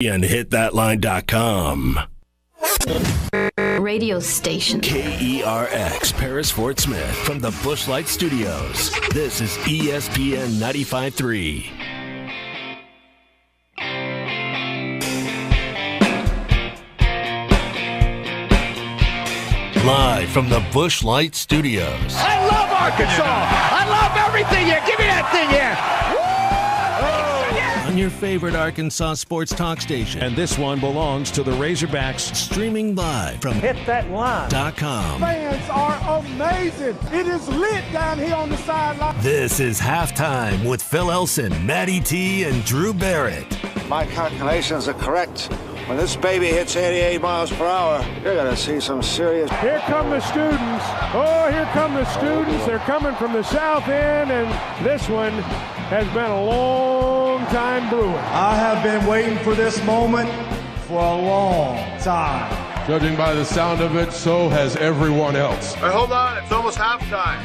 And hitthatline.com. Radio station. KERX, Paris, Fort Smith. From the Busch Light Studios. This is ESPN 95.3. Live from the Busch Light Studios. I love Arkansas. I love everything here. Give me that thing here. On your favorite Arkansas sports talk station. And this one belongs to the Razorbacks. Streaming live from hitthatline.com. Fans are amazing. It is lit down here on the sideline. This is Halftime with Phil Elson, Matty T, and Drew Barrett. My calculations are correct. When this baby hits 88 miles per hour, you're going to see some serious... Here come the students. Oh, here come the students. They're coming from the south end, and this one has been a long time brewing. I have been waiting for this moment for a long time. Judging by the sound of it, so has everyone else. But hold on, it's almost halftime.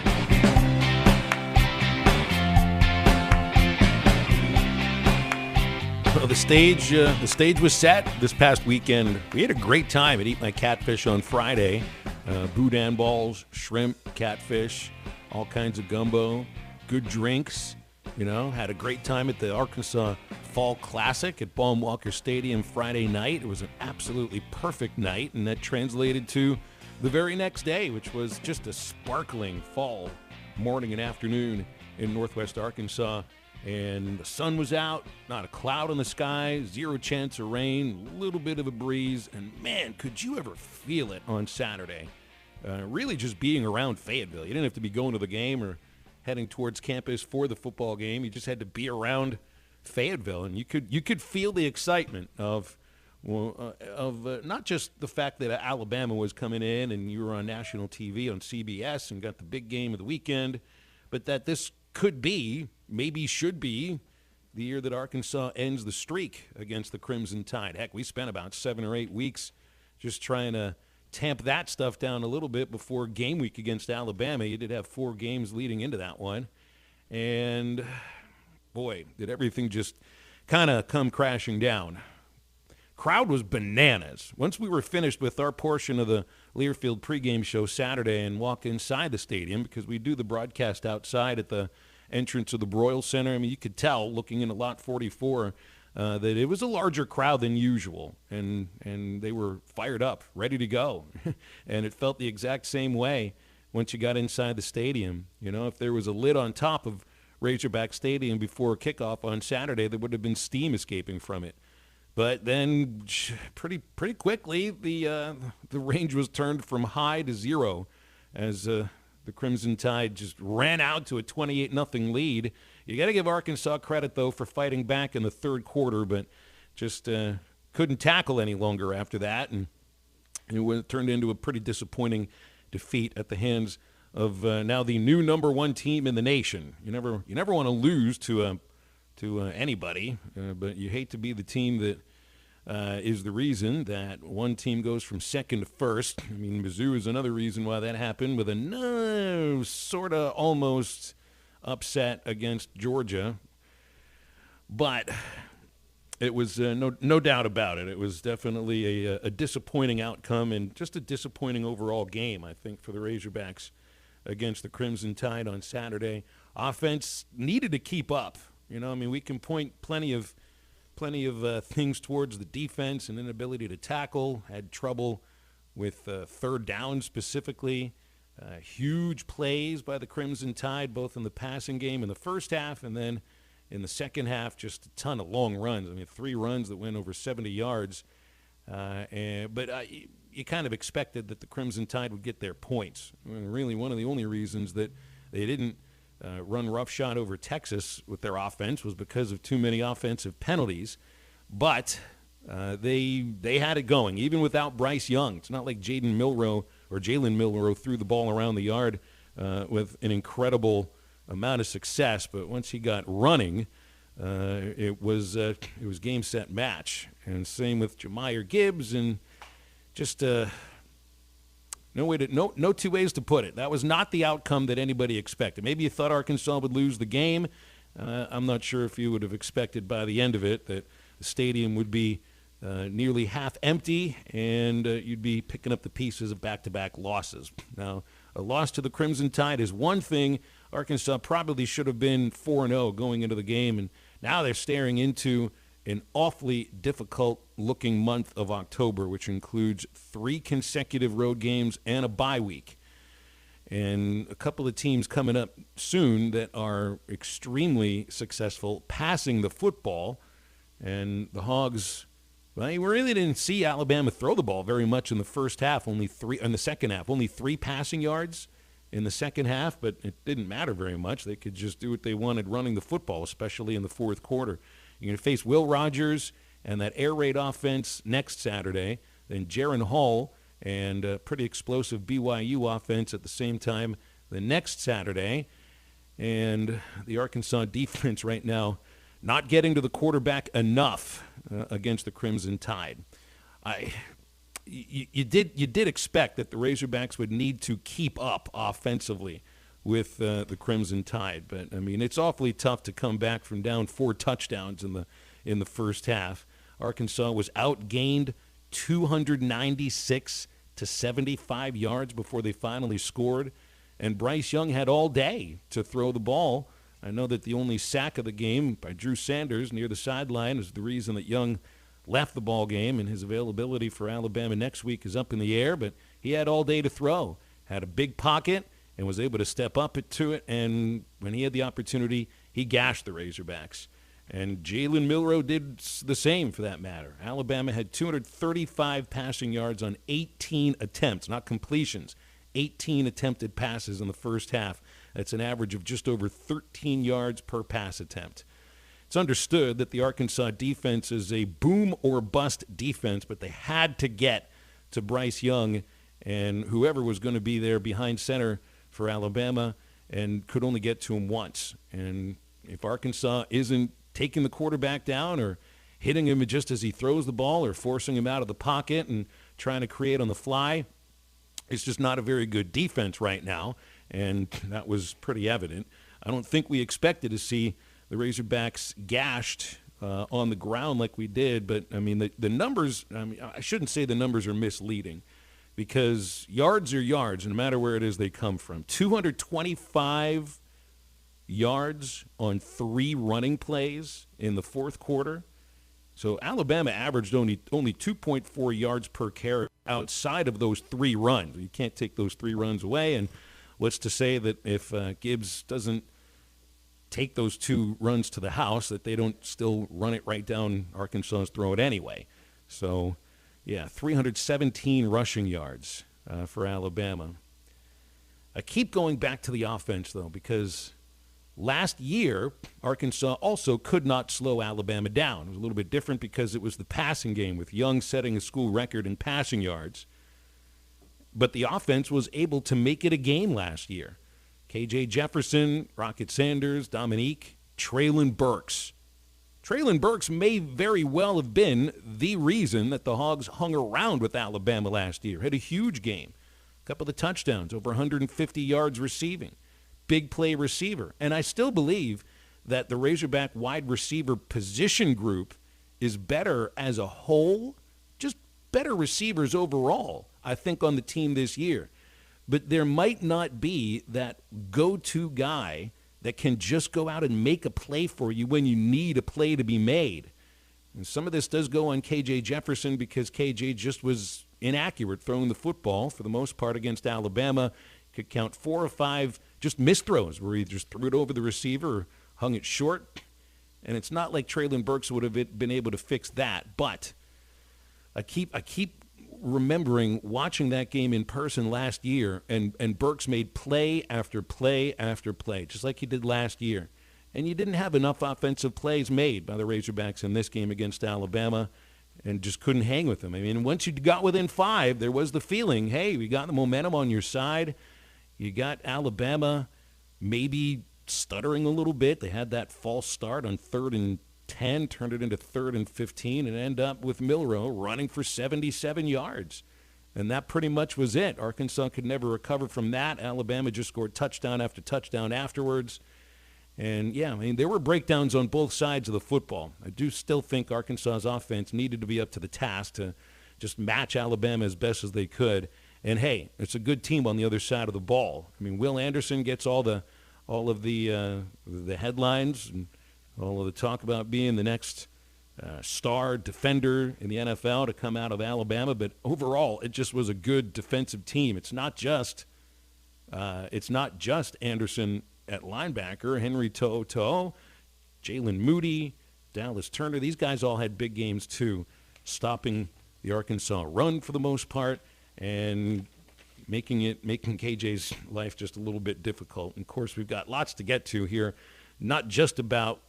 Well, the stage was set this past weekend. We had a great time at Eat My Catfish on Friday. Boudin balls, shrimp, catfish, all kinds of gumbo, good drinks. You know, had a great time at the Arkansas Fall Classic at Baum-Walker Stadium Friday night. It was an absolutely perfect night, and that translated to the very next day, which was just a sparkling fall morning and afternoon in Northwest Arkansas. And the sun was out, not a cloud in the sky, zero chance of rain, a little bit of a breeze. And, man, could you ever feel it on Saturday? Really just being around Fayetteville. You didn't have to be going to the game or heading towards campus for the football game. You just had to be around Fayetteville. And you could feel the excitement of not just the fact that Alabama was coming in and you were on national TV on CBS and got the big game of the weekend, but that this could be, maybe should be, the year that Arkansas ends the streak against the Crimson Tide. Heck, we spent about 7 or 8 weeks just trying to tamp that stuff down a little bit before game week against Alabama. You did have 4 games leading into that one. And, boy, did everything just kind of come crashing down. Crowd was bananas. Once we were finished with our portion of the Learfield pregame show Saturday and walked inside the stadium, because we do the broadcast outside at the entrance of the Broyle Center. I mean, you could tell looking into Lot 44 that it was a larger crowd than usual, and they were fired up, ready to go. And it felt the exact same way once you got inside the stadium. You know, if there was a lid on top of Razorback Stadium before kickoff on Saturday, there would have been steam escaping from it. But then pretty quickly, the range was turned from high to zero as the Crimson Tide just ran out to a 28-0 lead. You got to give Arkansas credit, though, for fighting back in the third quarter, but just couldn't tackle any longer after that, and it turned into a pretty disappointing defeat at the hands of now the new number 1 team in the nation. You never want to lose to anybody, but you hate to be the team that is the reason that one team goes from second to first. I mean, Mizzou is another reason why that happened, with a sort of almost upset against Georgia. But it was no doubt about it. It was definitely a disappointing outcome and just a disappointing overall game, I think, for the Razorbacks against the Crimson Tide on Saturday. Offense needed to keep up. You know, I mean, we can point plenty of things towards the defense and inability to tackle. Had trouble with third down specifically. Huge plays by the Crimson Tide, both in the passing game in the first half and then in the second half, just a ton of long runs. I mean, 3 runs that went over 70 yards. But you kind of expected that the Crimson Tide would get their points. I mean, really, one of the only reasons that they didn't run roughshod over Texas with their offense was because of too many offensive penalties. But they had it going, even without Bryce Young. It's not like Jalen Milroe threw the ball around the yard with an incredible amount of success. But once he got running, it was game, set, match. And same with Jahmyr Gibbs, and just no two ways to put it. That was not the outcome that anybody expected. Maybe you thought Arkansas would lose the game. I'm not sure if you would have expected by the end of it that the stadium would be nearly half empty, and you'd be picking up the pieces of back-to-back losses. Now, a loss to the Crimson Tide is one thing. Arkansas probably should have been 4-0 going into the game, and now they're staring into an awfully difficult-looking month of October, which includes 3 consecutive road games and a bye week. And a couple of teams coming up soon that are extremely successful passing the football. And the Hogs, well, we really didn't see Alabama throw the ball very much in the first half, in the second half. Only 3 passing yards in the second half, but it didn't matter very much. They could just do what they wanted running the football, especially in the fourth quarter. You're going to face Will Rogers and that air raid offense next Saturday, then Jaron Hall and a pretty explosive BYU offense at the same time the next Saturday. And the Arkansas defense right now not getting to the quarterback enough against the Crimson Tide. You did expect that the Razorbacks would need to keep up offensively with the Crimson Tide, but I mean it's awfully tough to come back from down 4 touchdowns in the first half. Arkansas was outgained 296 to 75 yards before they finally scored, and Bryce Young had all day to throw the ball. I know that the only sack of the game by Drew Sanders near the sideline is the reason that Young left the ball game, and his availability for Alabama next week is up in the air, but he had all day to throw. Had a big pocket and was able to step up to it, and when he had the opportunity, he gashed the Razorbacks. And Jalen Milroe did the same, for that matter. Alabama had 235 passing yards on 18 attempts, not completions, 18 attempted passes in the first half. That's an average of just over 13 yards per pass attempt. It's understood that the Arkansas defense is a boom or bust defense, but they had to get to Bryce Young and whoever was going to be there behind center for Alabama, and could only get to him once. And if Arkansas isn't taking the quarterback down or hitting him just as he throws the ball or forcing him out of the pocket and trying to create on the fly, it's just not a very good defense right now, and that was pretty evident. I don't think we expected to see the Razorbacks gashed on the ground like we did, but, I mean, the numbers, I shouldn't say the numbers are misleading, because yards are yards, no matter where it is they come from. 225 yards on 3 running plays in the fourth quarter. So Alabama averaged only 2.4 yards per carry outside of those 3 runs. You can't take those 3 runs away, and what's to say that if Gibbs doesn't take those 2 runs to the house, that they don't still run it right down Arkansas's throat anyway. So, yeah, 317 rushing yards for Alabama. I keep going back to the offense, though, because last year, Arkansas also could not slow Alabama down. It was a little bit different because it was the passing game, with Young setting a school record in passing yards. But the offense was able to make it a game last year. K.J. Jefferson, Rocket Sanders, Dominique, Traylon Burks. Traylon Burks may very well have been the reason that the Hogs hung around with Alabama last year. Had a huge game. A couple of touchdowns, over 150 yards receiving. Big play receiver. And I still believe that the Razorback wide receiver position group is better as a whole, just better receivers overall, I think, on the team this year. But there might not be that go-to guy that can just go out and make a play for you when you need a play to be made. And some of this does go on K.J. Jefferson because K.J. just was inaccurate throwing the football for the most part against Alabama. Could count 4 or 5 just missed throws where he just threw it over the receiver or hung it short. And it's not like Traylon Burks would have been able to fix that. But I keep remembering watching that game in person last year, and Burks made play after play after play, just like he did last year. And you didn't have enough offensive plays made by the Razorbacks in this game against Alabama, and just couldn't hang with them. I mean, once you got within 5, there was the feeling, hey, we got the momentum on your side. You got Alabama maybe stuttering a little bit. They had that false start on 3rd and 10, turned it into 3rd and 15, and end up with Milroe running for 77 yards. And that pretty much was it. Arkansas could never recover from that. Alabama just scored touchdown after touchdown afterwards. And, yeah, I mean, there were breakdowns on both sides of the football. I do still think Arkansas's offense needed to be up to the task to just match Alabama as best as they could. And, hey, it's a good team on the other side of the ball. I mean, Will Anderson gets all of the headlines and all of the talk about being the next star defender in the NFL to come out of Alabama. But overall, it just was a good defensive team. It's not just Anderson at linebacker, Henry To'oTo'o, Jalen Moody, Dallas Turner. These guys all had big games too, stopping the Arkansas run for the most part and making KJ's life just a little bit difficult. And of course, we've got lots to get to here, not just about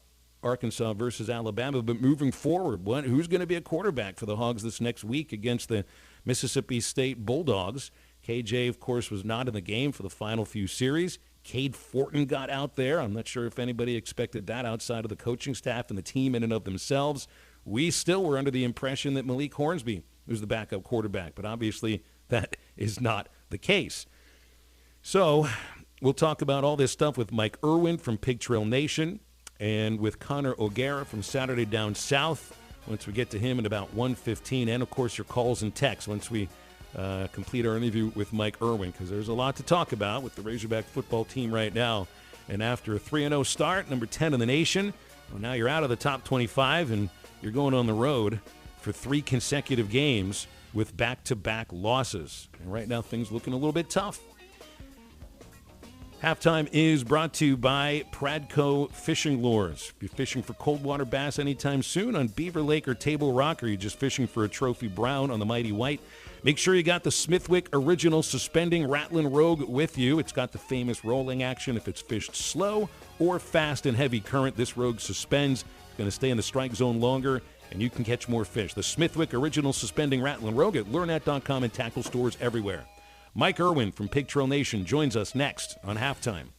Arkansas versus Alabama, but moving forward, who's going to be a quarterback for the Hogs this next week against the Mississippi State Bulldogs? KJ, of course, was not in the game for the final few series. Cade Fortin got out there. I'm not sure if anybody expected that outside of the coaching staff and the team in and of themselves. We still were under the impression that Malik Hornsby was the backup quarterback, but obviously that is not the case. So we'll talk about all this stuff with Mike Irwin from Pig Trail Nation and with Connor O'Gara from Saturday Down South once we get to him at about 1:15, and, of course, your calls and texts once we complete our interview with Mike Irwin, because there's a lot to talk about with the Razorback football team right now. And after a 3-0 start, number 10 in the nation, well, now you're out of the top 25 and you're going on the road for 3 consecutive games with back-to-back losses. And right now things looking a little bit tough. Halftime is brought to you by Pradco Fishing Lures. If you're fishing for cold water bass anytime soon on Beaver Lake or Table Rock, or you're just fishing for a trophy brown on the Mighty White, make sure you got the Smithwick Original Suspending Rattlin' Rogue with you. It's got the famous rolling action if it's fished slow or fast and heavy current. This Rogue suspends. It's going to stay in the strike zone longer, and you can catch more fish. The Smithwick Original Suspending Rattlin' Rogue at Lurnet.com and tackle stores everywhere. Mike Irwin from Pig Trail Nation joins us next on Halftime.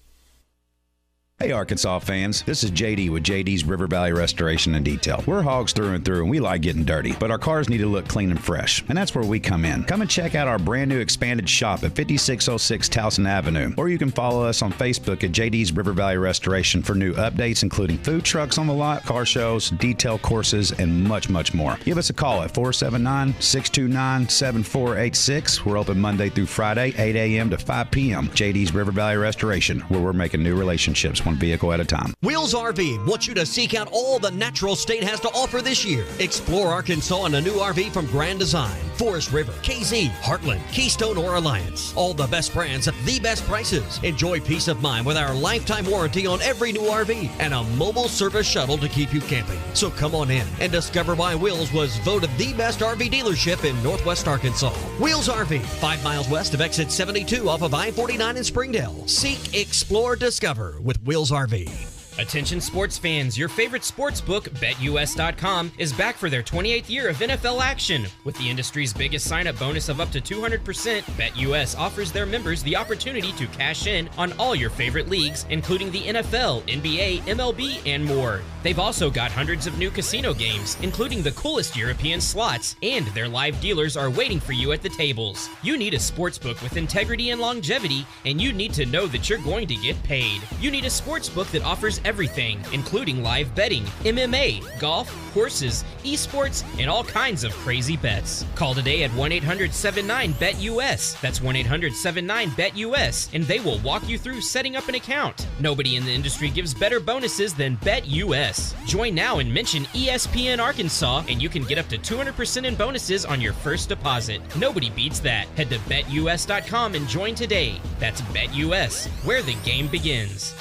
Hey Arkansas fans, this is JD with JD's River Valley Restoration and Detail. We're hogs through and through, and we like getting dirty, but our cars need to look clean and fresh, and that's where we come in. Come and check out our brand new expanded shop at 5606 Towson Avenue, or you can follow us on Facebook at JD's River Valley Restoration for new updates, including food trucks on the lot, car shows, detail courses, and much, much more. Give us a call at 479-629-7486. We're open Monday through Friday, 8 a.m. to 5 p.m. JD's River Valley Restoration, where we're making new relationships one vehicle at a time. Wheels RV wants you to seek out all the natural state has to offer this year. Explore Arkansas in a new RV from Grand Design, Forest River, KZ, Heartland, Keystone, or Alliance. All the best brands at the best prices. Enjoy peace of mind with our lifetime warranty on every new RV and a mobile service shuttle to keep you camping. So come on in and discover why Wheels was voted the best RV dealership in Northwest Arkansas. Wheels RV, 5 miles west of exit 72 off of I-49 in Springdale. Seek, explore, discover with Wheels RV. Attention sports fans, your favorite sports book, BetUS.com, is back for their 28th year of NFL action. With the industry's biggest sign-up bonus of up to 200%, BetUS offers their members the opportunity to cash in on all your favorite leagues, including the NFL, NBA, MLB, and more. They've also got hundreds of new casino games, including the coolest European slots, and their live dealers are waiting for you at the tables. You need a sports book with integrity and longevity, and you need to know that you're going to get paid. You need a sports book that offers everything, including live betting, MMA, golf, horses, esports, and all kinds of crazy bets. Call today at 1-800-79-BET-US. That's 1-800-79-BET-US, and they will walk you through setting up an account. Nobody in the industry gives better bonuses than BetUS. Join now and mention ESPN Arkansas, and you can get up to 200% in bonuses on your first deposit. Nobody beats that. Head to BetUS.com and join today. That's BetUS, where the game begins.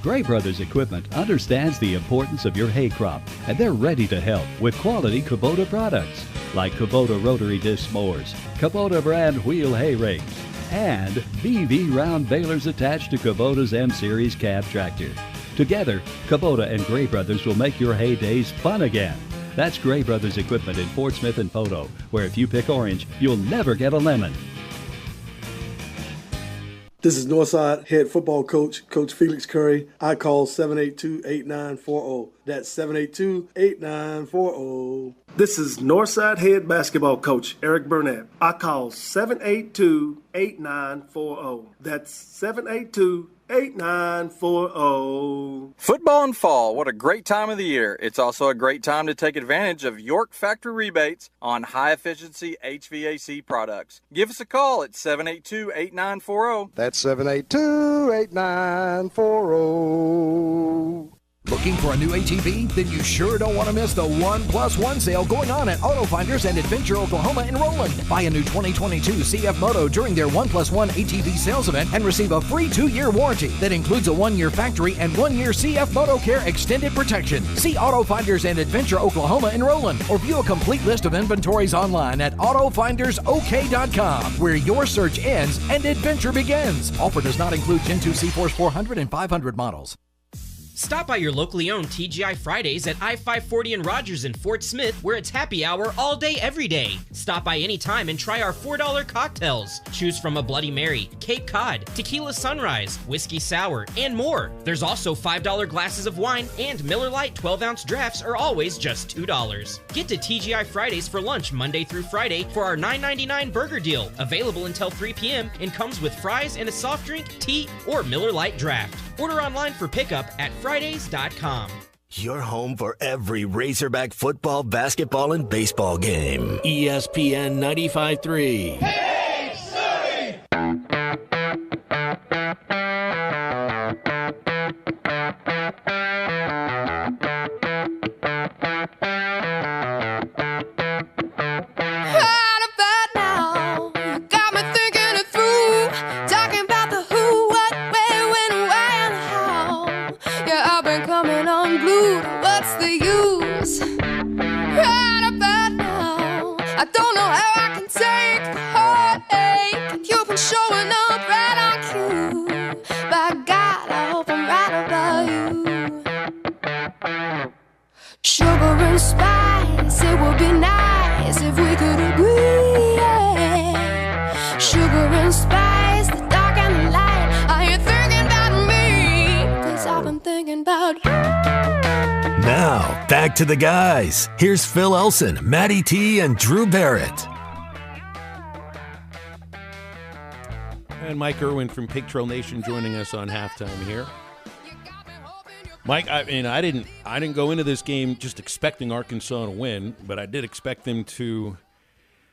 Gray Brothers Equipment understands the importance of your hay crop, and they're ready to help with quality Kubota products like Kubota rotary disc mowers, Kubota brand wheel hay rakes, and BV round balers attached to Kubota's M-Series cab tractor. Together, Kubota and Gray Brothers will make your hay days fun again. That's Gray Brothers Equipment in Fort Smith and Photo, where if you pick orange, you'll never get a lemon. This is Northside head football coach, Coach Felix Curry. I call 782-8940. That's 782-8940. This is Northside head basketball coach, Eric Burnett. I call 782-8940. That's 782-8940. 782-889-40. Football and fall, what a great time of the year. It's also a great time to take advantage of York Factory rebates on high-efficiency HVAC products. Give us a call at 782-8940. That's 782-8940. Looking for a new ATV? Then you sure don't want to miss the 1+1 sale going on at Auto Finders and Adventure Oklahoma in Roland. Buy a new 2022 CF Moto during their 1+1 ATV sales event and receive a free 2-year warranty that includes a 1-year factory and 1-year CF Moto Care extended protection. See Auto Finders and Adventure Oklahoma in Roland or view a complete list of inventories online at AutoFindersOK.com, where your search ends and adventure begins. Offer does not include Gen 2 C-Force 400 and 500 models. Stop by your locally owned TGI Fridays at I-540 and Rogers in Fort Smith, where it's happy hour all day, every day. Stop by anytime and try our $4 cocktails. Choose from a Bloody Mary, Cape Cod, Tequila Sunrise, Whiskey Sour, and more. There's also $5 glasses of wine, and Miller Lite 12-ounce drafts are always just $2. Get to TGI Fridays for lunch Monday through Friday for our $9.99 burger deal, available until 3 p.m. and comes with fries and a soft drink, tea, or Miller Lite draft. Order online for pickup at Fridays.com. Your home for every Razorback football, basketball, and baseball game. ESPN 95.3. Hey, Surrey! I don't know how I can take the heartache. You've been showing up right on cue. By God, I hope I'm right about you. Sugar and spice, it would be nice if we could agree. Yeah. Sugar and spice, the dark and the light. Are you thinking about me? 'Cause I've been thinking about you. Now, back to the guys. Here's Phil Elson, Matty T, and Drew Barrett. And Mike Irwin from Pig Trail Nation joining us on halftime here. Mike, I didn't go into this game just expecting Arkansas to win, but I did expect them to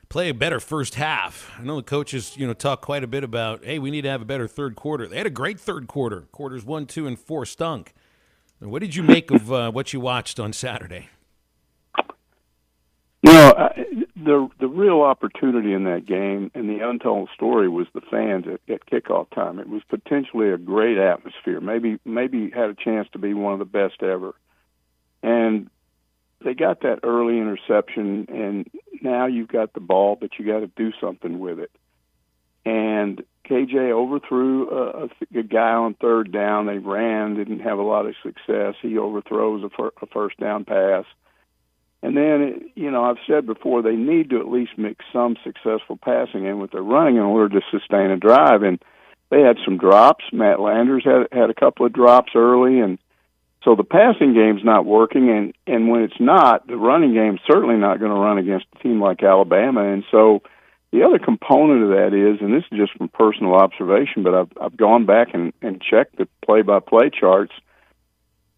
play a better first half. I know the coaches, talk quite a bit about, hey, we need to have a better third quarter. They had a great third quarter. Quarters 1, 2, and 4 stunk. What did you make of what you watched on Saturday? The real opportunity in that game and the untold story was the fans at kickoff time. It was potentially a great atmosphere. Maybe had a chance to be one of the best ever. And they got that early interception, and now you've got the ball, but you got to do something with it. And KJ overthrew a guy on third down. They ran, didn't have a lot of success. He overthrows a first down pass. And then, I've said before, they need to at least mix some successful passing in with their running in order to sustain a drive. And they had some drops. Matt Landers had a couple of drops early. And so the passing game's not working. And when it's not, the running game's certainly not going to run against a team like Alabama. And so the other component of that is, and this is just from personal observation, but I've gone back and checked the play-by-play charts.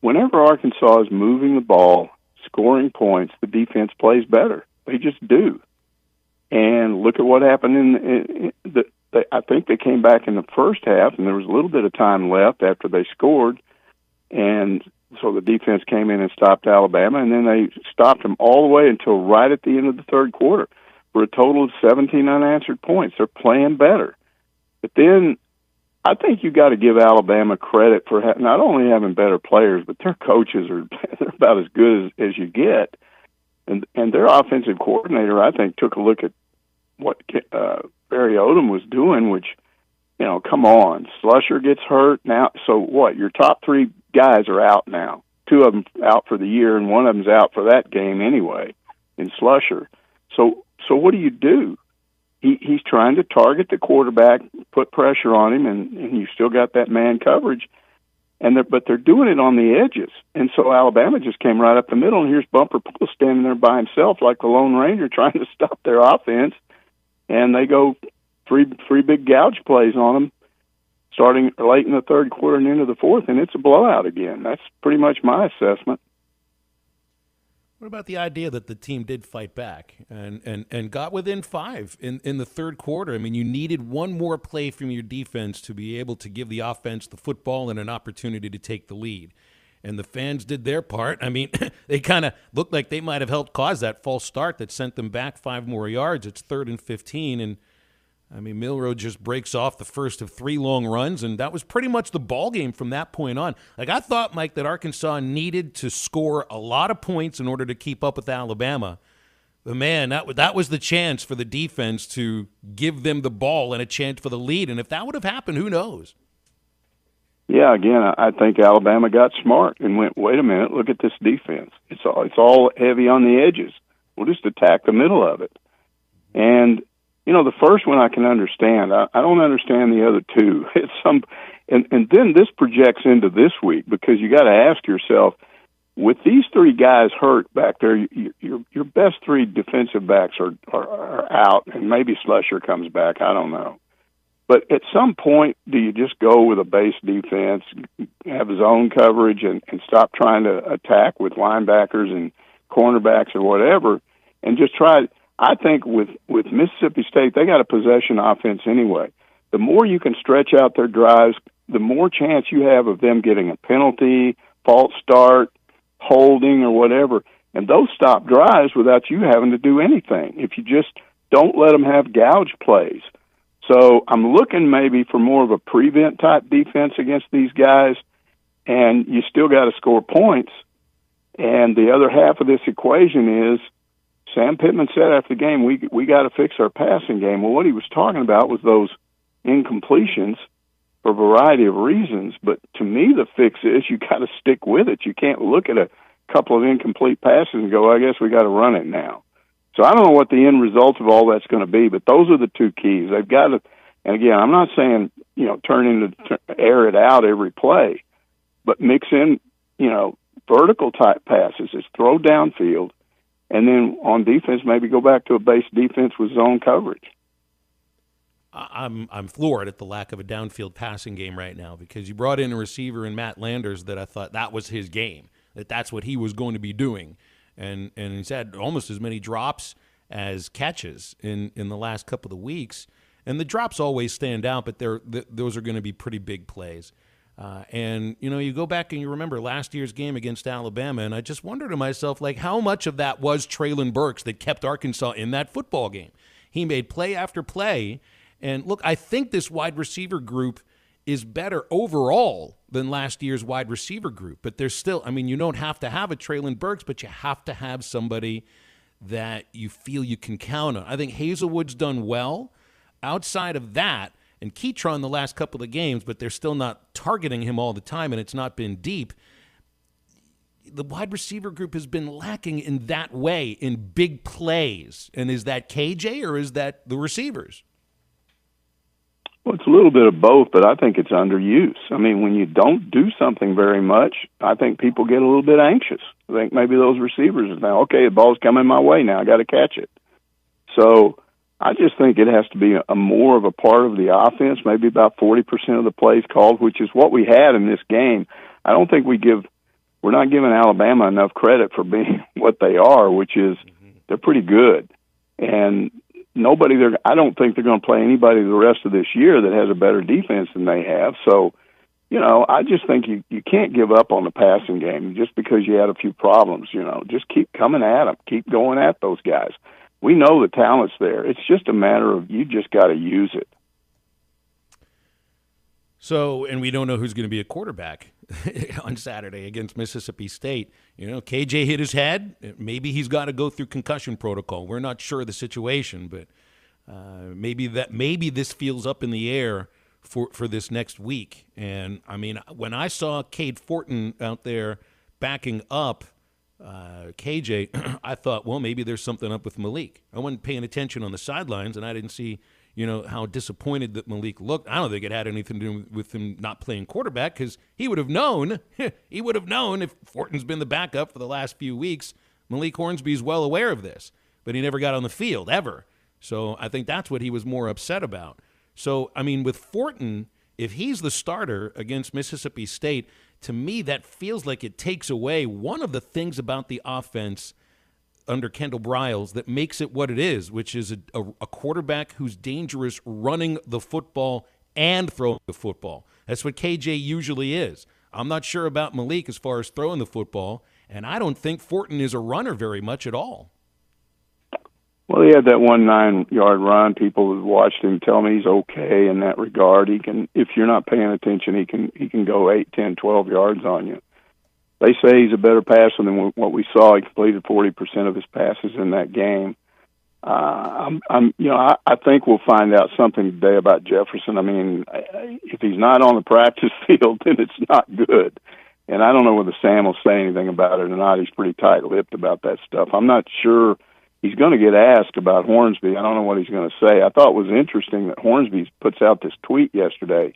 Whenever Arkansas is moving the ball, scoring points, the defense plays better. They just do. And look at what happened I think they came back in the first half, and there was a little bit of time left after they scored, and so the defense came in and stopped Alabama, and then they stopped them all the way until right at the end of the third quarter, for a total of 17 unanswered points. They're playing better. But then I think you got to give Alabama credit for not only having better players, but their coaches they're about as good as you get. And their offensive coordinator, I think, took a look at what Barry Odom was doing, which, come on. Slusher gets hurt now. So what? Your top 3 guys are out now. 2 of them out for the year, and 1 of them's out for that game anyway in Slusher. So what do? He's trying to target the quarterback, put pressure on him, and you still got that man coverage. But they're doing it on the edges. And so Alabama just came right up the middle, and here's Bumper Pool standing there by himself like the Lone Ranger trying to stop their offense. And they go three big gouge plays on him. starting late in the third quarter and into the fourth, and it's a blowout again. That's pretty much my assessment. What about the idea that the team did fight back and got within 5 in the third quarter? I mean, you needed one more play from your defense to be able to give the offense the football and an opportunity to take the lead. And the fans did their part. I mean, they kind of looked like they might have helped cause that false start that sent them back 5 more yards. It's 3rd and 15, and I mean, Milroe just breaks off the first of 3 long runs, and that was pretty much the ball game from that point on. Like, I thought, Mike, that Arkansas needed to score a lot of points in order to keep up with Alabama. But, man, that was the chance for the defense to give them the ball and a chance for the lead. And if that would have happened, who knows? Yeah, again, I think Alabama got smart and went, wait a minute, look at this defense. It's all heavy on the edges. We'll just attack the middle of it. And you know, the first one I can understand. I don't understand the other two. And then this projects into this week, because you got to ask yourself, with these 3 guys hurt back there, your best 3 defensive backs are out, and maybe Slusher comes back. I don't know. But at some point, do you just go with a base defense, have zone coverage, and stop trying to attack with linebackers and cornerbacks or whatever, and just try? I think with Mississippi State, they got a possession offense anyway. The more you can stretch out their drives, the more chance you have of them getting a penalty, false start, holding, or whatever. And those stop drives without you having to do anything if you just don't let them have gouge plays. So I'm looking maybe for more of a prevent-type defense against these guys, and you still got to score points. And the other half of this equation is, Sam Pittman said after the game, we got to fix our passing game. Well, what he was talking about was those incompletions for a variety of reasons. But to me, the fix is you got to stick with it. You can't look at a couple of incomplete passes and go, I guess we got to run it now. So I don't know what the end result of all that's going to be, but those are the 2 keys. They've got to, and again, I'm not saying, air it out every play, but mix in, vertical type passes. It's throw downfield. And then on defense, maybe go back to a base defense with zone coverage. I'm floored at the lack of a downfield passing game right now, because you brought in a receiver in Matt Landers that I thought that was his game, that's what he was going to be doing. And he's had almost as many drops as catches in the last couple of weeks. And the drops always stand out, but those are going to be pretty big plays. And, you go back and you remember last year's game against Alabama, and I just wonder to myself, like, how much of that was Treylon Burks that kept Arkansas in that football game? He made play after play. And, look, I think this wide receiver group is better overall than last year's wide receiver group. But there's still, you don't have to have a Treylon Burks, but you have to have somebody that you feel you can count on. I think Hazelwood's done well. Outside of that, and Keytron the last couple of games, but they're still not targeting him all the time, and it's not been deep. The wide receiver group has been lacking in that way, in big plays. And is that KJ or is that the receivers? Well, it's a little bit of both, but I think it's underuse. When you don't do something very much, I think people get a little bit anxious. I think maybe those receivers are now, okay, the ball's coming my way now, I got to catch it. So I just think it has to be a more of a part of the offense, maybe about 40% of the plays called, which is what we had in this game. I don't think we're not giving Alabama enough credit for being what they are, which is they're pretty good. And I don't think they're going to play anybody the rest of this year that has a better defense than they have. So, I just think you can't give up on the passing game just because you had a few problems. Just keep coming at them, keep going at those guys. We know the talent's there. It's just a matter of you just got to use it. So, and we don't know who's going to be a quarterback on Saturday against Mississippi State. KJ hit his head. Maybe he's got to go through concussion protocol. We're not sure of the situation, but maybe this feels up in the air for this next week. And, when I saw Cade Fortin out there backing up KJ, I thought, well, maybe there's something up with Malik. I wasn't paying attention on the sidelines, and I didn't see how disappointed that Malik looked. I don't think it had anything to do with him not playing quarterback, because he would have known. He would have known if Fortin's been the backup for the last few weeks. Malik Hornsby's well aware of this, but he never got on the field, ever. So I think that's what he was more upset about. So, with Fortin, if he's the starter against Mississippi State, to me that feels like it takes away one of the things about the offense under Kendall Briles that makes it what it is, which is a quarterback who's dangerous running the football and throwing the football. That's what KJ usually is. I'm not sure about Malik as far as throwing the football, and I don't think Fortin is a runner very much at all. Well, he had that 9-yard run. People have watched him tell me he's okay in that regard. He can, if you're not paying attention, he can go 8, 10, 12 yards on you. They say he's a better passer than what we saw. He completed 40% of his passes in that game. I think we'll find out something today about Jefferson. I mean, if he's not on the practice field, then it's not good. And I don't know whether Sam will say anything about it or not. He's pretty tight-lipped about that stuff. I'm not sure he's going to get asked about Hornsby. I don't know what he's going to say. I thought it was interesting that Hornsby puts out this tweet yesterday,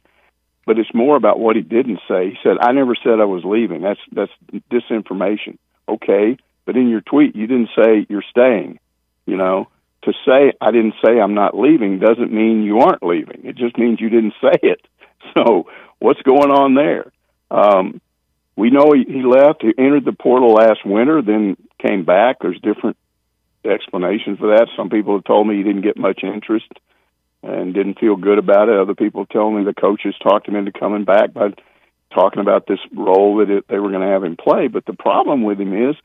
but it's more about what he didn't say. He said, "I never said I was leaving. That's disinformation." Okay, but in your tweet, you didn't say you're staying. You know, to say I didn't say I'm not leaving doesn't mean you aren't leaving. It just means you didn't say it. So what's going on there? We know he left. He entered the portal last winter, then came back. There's different explanations for that. Some people have told me he didn't get much interest and didn't feel good about it. Other people tell me the coaches talked him into coming back by talking about this role that they were going to have him play. But the problem with him is,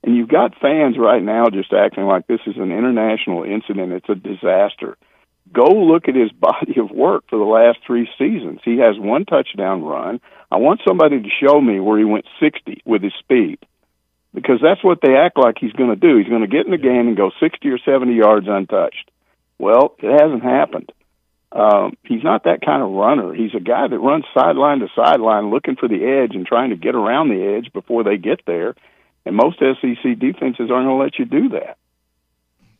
and you've got fans right now just acting like this is an international incident. It's a disaster. Go look at his body of work for the last 3 seasons. He has 1 touchdown run. I want somebody to show me where he went 60 with his speed, because that's what they act like he's going to do. He's going to get in the game and go 60 or 70 yards untouched. Well, it hasn't happened. He's not that kind of runner. He's a guy that runs sideline to sideline looking for the edge and trying to get around the edge before they get there. And most SEC defenses aren't going to let you do that.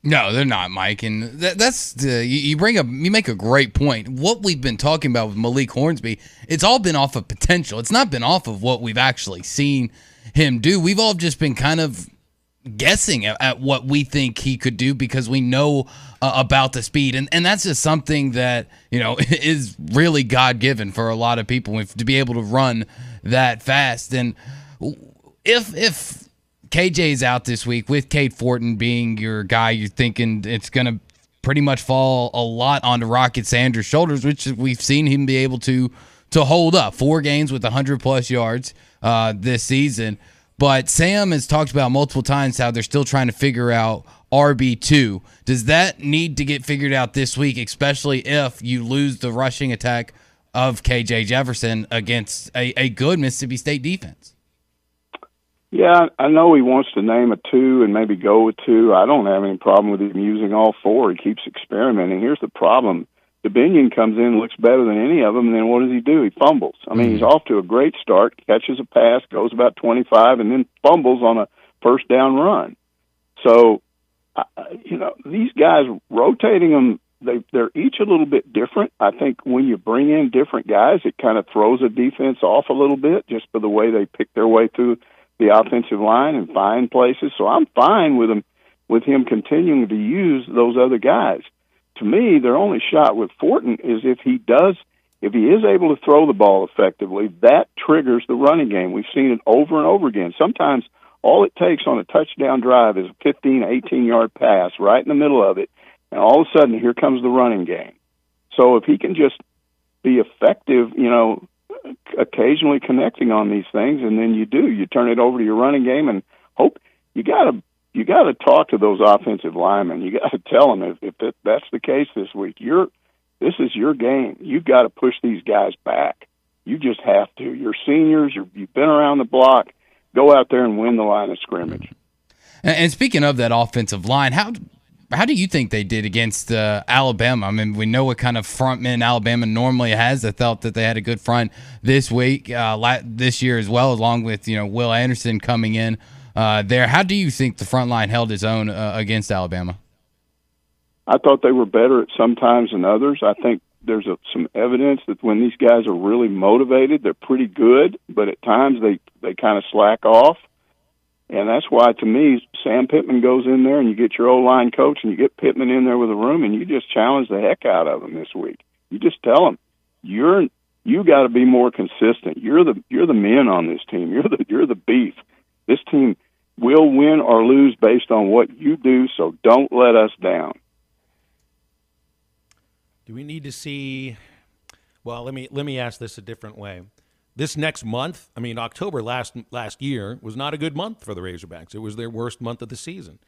No, they're not, Mike. And that's you make a great point. What we've been talking about with Malik Hornsby, it's all been off of potential. It's not been off of what we've actually seen him do. We've all just been kind of guessing at what we think he could do because we know about the speed. And that's just something that, is really God-given for a lot of people to be able to run that fast. And if KJ's out this week with Cade Fortin being your guy, you're thinking it's going to pretty much fall a lot onto Rocket Sanders' shoulders, which we've seen him be able to hold up. 4 games with 100-plus yards this season. But Sam has talked about multiple times how they're still trying to figure out RB2. Does that need to get figured out this week, especially if you lose the rushing attack of KJ Jefferson against a good Mississippi State defense? Yeah, I know he wants to name a 2 and maybe go with 2. I don't have any problem with him using all 4. He keeps experimenting. Here's the problem. DeBinion comes in, looks better than any of them, and then what does he do? He fumbles. I mean, he's off to a great start, catches a pass, goes about 25, and then fumbles on a first down run. So, these guys, rotating them, they're each a little bit different. I think when you bring in different guys, it kind of throws a defense off a little bit just for the way they pick their way through the offensive line and find places. So I'm fine with him continuing to use those other guys. To me, their only shot with Fortin is if he is able to throw the ball effectively, that triggers the running game. We've seen it over and over again. Sometimes all it takes on a touchdown drive is a 15, 18-yard pass right in the middle of it, and all of a sudden here comes the running game. So if he can just be effective, occasionally connecting on these things, and then you turn it over to your running game and hope. You got to talk to those offensive linemen. You got to tell them if that's the case this week. This is your game. You've got to push these guys back. You just have to. You're seniors. You've been around the block. Go out there and win the line of scrimmage. And speaking of that offensive line, how do you think they did against Alabama? I mean, we know what kind of frontmen Alabama normally has. I felt that they had a good front this week, this year as well, along with Will Anderson coming in there. How do you think the front line held its own against Alabama? I thought they were better at some times than others. I think there's some evidence that when these guys are really motivated, they're pretty good, but at times they kind of slack off. And that's why, to me, Sam Pittman goes in there and you get your O-line coach and you get Pittman in there with a room and you just challenge the heck out of him this week. You just tell him, you're You got to be more consistent. You're the men on this team. You're the beef. This team will win or lose based on what you do, so don't let us down. Do we need to see – well, let me ask this a different way. This next month, I mean, October last year was not a good month for the Razorbacks. It was their worst month of the season.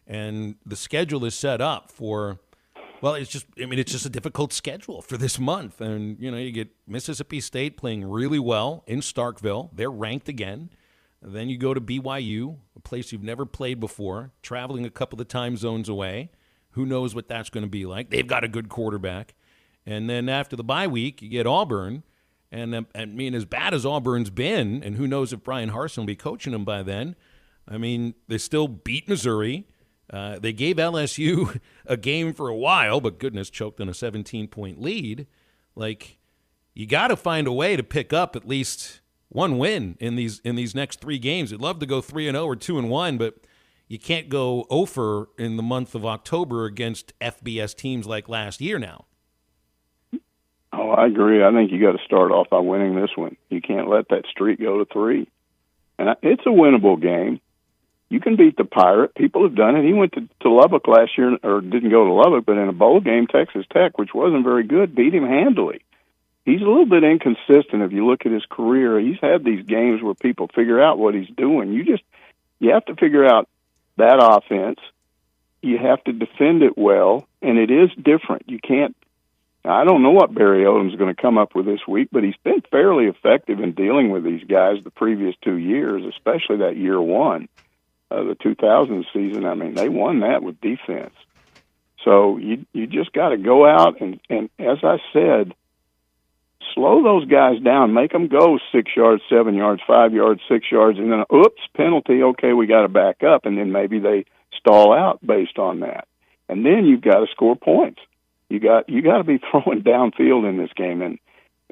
And the schedule is set up for – well, it's just a difficult schedule for this month. And, you get Mississippi State playing really well in Starkville. They're ranked again. And then you go to BYU, a place you've never played before, traveling a couple of time zones away. Who knows what that's going to be like? They've got a good quarterback. And then after the bye week, you get Auburn. And I mean, as bad as Auburn's been, and who knows if Brian Harsin will be coaching them by then, I mean, they still beat Missouri. They gave LSU a game for a while, but goodness, choked on a 17-point lead. Like, you got to find a way to pick up at least one win in these next 3 games. I'd love to go 3-0 or 2-1, but you can't go 0 in the month of October against FBS teams like last year now. Oh, I agree. I think you got to start off by winning this one. You can't let that streak go to 3. And it's a winnable game. You can beat the Pirate. People have done it. He went to Lubbock last year, or didn't go to Lubbock, but in a bowl game, Texas Tech, which wasn't very good, beat him handily. He's a little bit inconsistent if you look at his career. He's had these games where people figure out what he's doing. You have to figure out that offense. You have to defend it well, and it is different. You can't. I don't know what Barry Odom's going to come up with this week, but he's been fairly effective in dealing with these guys the previous 2 years, especially that year one, the 2000 season. I mean, they won that with defense. So you just got to go out and, as I said, slow those guys down, make them go 6 yards, 7 yards, 5 yards, 6 yards, and then, oops, penalty, okay, we got to back up, and then maybe they stall out based on that. And then you've got to score points. You got to be throwing downfield in this game, and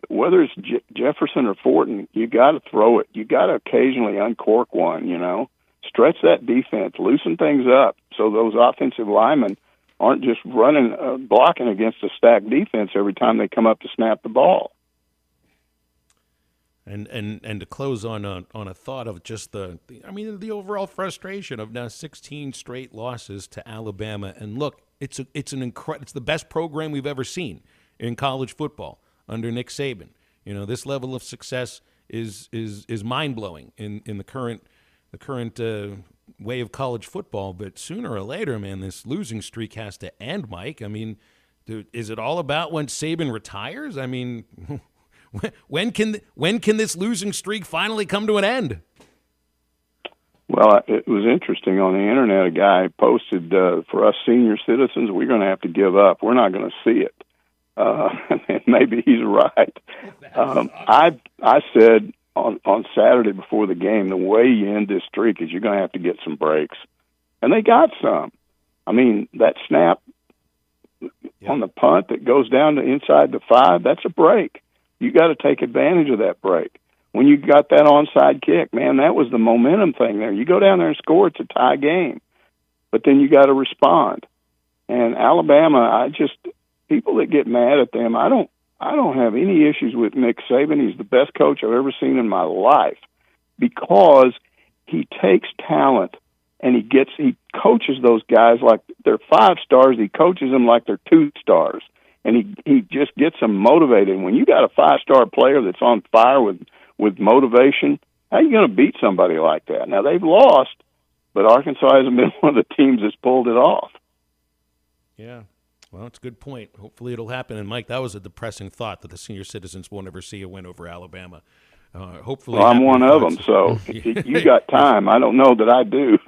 whether it's Jefferson or Fortin, you got to throw it. You got to occasionally uncork one, stretch that defense, loosen things up so those offensive linemen aren't just running, blocking against a stacked defense every time they come up to snap the ball. And to close on a thought of just the overall frustration of now 16 straight losses to Alabama. And look, it's the best program we've ever seen in college football under Nick Saban. This level of success is mind blowing in the current way of college football. But sooner or later, man, this losing streak has to end, Mike. I mean, dude, is it all about when Saban retires? I mean. When can this losing streak finally come to an end? Well, it was interesting on the internet. A guy posted, for us senior citizens, we're going to have to give up. We're not going to see it. And maybe he's right. I said on Saturday before the game, the way you end this streak is you're going to have to get some breaks. And they got some. I mean, that snap on the punt that goes down to inside the 5, that's a break. You got to take advantage of that break. When you got that onside kick, man, that was the momentum thing there. You go down there and score, it's a tie game. But then you got to respond. And Alabama, people that get mad at them, I don't have any issues with Nick Saban. He's the best coach I've ever seen in my life because he takes talent and he coaches those guys like they're 5 stars. He coaches them like they're 2 stars. And he just gets them motivated. When you got a 5-star player that's on fire with motivation, how are you going to beat somebody like that? Now, they've lost, but Arkansas hasn't been one of the teams that's pulled it off. Yeah, well, it's a good point. Hopefully it'll happen. And, Mike, that was a depressing thought that the senior citizens won't ever see a win over Alabama. Hopefully, well, I'm one of them, so you got time. I don't know that I do.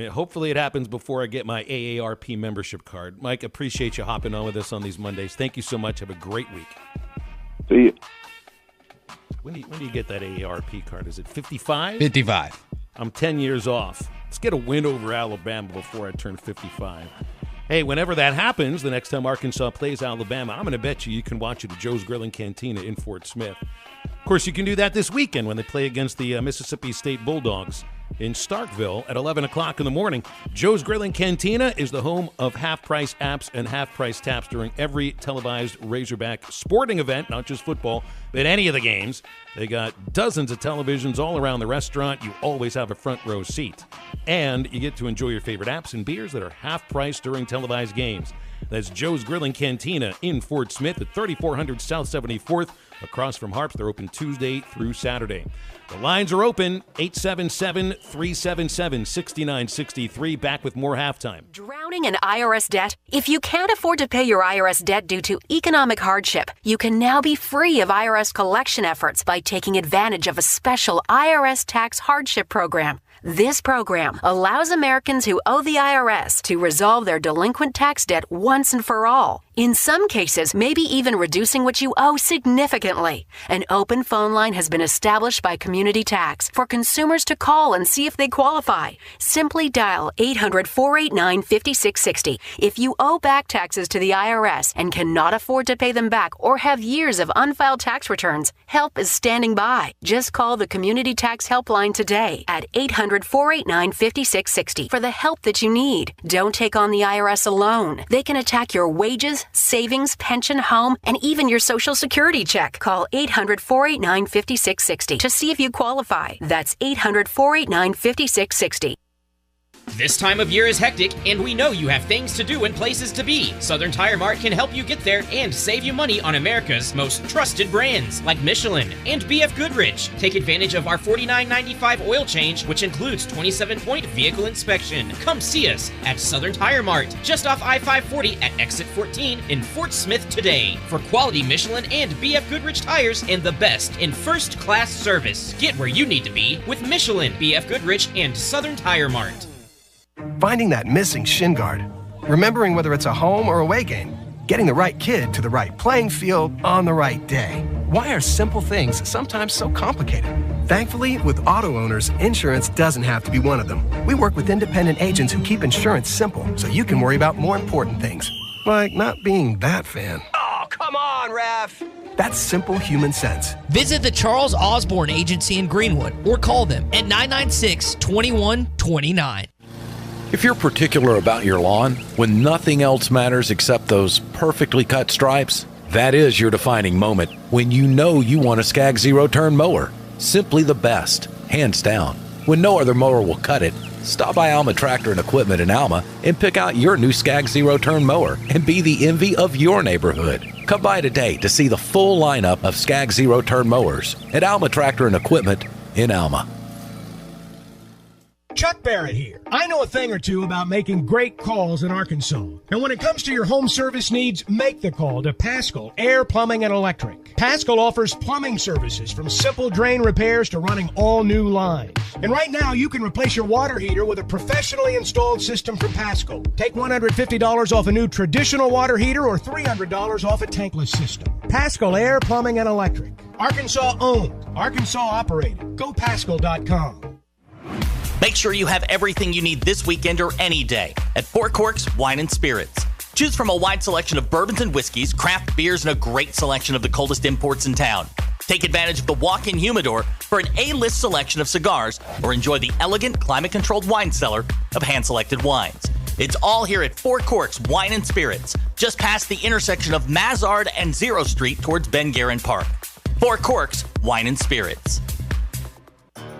Hopefully it happens before I get my AARP membership card. Mike, appreciate you hopping on with us on these Mondays. Thank you so much. Have a great week. See you. When do you get that AARP card? Is it 55? 55. I'm 10 years off. Let's get a win over Alabama before I turn 55. Hey, whenever that happens, the next time Arkansas plays Alabama, I'm going to bet you can watch it at Joe's Grill and Cantina in Fort Smith. Of course, you can do that this weekend when they play against the Mississippi State Bulldogs in Starkville at 11 o'clock in the morning. Joe's Grill and Cantina is the home of half-price apps and half-price taps during every televised Razorback sporting event, not just football, but any of the games. They got dozens of televisions all around the restaurant. You always have a front row seat. And you get to enjoy your favorite apps and beers that are half price during televised games. That's Joe's Grill and Cantina in Fort Smith at 3400 South 74th, across from Harps. They're open Tuesday through Saturday. The lines are open, 877-377-6963. Back with more halftime. Drowning in IRS debt? If you can't afford to pay your IRS debt due to economic hardship, you can now be free of IRS collection efforts by taking advantage of a special IRS tax hardship program. This program allows Americans who owe the IRS to resolve their delinquent tax debt once and for all. In some cases, maybe even reducing what you owe significantly. An open phone line has been established by Community Tax for consumers to call and see if they qualify. Simply dial 800-489-5660. If you owe back taxes to the IRS and cannot afford to pay them back or have years of unfiled tax returns, help is standing by. Just call the Community Tax Helpline today at 800-489-5660 for the help that you need. Don't take on the IRS alone. They can attack your wages, savings, pension, home, and even your Social Security check. Call 800-489-5660 to see if you qualify. That's 800-489-5660. This time of year is hectic, and we know you have things to do and places to be. Southern Tire Mart can help you get there and save you money on America's most trusted brands like Michelin and BF Goodrich. Take advantage of our $49.95 oil change, which includes 27-point vehicle inspection. Come see us at Southern Tire Mart, just off I-540 at exit 14 in Fort Smith today. For quality Michelin and BF Goodrich tires and the best in first-class service. Get where you need to be with Michelin, BF Goodrich, and Southern Tire Mart. Finding that missing shin guard, remembering whether it's a home or away game, getting the right kid to the right playing field on the right day. Why are simple things sometimes so complicated? Thankfully, with auto owners, insurance doesn't have to be one of them. We work with independent agents who keep insurance simple so you can worry about more important things, like not being that fan. Oh, come on, ref! That's simple human sense. Visit the Charles Osborne Agency in Greenwood or call them at 996-2129. If you're particular about your lawn, when nothing else matters except those perfectly cut stripes, that is your defining moment when you know you want a Skag zero-turn mower. Simply the best, hands down. When no other mower will cut it, stop by Alma Tractor and Equipment in Alma and pick out your new Skag zero-turn mower and be the envy of your neighborhood. Come by today to see the full lineup of Skag zero-turn mowers at Alma Tractor and Equipment in Alma. Chuck Barrett here. I know a thing or two about making great calls in Arkansas. And when it comes to your home service needs, make the call to Paschal Air, Plumbing, and Electric. Paschal offers plumbing services from simple drain repairs to running all new lines. And right now, you can replace your water heater with a professionally installed system from Paschal. Take $150 off a new traditional water heater or $300 off a tankless system. Paschal Air, Plumbing, and Electric. Arkansas owned. Arkansas operated. GoPaschal.com. Make sure you have everything you need this weekend or any day at Four Corks Wine and Spirits. Choose from a wide selection of bourbons and whiskeys, craft beers, and a great selection of the coldest imports in town. Take advantage of the walk-in humidor for an A-list selection of cigars, or enjoy the elegant, climate-controlled wine cellar of hand-selected wines. It's all here at Four Corks Wine and Spirits, just past the intersection of Mazard and Zero Street towards Ben Guerin Park. Four Corks Wine and Spirits.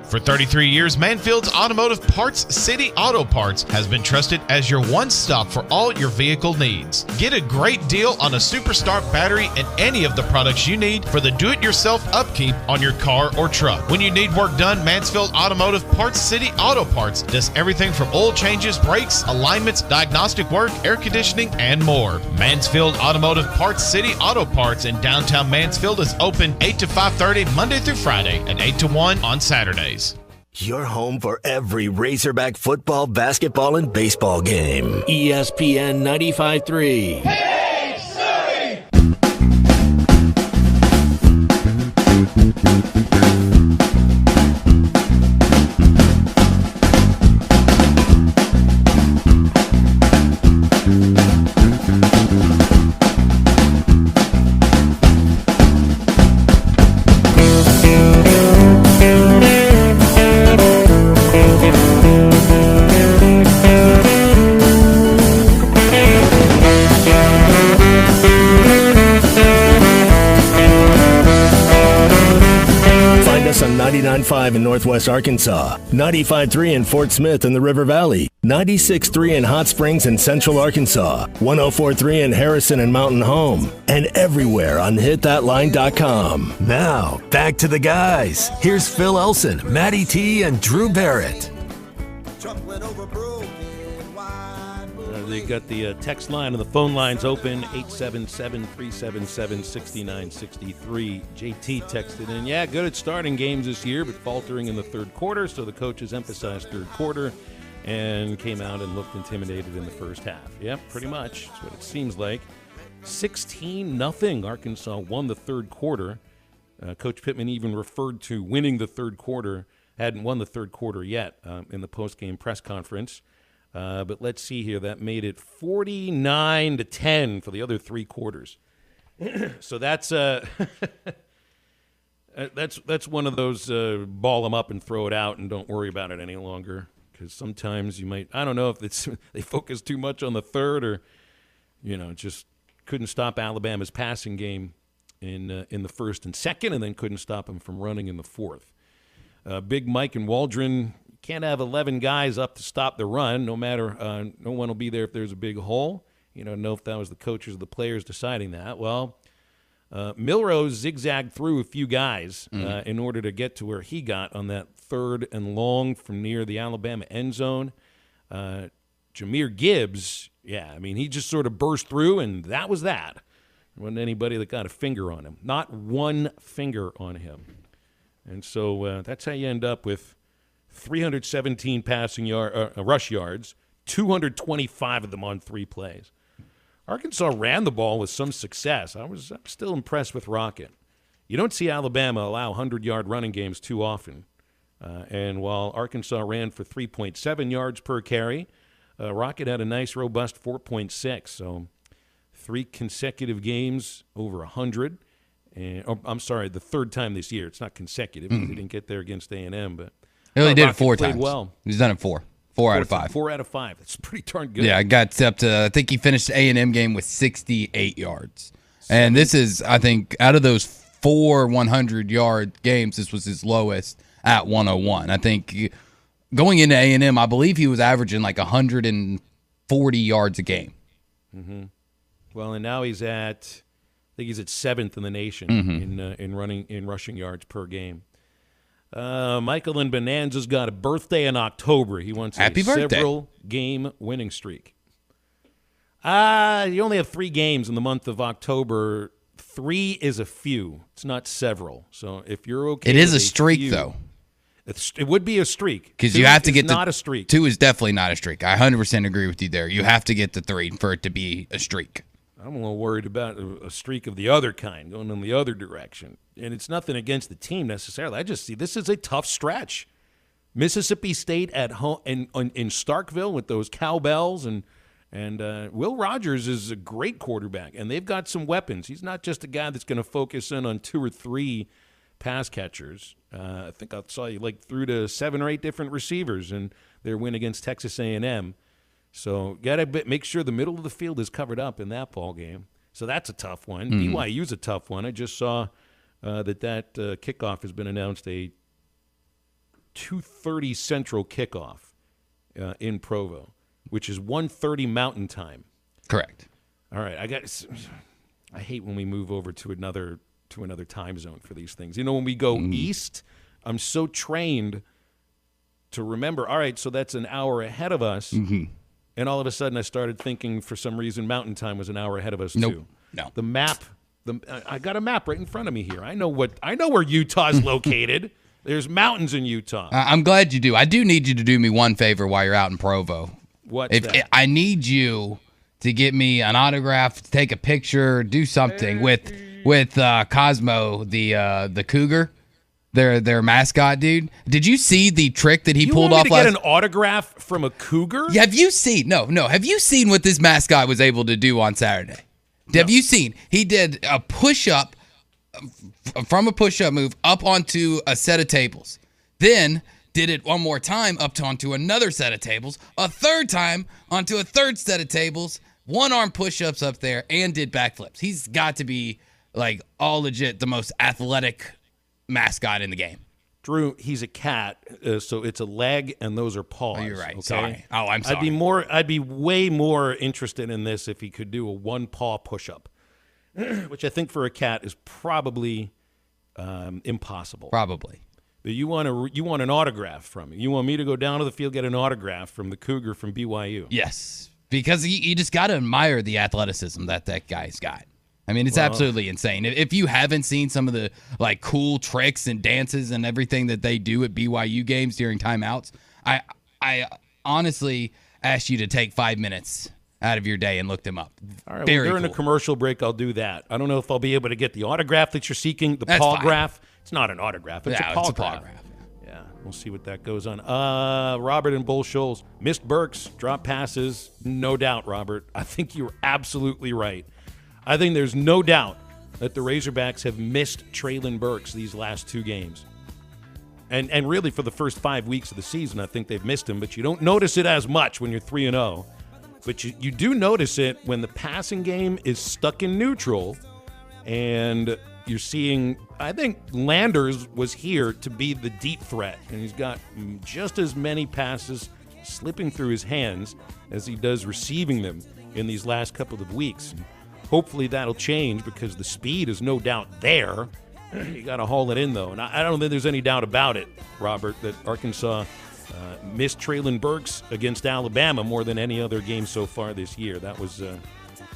For 33 years, Manfield's Automotive Parts City Auto Parts has been trusted as your one-stop for all your vehicle needs. Get a great deal on a Superstart battery and any of the products you need for the do-it-yourself upkeep on your car or truck. When you need work done, Mansfield Automotive Parts City Auto Parts does everything from oil changes, brakes, alignments, diagnostic work, air conditioning, and more. Mansfield Automotive Parts City Auto Parts in downtown Mansfield is open 8 to 5:30 Monday through Friday and 8 to 1 on Saturdays. Your home for every Razorback football, basketball, and baseball game. ESPN 95.3. Hey, Surrey! 101.5 in Northwest Arkansas, 95.3 in Fort Smith in the River Valley, 96.3 in Hot Springs in Central Arkansas, 104.3 in Harrison and Mountain Home, and everywhere on hitthatline.com. Now, back to the guys. Here's Phil Elson, Matty T, and Drew Barrett. They got the text line and the phone lines open, 877-377-6963. JT texted in, yeah, good at starting games this year, but faltering in the third quarter, so the coaches emphasized third quarter and came out and looked intimidated in the first half. Yep, pretty much. That's what it seems like. 16-0, Arkansas won the third quarter. Coach Pittman even referred to winning the third quarter, hadn't won the third quarter yet in the post-game press conference. But let's see here. That made it 49-10 for the other three quarters. So that's one of those ball them up and throw it out and don't worry about it any longer. Because sometimes you might, I don't know if they focus too much on the third or, just couldn't stop Alabama's passing game in the first and second, and then couldn't stop them from running in the fourth. Big Mike and Waldron. Can't have 11 guys up to stop the run. No matter, no one will be there if there's a big hole. You don't know if that was the coaches or the players deciding that. Well, Milrose zigzagged through a few guys in order to get to where he got on that third and long from near the Alabama end zone. Jahmyr Gibbs, he just sort of burst through, and that was that. There wasn't anybody that got a finger on him. Not one finger on him. And so that's how you end up with 317 rush yards, 225 of them on 3 plays. Arkansas ran the ball with some success. I'm still impressed with Rocket. You don't see Alabama allow 100-yard running games too often. And while Arkansas ran for 3.7 yards per carry, Rocket had a nice, robust 4.6. So 3 consecutive games over 100. The third time this year. It's not consecutive. He didn't get there against A&M, but he only did it 4 times. Well. He's done it 4 out of 5. 4 out of 5. That's pretty darn good. Yeah, I got up to, I think he finished the A&M game with 68 yards. And this is, I think, out of those 4 100-yard games, this was his lowest at 101. I think going into A&M, I believe he was averaging like 140 yards a game. Mm-hmm. Well, and now he's at 7th in the nation in rushing yards per game. Michael in Bonanza's got a birthday in October. He wants a several-game winning streak. You only have 3 games in the month of October. 3 is a few. It's not several. So if you're okay, it is a streak, though. It would be a streak because you have to get not a streak. 2 is definitely not a streak. I 100% agree with you there. You have to get to 3 for it to be a streak. I'm a little worried about a streak of the other kind, going in the other direction. And it's nothing against the team necessarily. I just see this is a tough stretch. Mississippi State at home in Starkville with those cowbells, and Will Rogers is a great quarterback, and they've got some weapons. He's not just a guy that's going to focus in on 2 or 3 pass catchers. I think I saw you through to 7 or 8 different receivers in their win against Texas A&M. So got to make sure the middle of the field is covered up in that ball game. So that's a tough one. BYU's a tough one. I just saw that kickoff has been announced, a 2:30 Central kickoff in Provo, which is 1:30 Mountain Time. Correct. All right, I hate when we move over to another time zone for these things. When we go east, I'm so trained to remember. All right, so that's an hour ahead of us. And all of a sudden, I started thinking, for some reason, Mountain Time was an hour ahead of us too. No. The map. I got a map right in front of me here. I know where Utah's located. There's mountains in Utah. I'm glad you do. I do need you to do me one favor while you're out in Provo. What's that? I need you to get me an autograph, take a picture, do something with Cosmo, the cougar. Their mascot, dude. Did you see the trick that he pulled off? You want me to get an autograph from a cougar? Yeah, have you seen? No. Have you seen what this mascot was able to do on Saturday? No. Have you seen? He did a push-up from a push-up move up onto a set of tables. Then did it one more time onto another set of tables. A third time onto a third set of tables. 1-arm push-ups up there and did backflips. He's got to be all legit the most athletic mascot in the game. Drew, he's a cat, so it's a leg and those are paws. Oh, you're right. Okay? Sorry. Oh, I'm sorry. I'd be way more interested in this if he could do a one-paw push-up, which I think for a cat is probably impossible. Probably. But you want an autograph from me. You want me to go down to the field, get an autograph from the Cougar from BYU. Yes, because you just got to admire the athleticism that guy's got. I mean, it's absolutely insane. If you haven't seen some of the like cool tricks and dances and everything that they do at BYU games during timeouts, I honestly ask you to take 5 minutes out of your day and look them up. All right, during a commercial break, I'll do that. I don't know if I'll be able to get the autograph that you're seeking, the paw graph. It's not an autograph. It's a paw graph. Yeah, we'll see what that goes on. Robert and Bull Shoals missed Burks, dropped passes. No doubt, Robert. I think you're absolutely right. I think there's no doubt that the Razorbacks have missed Traylon Burks these last 2 games. And really for the first 5 weeks of the season, I think they've missed him, but you don't notice it as much when you're 3-0. But you do notice it when the passing game is stuck in neutral and you're seeing, I think Landers was here to be the deep threat, and he's got just as many passes slipping through his hands as he does receiving them in these last couple of weeks. Hopefully that'll change because the speed is no doubt there. You got to haul it in, though. And I don't think there's any doubt about it, Robert, that Arkansas missed Traylon Burks against Alabama more than any other game so far this year. That was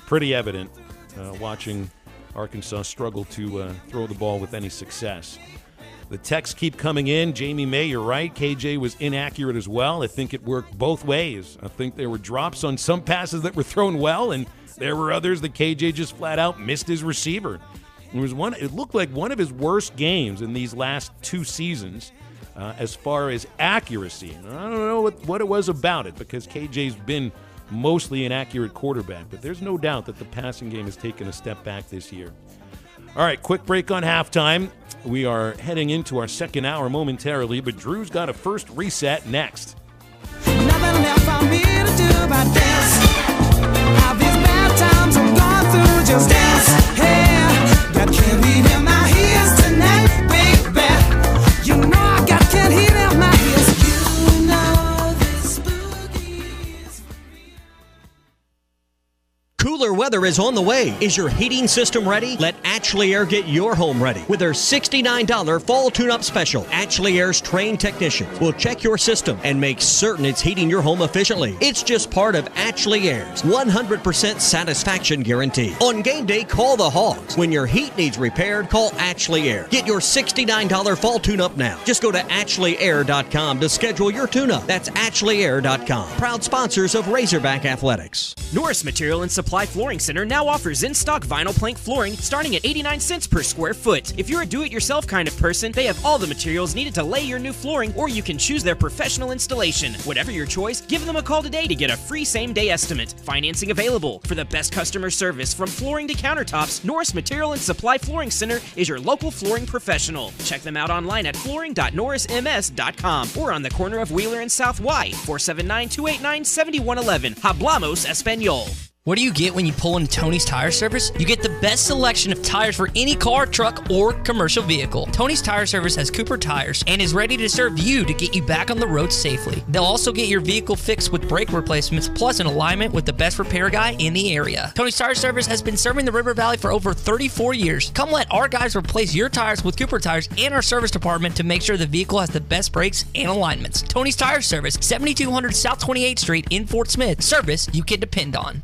pretty evident watching Arkansas struggle to throw the ball with any success. The texts keep coming in. Jamie May, you're right. KJ was inaccurate as well. I think it worked both ways. I think there were drops on some passes that were thrown well, and there were others that KJ just flat out missed his receiver. It looked like one of his worst games in these last 2 seasons as far as accuracy. And I don't know what it was about it because KJ's been mostly an accurate quarterback, but there's no doubt that the passing game has taken a step back this year. All right, quick break on halftime. We are heading into our second hour momentarily, but Drew's got a first reset next. Nothing left for me to do but dance. All these bad times I'm going through, just dance. Hey, got candy in my ears tonight, baby. You know I got candy in my ears. You know this spooky is Cooler weather is on the way. Is your heating system ready? Let Ashley Air get your home ready with their $69 fall tune-up special. Ashley Air's trained technicians will check your system and make certain it's heating your home efficiently. It's just part of Ashley Air's 100% satisfaction guarantee. On game day, call the Hogs. When your heat needs repaired, call Ashley Air. Get your $69 fall tune-up now. Just go to AshleyAir.com to schedule your tune-up. That's AshleyAir.com. Proud sponsors of Razorback Athletics. Norris Material and Supply Flooring Center now offers in-stock vinyl plank flooring starting at 89 cents per square foot. If you're a do-it-yourself kind of person, they have all the materials needed to lay your new flooring, or you can choose their professional installation. Whatever your choice, give them a call today to get a free same-day estimate. Financing available. For the best customer service from flooring to countertops, Norris Material and Supply Flooring Center is your local flooring professional. Check them out online at flooring.norrisms.com or on the corner of Wheeler and South Y, 479-289-7111. Hablamos Espanol. What do you get when you pull into Tony's Tire Service? You get the best selection of tires for any car, truck, or commercial vehicle. Tony's Tire Service has Cooper tires and is ready to serve you to get you back on the road safely. They'll also get your vehicle fixed with brake replacements, plus an alignment with the best repair guy in the area. Tony's Tire Service has been serving the River Valley for over 34 years. Come let our guys replace your tires with Cooper tires and our service department to make sure the vehicle has the best brakes and alignments. Tony's Tire Service, 7200 South 28th Street in Fort Smith. Service you can depend on.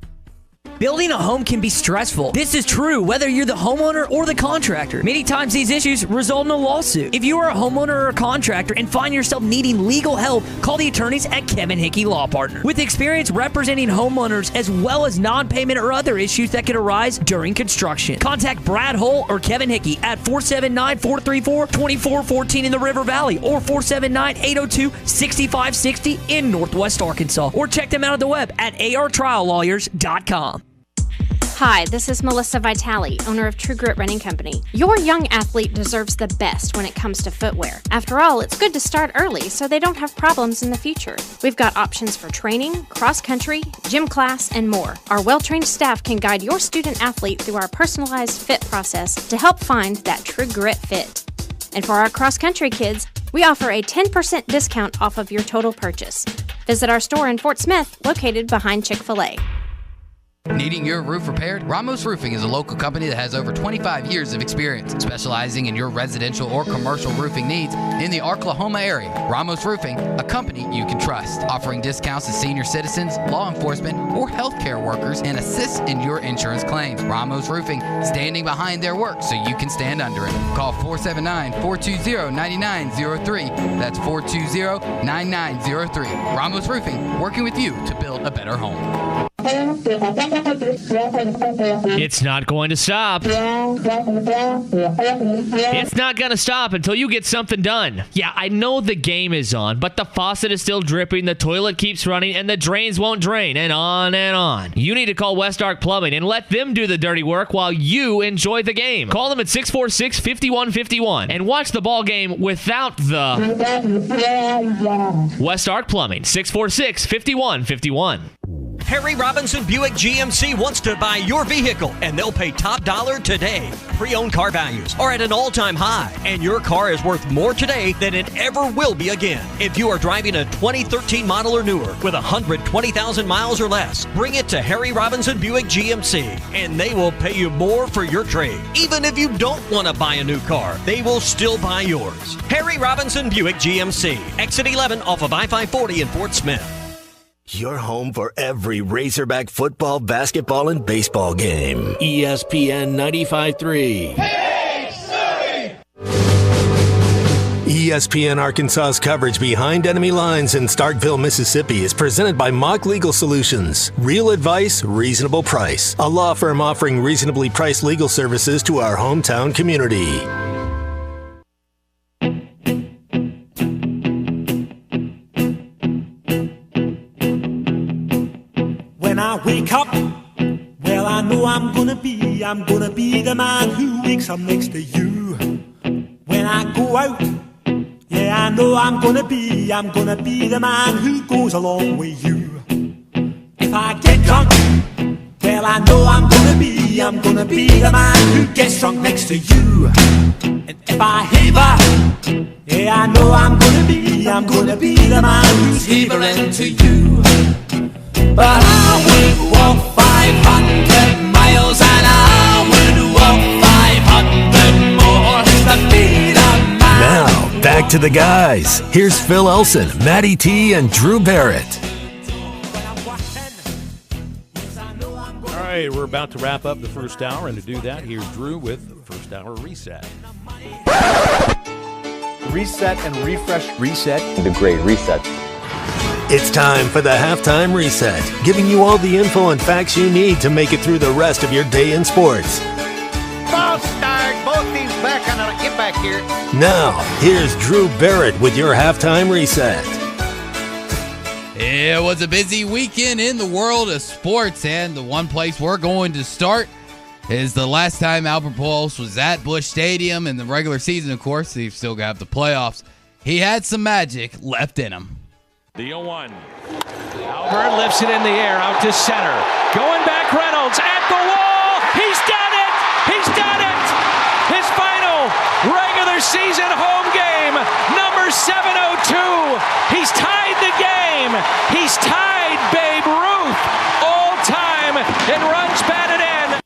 Building a home can be stressful. This is true whether you're the homeowner or the contractor. Many times these issues result in a lawsuit. If you are a homeowner or a contractor and find yourself needing legal help, call the attorneys at Kevin Hickey Law Partner. With experience representing homeowners as well as non-payment or other issues that could arise during construction. Contact Brad Hull or Kevin Hickey at 479-434-2414 in the River Valley or 479-802-6560 in Northwest Arkansas. Or check them out on the web at artriallawyers.com. Hi, this is Melissa Vitale, owner of True Grit Running Company. Your young athlete deserves the best when it comes to footwear. After all, it's good to start early so they don't have problems in the future. We've got options for training, cross-country, gym class, and more. Our well-trained staff can guide your student athlete through our personalized fit process to help find that True Grit fit. And for our cross-country kids, We offer a 10% discount off of your total purchase. Visit our store in Fort Smith, located behind Chick-fil-A. Needing your roof repaired? Ramos Roofing is a local company that has over 25 years of experience, specializing in your residential or commercial roofing needs in the Oklahoma area. Ramos Roofing, a company you can trust, offering discounts to senior citizens, law enforcement, or healthcare workers, and assists in your insurance claims. Ramos Roofing, standing behind their work so you can stand under it. Call 479-420-9903. That's 420-9903. Ramos Roofing, working with you to build a better home. It's not going to stop. It's not going to stop until you get something done. Yeah, I know the game is on, but the faucet is still dripping, the toilet keeps running, and the drains won't drain, and on and on. You need to call West Ark Plumbing and let them do the dirty work while you enjoy the game. Call them at 646-5151 and watch the ball game without the West Ark Plumbing, 646-5151. Harry Robinson Buick GMC wants to buy your vehicle, and they'll pay top dollar today. Pre-owned car values are at an all-time high, and your car is worth more today than it ever will be again. If you are driving a 2013 model or newer with 120,000 miles or less, bring it to Harry Robinson Buick GMC, and they will pay you more for your trade. Even if you don't want to buy a new car, they will still buy yours. Harry Robinson Buick GMC, exit 11 off of I-540 in Fort Smith. Your home for every Razorback football, basketball, and baseball game. ESPN 95.3. ESPN Arkansas's coverage behind enemy lines in Starkville, Mississippi is presented by Mock Legal Solutions. Real advice, reasonable price. A law firm offering reasonably priced legal services to our hometown community. When I wake up, well, I know I'm gonna be the man who wakes up next to you. When I go out, yeah, I know I'm gonna be the man who goes along with you. If I get drunk, well, I know I'm gonna be the man who gets drunk next to you. And if I haver, yeah, I know I'm gonna be the man who's havering to you. But I would walk 500 miles and I would walk 500 more to be the man. Now, back to the guys. Here's Phil Elson, Matty T, and Drew Barrett. All right, we're about to wrap up the first hour, and to do that, here's Drew with the first hour reset. Reset and refresh. Reset. The great reset. It's time for the halftime reset, giving you all the info and facts you need to make it through the rest of your day in sports. False start, both teams back on a get back here. Now, here's Drew Barrett with your halftime reset. It was a busy weekend in the world of sports, and the one place we're going to start is the last time Albert Pujols was at Busch Stadium in the regular season. Of course, they've still got the playoffs. He had some magic left in him. The 0-1. Albert lifts it in the air out to center. Going back, Reynolds at the wall. He's done it! He's done it! His final regular season home game, number 702. He's tied the game. He's tied Babe Ruth all time in runs batted in.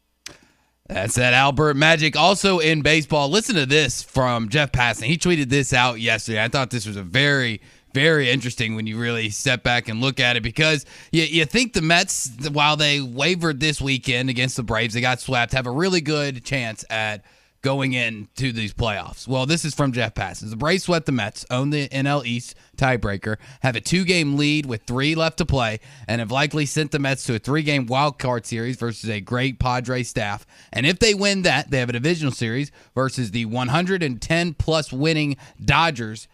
That's that Albert magic. Also in baseball, listen to this from Jeff Passan. He tweeted this out yesterday. I thought this was a very interesting when you really step back and look at it, because you think the Mets, while they wavered this weekend against the Braves, they got swept, have a really good chance at going into these playoffs. Well, this is from Jeff Passan. The Braves swept the Mets, own the NL East tiebreaker, have a 2-game lead with 3 left to play, and have likely sent the Mets to a 3-game wild card series versus a great Padres staff. And if they win that, they have a divisional series versus the 110-plus winning Dodgers,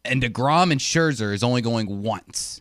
and DeGrom and Scherzer is only going once.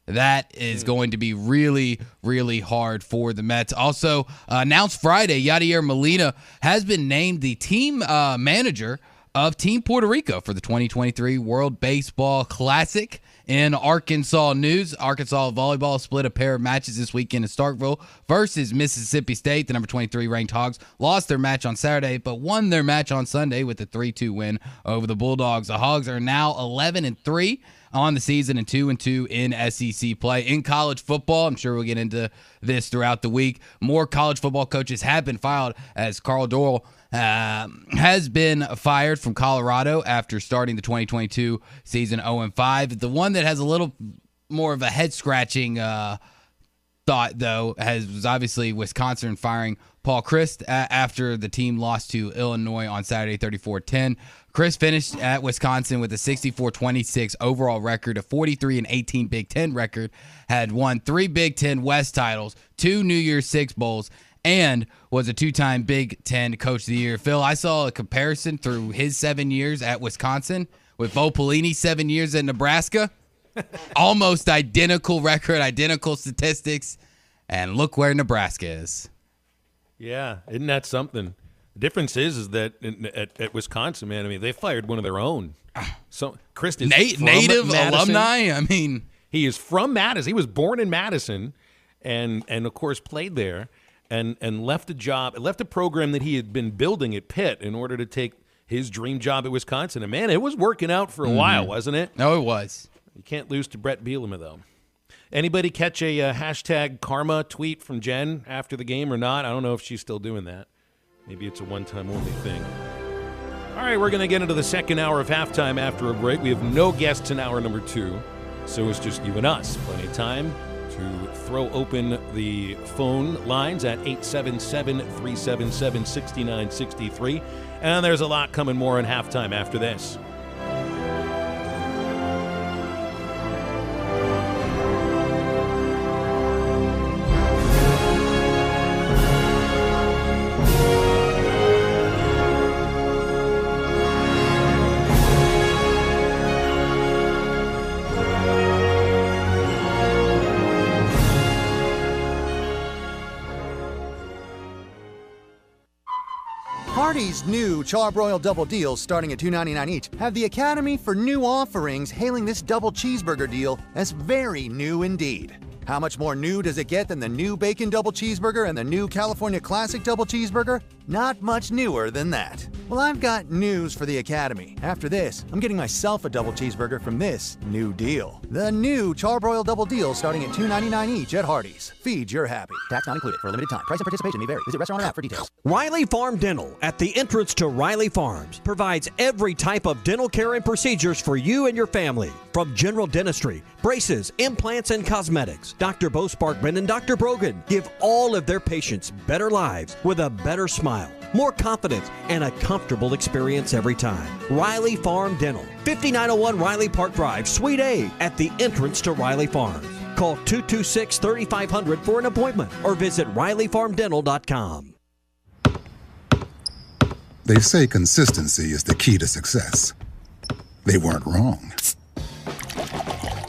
That is going to be really, really hard for the Mets. Also, announced Friday, Yadier Molina has been named the team manager of Team Puerto Rico for the 2023 World Baseball Classic. In Arkansas news, Arkansas volleyball split a pair of matches this weekend in Starkville versus Mississippi State. The number 23 ranked Hogs lost their match on Saturday, but won their match on Sunday with a 3-2 win over the Bulldogs. The Hogs are now 11-3 on the season and 2-2 in SEC play. In college football, I'm sure we'll get into this throughout the week, more college football coaches have been fired as Carl Dorrell has been fired from Colorado after starting the 2022 season 0-5. The one that has a little more of a head-scratching thought, though, was obviously Wisconsin firing Paul Chryst after the team lost to Illinois on Saturday 34-10. Chryst finished at Wisconsin with a 64-26 overall record, a 43-18 Big Ten record, had won 3 Big Ten West titles, 2 New Year's Six Bowls, and was a 2-time Big Ten Coach of the Year. Phil, I saw a comparison through his 7 years at Wisconsin with Bo Pelini's 7 years at Nebraska. Almost identical record, identical statistics, and look where Nebraska is. Yeah, isn't that something? The difference is that at Wisconsin, man, I mean, they fired one of their own. So Chryst is native Madison. alumni. I mean, he is from Madison. He was born in Madison, and of course played there. And left a program that he had been building at Pitt in order to take his dream job at Wisconsin. And, man, it was working out for a while, wasn't it? No, it was. You can't lose to Brett Bielema, though. Anybody catch a hashtag karma tweet from Jen after the game or not? I don't know if she's still doing that. Maybe it's a one-time only thing. All right, we're going to get into the second hour of halftime after a break. We have no guests in hour number 2, so it's just you and us. Plenty of time to throw open the phone lines at 877-377-6963. And there's a lot coming more in halftime after this. Hardee's new Charbroiled Double Deals, starting at $2.99 each, have the Academy for New Offerings hailing this double cheeseburger deal as very new indeed. How much more new does it get than the new Bacon Double Cheeseburger and the new California Classic Double Cheeseburger? Not much newer than that. Well, I've got news for the Academy. After this, I'm getting myself a double cheeseburger from this new deal. The new Charbroiled Double Deal, starting at $2.99 each at Hardee's. Feed your happy. Tax not included for a limited time. Price and participation may vary. Visit restaurant or app for details. Riley Farm Dental, at the entrance to Riley Farms, provides every type of dental care and procedures for you and your family. From general dentistry, braces, implants, and cosmetics, Dr. Bo Sparkman and Dr. Brogan give all of their patients better lives with a better smile, more confidence, and a comfortable experience every time. Riley Farm Dental, 5901 Riley Park Drive, Suite A, at the entrance to Riley Farms. Call 226-3500 for an appointment or visit RileyFarmDental.com. They say consistency is the key to success. They weren't wrong.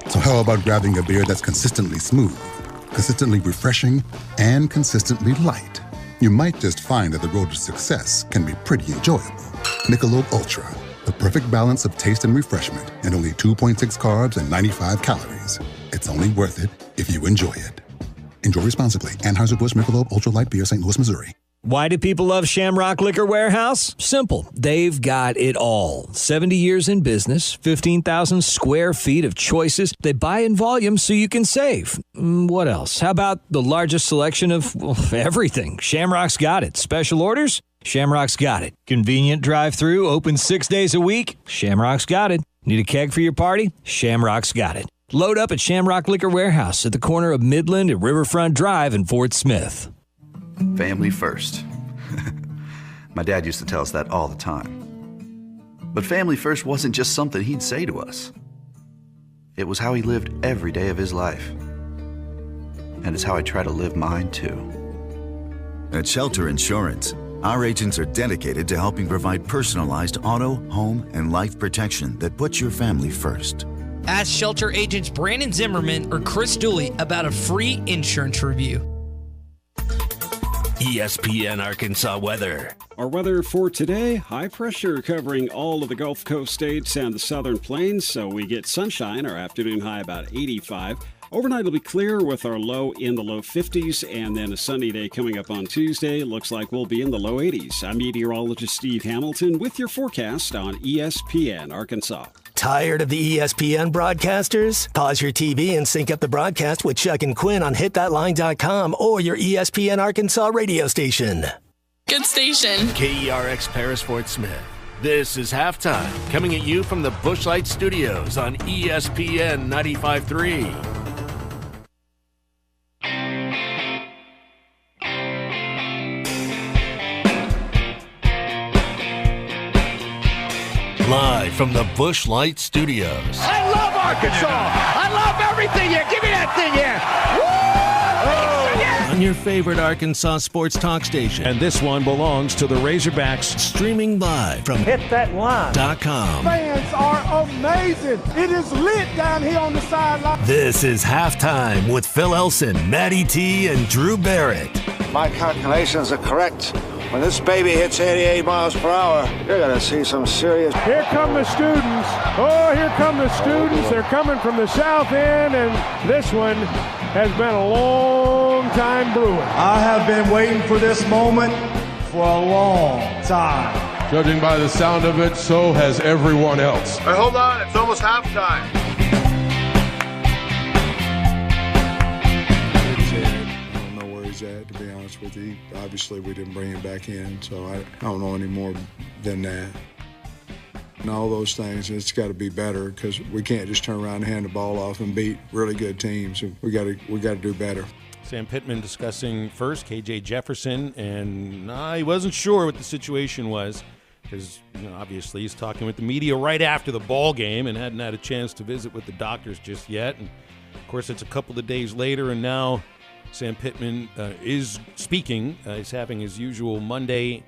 So how about grabbing a beer that's consistently smooth, consistently refreshing, and consistently light? You might just find that the road to success can be pretty enjoyable. Michelob Ultra, the perfect balance of taste and refreshment, and only 2.6 carbs and 95 calories. It's only worth it if you enjoy it. Enjoy responsibly. Anheuser-Busch Michelob Ultra Light Beer, St. Louis, Missouri. Why do people love Shamrock Liquor Warehouse? Simple. They've got it all. 70 years in business, 15,000 square feet of choices. They buy in volume so you can save. What else? How about the largest selection of everything? Shamrock's got it. Special orders? Shamrock's got it. Convenient drive-through, open 6 days a week? Shamrock's got it. Need a keg for your party? Shamrock's got it. Load up at Shamrock Liquor Warehouse at the corner of Midland and Riverfront Drive in Fort Smith. Family first. My dad used to tell us that all the time. But family first wasn't just something he'd say to us. It was how he lived every day of his life. And it's how I try to live mine too. At Shelter Insurance, our agents are dedicated to helping provide personalized auto, home, and life protection that puts your family first. Ask Shelter agents Brandon Zimmerman or Chris Dooley about a free insurance review. ESPN Arkansas weather. Our weather for today, high pressure covering all of the Gulf Coast states and the southern plains, so we get sunshine, our afternoon high about 85. Overnight it'll be clear with our low in the low 50s, and then a sunny day coming up on Tuesday. Looks like we'll be in the low 80s. I'm meteorologist Steve Hamilton with your forecast on ESPN Arkansas. Tired of the ESPN broadcasters? Pause your TV and sync up the broadcast with Chuck and Quinn on hitthatline.com or your ESPN Arkansas radio station. Good station. KERX Paris Fort Smith. This is Halftime, coming at you from the Bushlight Studios on ESPN 95.3. Live from the Bushlight Studios. I love Arkansas. I love everything here. Give me that thing here. On your favorite Arkansas sports talk station. And this one belongs to the Razorbacks. Streaming live from HitThatLine.com. Fans are amazing. It is lit down here on the sideline. This is Halftime with Phil Elson, Matty T, and Drew Barrett. My calculations are correct. When this baby hits 88 miles per hour, you're going to see some serious... Here come the students. Oh, here come the students. They're coming from the south end, and this one has been a long time brewing. I have been waiting for this moment for a long time. Judging by the sound of it, so has everyone else. Hey, hold on. It's almost halftime. At, to be honest with you. Obviously, we didn't bring him back in, so I don't know any more than that. And all those things, it's got to be better because we can't just turn around and hand the ball off and beat really good teams. We got to do better. Sam Pittman discussing first KJ Jefferson, and he wasn't sure what the situation was because obviously he's talking with the media right after the ball game and hadn't had a chance to visit with the doctors just yet. And of course, it's a couple of days later, and now Sam Pittman is speaking. He's having his usual Monday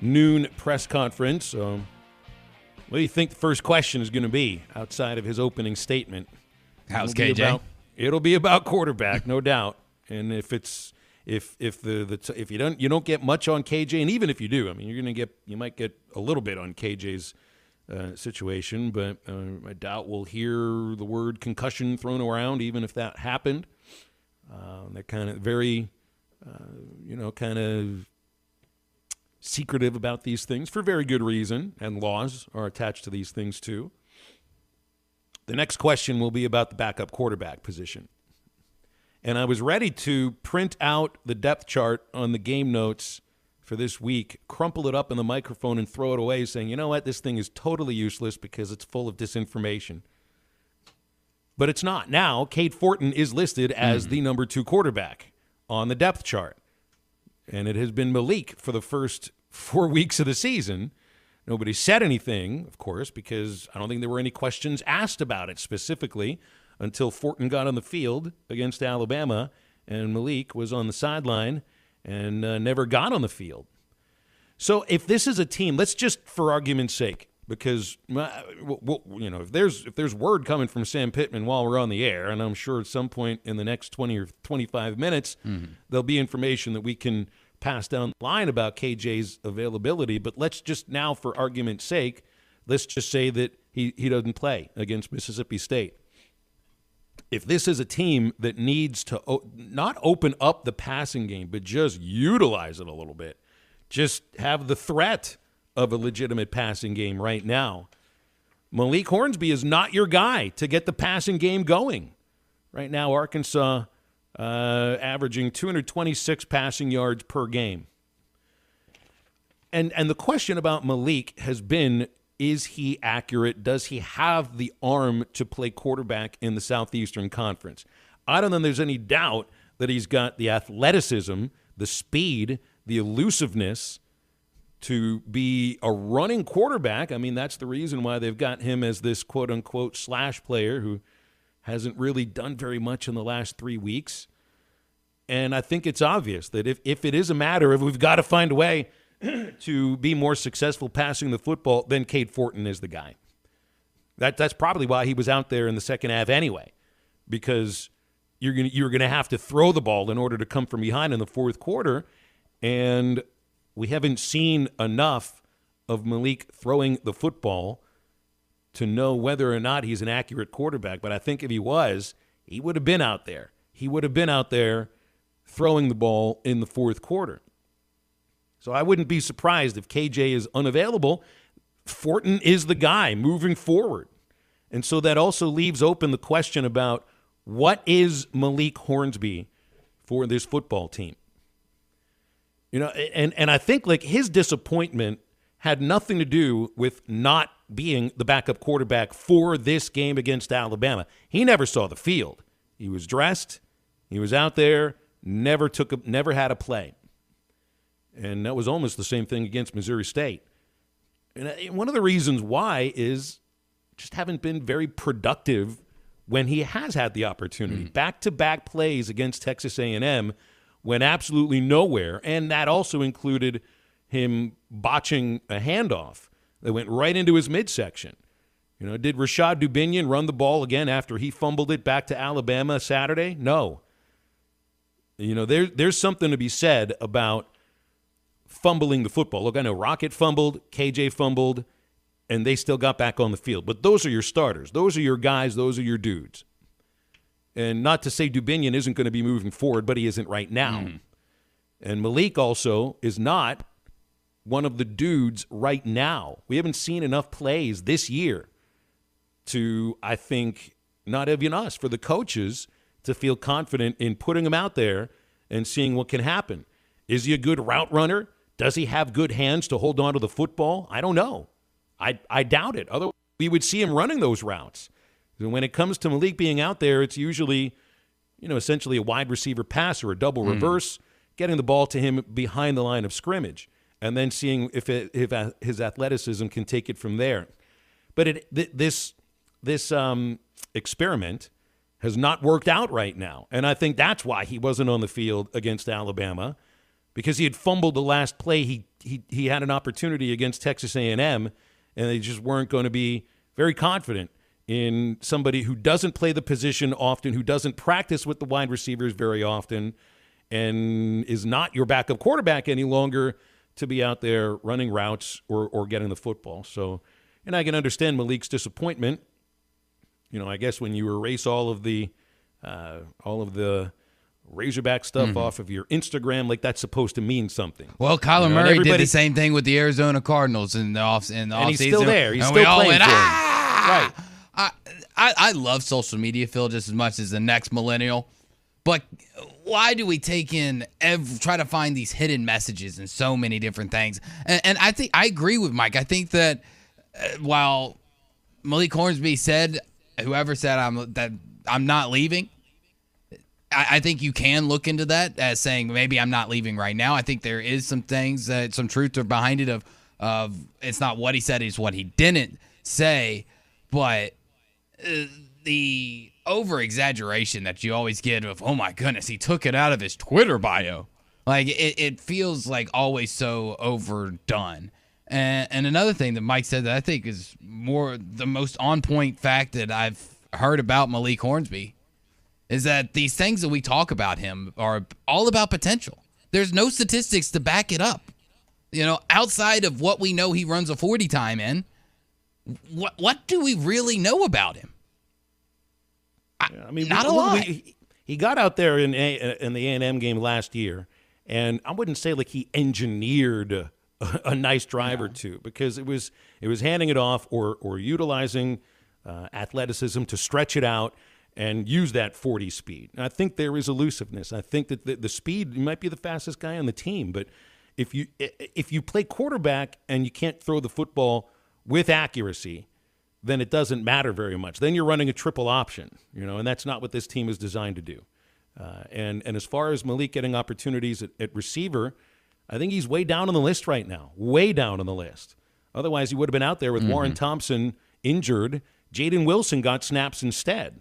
noon press conference. What do you think the first question is going to be outside of his opening statement? How's KJ? It'll be about quarterback, no doubt. And if you don't get much on KJ, and even if you do, I mean, you might get a little bit on KJ's situation, but I doubt we'll hear the word concussion thrown around, even if that happened. They're kind of very, kind of secretive about these things for very good reason, and laws are attached to these things too. The next question will be about the backup quarterback position. And I was ready to print out the depth chart on the game notes for this week, crumple it up in the microphone and throw it away saying, you know what, this thing is totally useless because it's full of disinformation. But it's not. Now, Cade Fortin is listed as the number 2 quarterback on the depth chart. And it has been Malik for the first 4 weeks of the season. Nobody said anything, of course, because I don't think there were any questions asked about it specifically until Fortin got on the field against Alabama and Malik was on the sideline and never got on the field. So if this is a team, let's just, for argument's sake, because if there's word coming from Sam Pittman while we're on the air, and I'm sure at some point in the next 20 or 25 minutes, there'll be information that we can pass down the line about KJ's availability. But let's just now, for argument's sake, let's just say that he doesn't play against Mississippi State. If this is a team that needs to not open up the passing game, but just utilize it a little bit, just have the threat of a legitimate passing game right now, Malik Hornsby is not your guy to get the passing game going. Right now, Arkansas averaging 226 passing yards per game. And the question about Malik has been, is he accurate? Does he have the arm to play quarterback in the Southeastern Conference? I don't think there's any doubt that he's got the athleticism, the speed, the elusiveness to be a running quarterback. I mean, that's the reason why they've got him as this quote-unquote slash player who hasn't really done very much in the last 3 weeks. And I think it's obvious that if it is a matter of we've got to find a way to be more successful passing the football, then Cade Fortin is the guy. That's probably why he was out there in the second half anyway, because you're gonna have to throw the ball in order to come from behind in the fourth quarter. And we haven't seen enough of Malik throwing the football to know whether or not he's an accurate quarterback. But I think if he was, he would have been out there. He would have been out there throwing the ball in the fourth quarter. So I wouldn't be surprised if KJ is unavailable. Fortin is the guy moving forward. And so that also leaves open the question about what is Malik Hornsby for this football team? You know, and I think like his disappointment had nothing to do with not being the backup quarterback for this game against Alabama. He never saw the field. He was dressed. He was out there. Never had a play. And that was almost the same thing against Missouri State. And one of the reasons why is just haven't been very productive when he has had the opportunity. Back-to-back plays against Texas A&M went absolutely nowhere, and that also included him botching a handoff that went right into his midsection. You know, did Rashad Dubinion run the ball again after he fumbled it back to Alabama Saturday? No. You know, there's something to be said about fumbling the football. Look, I know Rocket fumbled, KJ fumbled, and they still got back on the field. But those are your starters. Those are your guys. Those are your dudes. And not to say Dubinion isn't going to be moving forward, but he isn't right now. And Malik also is not one of the dudes right now. We haven't seen enough plays this year to, I think, not even us, for the coaches to feel confident in putting him out there and seeing what can happen. Is he a good route runner? Does he have good hands to hold on to the football? I don't know. I doubt it. Otherwise, we would see him running those routes. And when it comes to Malik being out there, it's usually, you know, essentially a wide receiver pass or a double reverse, getting the ball to him behind the line of scrimmage, and then seeing if his athleticism can take it from there. But this experiment has not worked out right now, and I think that's why he wasn't on the field against Alabama, because he had fumbled the last play. He had an opportunity against Texas A&M, and they just weren't going to be very confident in somebody who doesn't play the position often, who doesn't practice with the wide receivers very often, and is not your backup quarterback any longer to be out there running routes or getting the football. So, and I can understand Malik's disappointment. You know, I guess when you erase all of the Razorback stuff off of your Instagram, like that's supposed to mean something. Well, Kyler Murray did the same thing with the Arizona Cardinals in the offseason. And he's still there. He's still playing for him. Right. I love social media, Phil, just as much as the next millennial. But why do we try to find these hidden messages in so many different things? And I think I agree with Mike. I think that while Malik Hornsby said, whoever said I'm not leaving, I think you can look into that as saying maybe I'm not leaving right now. I think there is some things that some truth are behind it of it's not what he said, it's what he didn't say. But the over-exaggeration that you always get of, oh, my goodness, he took it out of his Twitter bio. Like, it feels like always so overdone. And another thing that Mike said that I think is the most on-point fact that I've heard about Malik Hornsby is that these things that we talk about him are all about potential. There's no statistics to back it up. You know, outside of what we know he runs a 40 time in, what do we really know about him? I mean, not a lot. He got out there in the A&M game last year, and I wouldn't say like he engineered a nice drive or two, because it was handing it off or utilizing athleticism to stretch it out and use that 40 speed. And I think there is elusiveness. I think that the speed, you might be the fastest guy on the team, but if you play quarterback and you can't throw the football with accuracy, then it doesn't matter very much. Then you're running a triple option, and that's not what this team is designed to do. And as far as Malik getting opportunities at receiver, I think he's way down on the list right now, way down on the list. Otherwise, he would have been out there with Warren Thompson injured. Jaden Wilson got snaps instead.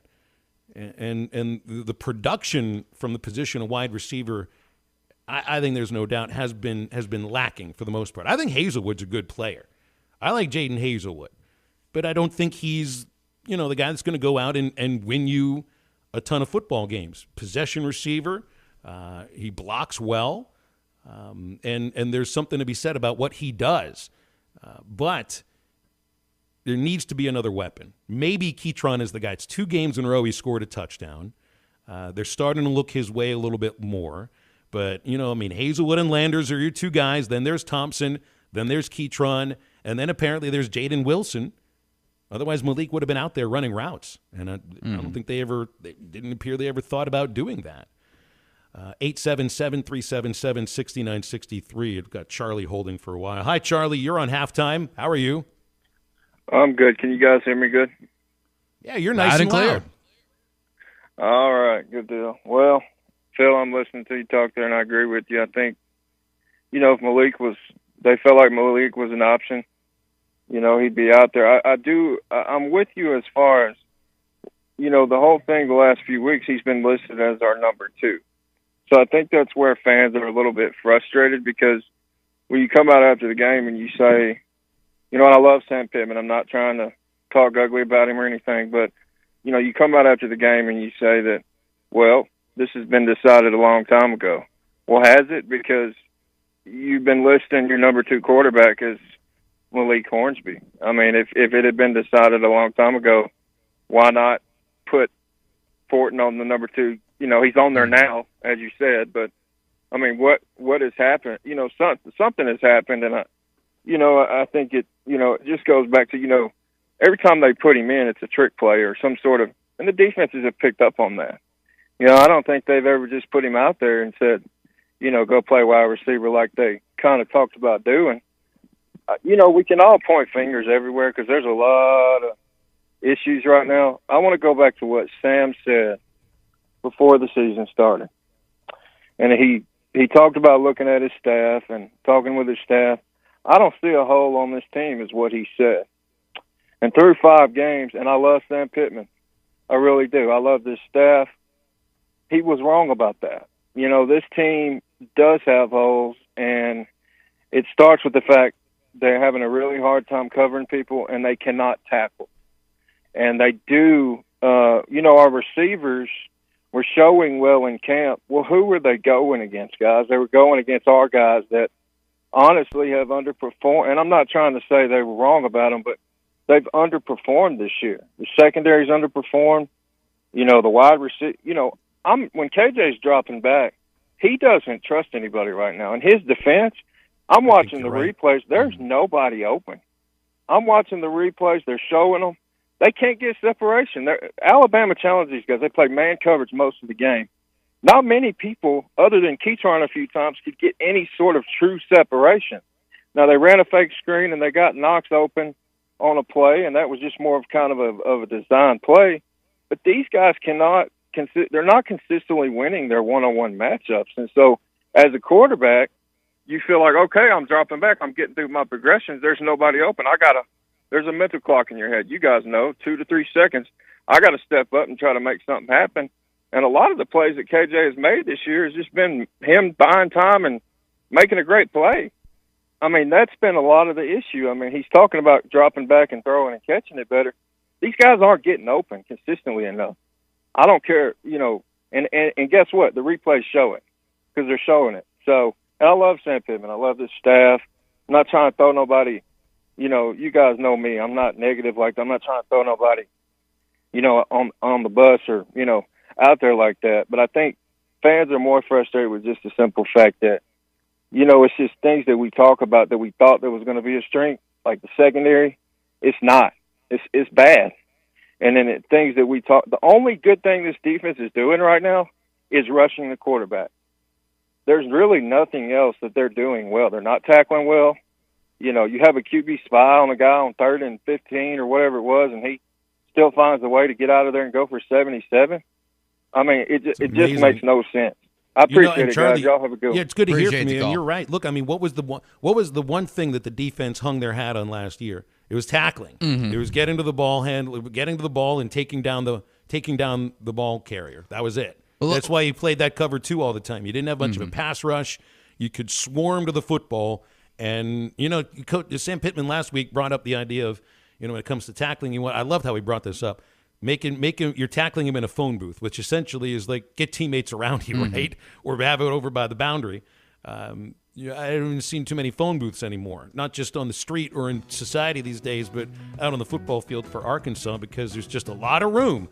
And the production from the position of wide receiver, I think there's no doubt, has been lacking for the most part. I think Hazelwood's a good player. I like Jaden Hazelwood. But I don't think he's, the guy that's going to go out and win you a ton of football games. Possession receiver. He blocks well. And there's something to be said about what he does. But there needs to be another weapon. Maybe Keytron is the guy. It's 2 games in a row he scored a touchdown. They're starting to look his way a little bit more. But, Hazelwood and Landers are your 2 guys. Then there's Thompson. Then there's Keytron. And then apparently there's Jaden Wilson. Otherwise, Malik would have been out there running routes. And I don't think they didn't appear they ever thought about doing that. 877-377-6963. I've got Charlie holding for a while. Hi, Charlie. You're on halftime. How are you? I'm good. Can you guys hear me good? Yeah, you're nice and clear. All right, good deal. Well, Phil, I'm listening to you talk there, and I agree with you. I think, if they felt like Malik was an option, he'd be out there. I'm with you as far as, the whole thing the last few weeks, he's been listed as our number 2. So I think that's where fans are a little bit frustrated, because when you come out after the game and you say, and I love Sam Pittman. I'm not trying to talk ugly about him or anything, but, you come out after the game and you say that, well, this has been decided a long time ago. Well, has it? Because you've been listing your number 2 quarterback as Malik Hornsby. I mean, if it had been decided a long time ago, why not put Fortin on the number 2? He's on there now, as you said, but I mean, what has happened? Something has happened, and I think it just goes back to, every time they put him in, it's a trick play or some sort of, and the defenses have picked up on that. I don't think they've ever just put him out there and said, go play wide receiver like they kind of talked about doing. We can all point fingers everywhere because there's a lot of issues right now. I want to go back to what Sam said before the season started. And he talked about looking at his staff and talking with his staff. I don't see a hole on this team is what he said. And through 5 games, and I love Sam Pittman. I really do. I love this staff. He was wrong about that. This team does have holes, and it starts with the fact they're having a really hard time covering people, and they cannot tackle. And they do, our receivers were showing well in camp. Well, who were they going against, guys? They were going against our guys that honestly have underperformed. And I'm not trying to say they were wrong about them, but they've underperformed this year. The secondary's underperformed. The wide receiver, when KJ's dropping back, he doesn't trust anybody right now. In his defense, I'm watching the replays. There's nobody open. I'm watching the replays. They're showing them. They can't get separation. Alabama challenged these guys. They play man coverage most of the game. Not many people, other than Keytron a few times, could get any sort of true separation. Now, they ran a fake screen, and they got Knox open on a play, and that was just more of kind of a design play. But these guys they're not consistently winning their one-on-one matchups. And so as a quarterback, you feel like, okay, I'm dropping back. I'm getting through my progressions. There's nobody open. There's a mental clock in your head. You guys know, 2 to 3 seconds. I got to step up and try to make something happen. And a lot of the plays that KJ has made this year has just been him buying time and making a great play. I mean, that's been a lot of the issue. I mean, he's talking about dropping back and throwing and catching it better. These guys aren't getting open consistently enough. I don't care, and guess what? The replays show it because they're showing it. So, and I love Sam Pittman. I love this staff. I'm not trying to throw nobody, you guys know me. I'm not negative like that. I'm not trying to throw nobody, on the bus or, out there like that. But I think fans are more frustrated with just the simple fact that, it's just things that we talk about that we thought there was going to be a strength, like the secondary. It's not. It's bad. And then things that we talk, the only good thing this defense is doing right now is rushing the quarterback. There's really nothing else that they're doing well. They're not tackling well. You have a QB spy on a guy on 3rd and 15 or whatever it was, and he still finds a way to get out of there and go for 77. I mean, it just makes no sense. I appreciate it, Charlie, guys. Y'all have a good one. Yeah, it's good to hear from you, and you're right. Look, I mean, what was the one thing that the defense hung their hat on last year? It was tackling. Mm-hmm. It was getting to the ball and taking down the ball carrier. That was it. Well, that's why you played that cover 2 all the time. You didn't have much of a pass rush. You could swarm to the football. And, Sam Pittman last week brought up the idea of, when it comes to tackling, I loved how he brought this up. You're tackling him in a phone booth, which essentially is like get teammates around you, right? Or have it over by the boundary. I haven't even seen too many phone booths anymore, not just on the street or in society these days, but out on the football field for Arkansas, because there's just a lot of room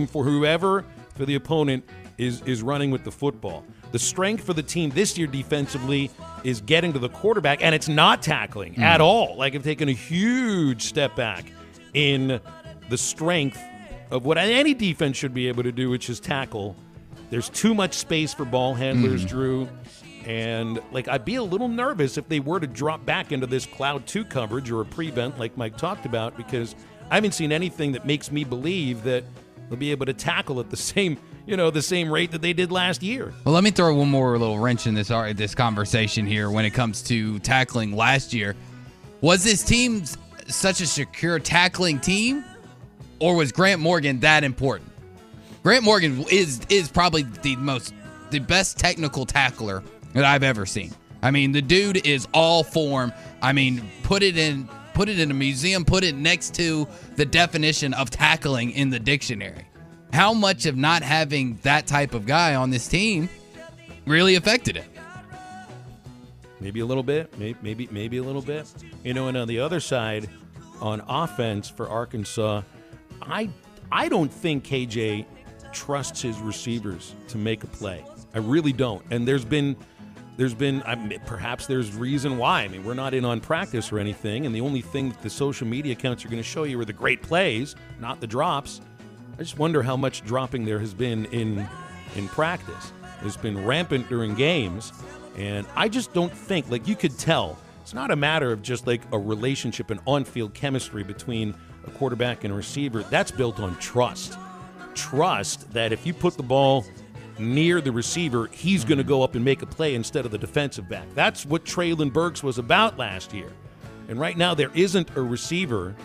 for whoever, for the opponent, is running with the football. The strength for the team this year defensively is getting to the quarterback, and it's not tackling at all. Like, they've taken a huge step back in the strength of what any defense should be able to do, which is tackle. There's too much space for ball handlers, Drew. And, I'd be a little nervous if they were to drop back into this cloud 2 coverage or a prevent like Mike talked about, because I haven't seen anything that makes me believe that they'll be able to tackle at the same rate that they did last year. Well, let me throw one more little wrench in this conversation here when it comes to tackling last year. Was this team such a secure tackling team, or was Grant Morgan that important? Grant Morgan is probably the best technical tackler that I've ever seen. I mean, the dude is all form. I mean, put it in a museum, put it next to the definition of tackling in the dictionary. How much of not having that type of guy on this team really affected it? Maybe a little bit. Maybe a little bit. And on the other side, on offense for Arkansas, I don't think KJ trusts his receivers to make a play. I really don't. And there's been perhaps there's reason why. I mean, we're not in on practice or anything, and the only thing that the social media accounts are going to show you are the great plays, not the drops. I just wonder how much dropping there has been in practice. It's been rampant during games, and I just don't think, you could tell, it's not a matter of just a relationship and on-field chemistry between a quarterback and a receiver. That's built on trust. Trust that if you put the ball near the receiver, he's going to go up and make a play instead of the defensive back. That's what Traylon Burks was about last year. And right now there isn't a receiver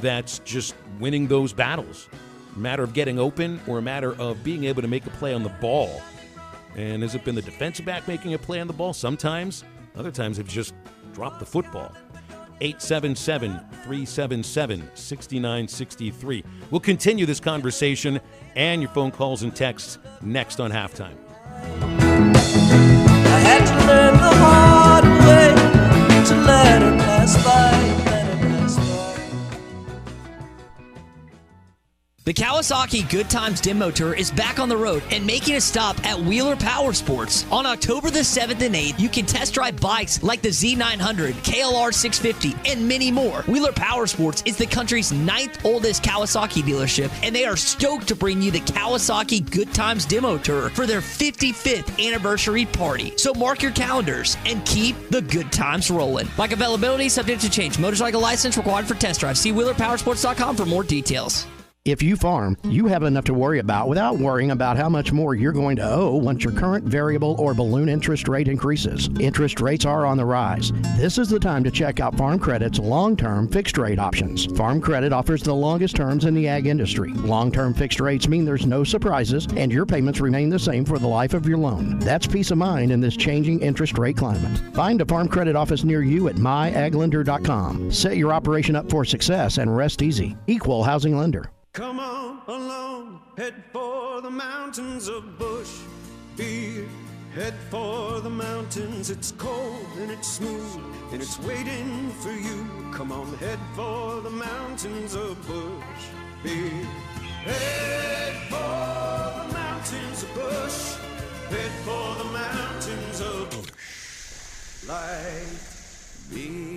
that's just winning those battles. A matter of getting open or a matter of being able to make a play on the ball. And has it been the defensive back making a play on the ball? Sometimes. Other times they've just dropped the football. 877-377-6963. We'll continue this conversation and your phone calls and texts next on Halftime. I had to learn the hard way to let her pass by. The Kawasaki Good Times Demo Tour is back on the road and making a stop at Wheeler Power Sports. On October the 7th and 8th, you can test drive bikes like the Z900, KLR 650, and many more. Wheeler Power Sports is the country's 9th oldest Kawasaki dealership, and they are stoked to bring you the Kawasaki Good Times Demo Tour for their 55th anniversary party. So mark your calendars and keep the good times rolling. Bike availability subject to change. Motorcycle license required for test drive. See WheelerPowersports.com for more details. If you farm, you have enough to worry about without worrying about how much more you're going to owe once your current variable or balloon interest rate increases. Interest rates are on the rise. This is the time to check out Farm Credit's long-term fixed rate options. Farm Credit offers the longest terms in the ag industry. Long-term fixed rates mean there's no surprises and your payments remain the same for the life of your loan. That's peace of mind in this changing interest rate climate. Find a Farm Credit office near you at myaglender.com. Set your operation up for success and rest easy. Equal housing lender. Come on along, head for the mountains of Bush Beer. Head for the mountains, it's cold and it's smooth and it's waiting for you. Come on, head for the mountains of Bush Beer. Head for the mountains of Bush. Head for the mountains of Bush. Like beer.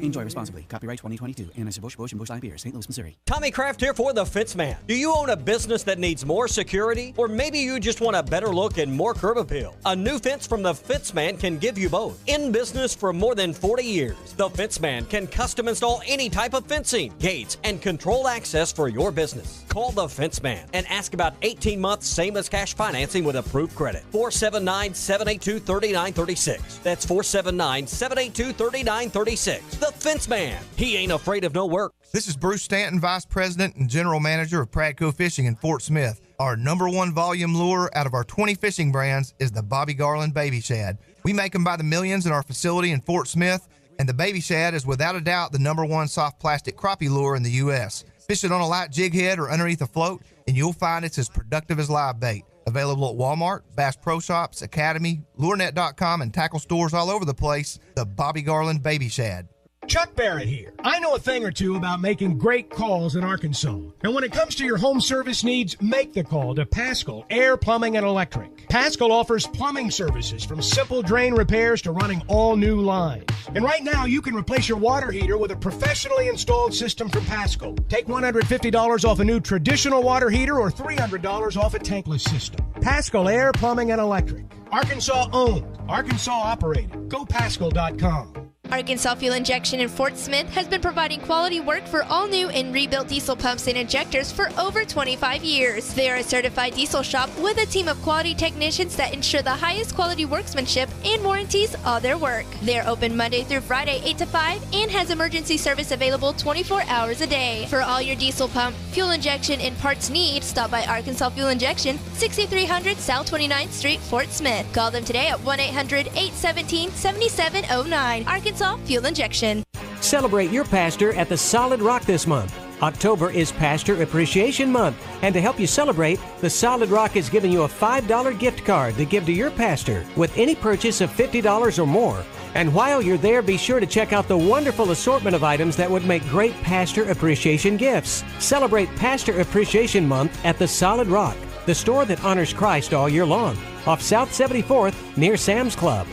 Enjoy responsibly. Copyright 2022. Anheuser-Busch, Busch & Busch Light Beer, St. Louis, Missouri. Tommy Kraft here for The Fitzman. Do you own a business that needs more security? Or maybe you just want a better look and more curb appeal? A new fence from The Fitzman can give you both. In business for more than 40 years, The Fitzman can custom install any type of fencing, gates, and controlled access for your business. Call The Fitzman and ask about 18-month same-as-cash financing with approved credit. 479-782-3936. That's 479-782-3936. The Fence Man. He ain't afraid of no work. This is Bruce Stanton, Vice President and General Manager of Pradco Fishing in Fort Smith. Our #1 volume lure out of our 20 fishing brands is the Bobby Garland Baby Shad. We make them by the millions in our facility in Fort Smith, and the Baby Shad is without a doubt the #1 soft plastic crappie lure in the U.S. Fish it on a light jig head or underneath a float, and you'll find it's as productive as live bait. Available at Walmart, Bass Pro Shops, Academy, LureNet.com, and tackle stores all over the place. The Bobby Garland Baby Shad. Chuck Barrett here. I know a thing or two about making great calls in Arkansas. And when it comes to your home service needs, make the call to Paschal Air, Plumbing, and Electric. Paschal offers plumbing services from simple drain repairs to running all new lines. And right now, you can replace your water heater with a professionally installed system from Paschal. Take $150 off a new traditional water heater or $300 off a tankless system. Paschal Air, Plumbing, and Electric. Arkansas owned. Arkansas operated. GoPaschal.com. Arkansas Fuel Injection in Fort Smith has been providing quality work for all new and rebuilt diesel pumps and injectors for over 25 years. They are a certified diesel shop with a team of quality technicians that ensure the highest quality workmanship and warranties all their work. They are open Monday through Friday 8 to 5 and has emergency service available 24 hours a day. For all your diesel pump, fuel injection, and parts needs, stop by Arkansas Fuel Injection, 6300 South 29th Street, Fort Smith. Call them today at 1-800-817-7709. Arkansas Fuel Injection. Celebrate your pastor at the Solid Rock this month. October is Pastor Appreciation Month, and to help you celebrate, the Solid Rock is giving you a $5 gift card to give to your pastor with any purchase of $50 or more. And while you're there, be sure to check out the wonderful assortment of items that would make great Pastor Appreciation gifts. Celebrate Pastor Appreciation Month at the Solid Rock, the store that honors Christ all year long, off South 74th near Sam's Club.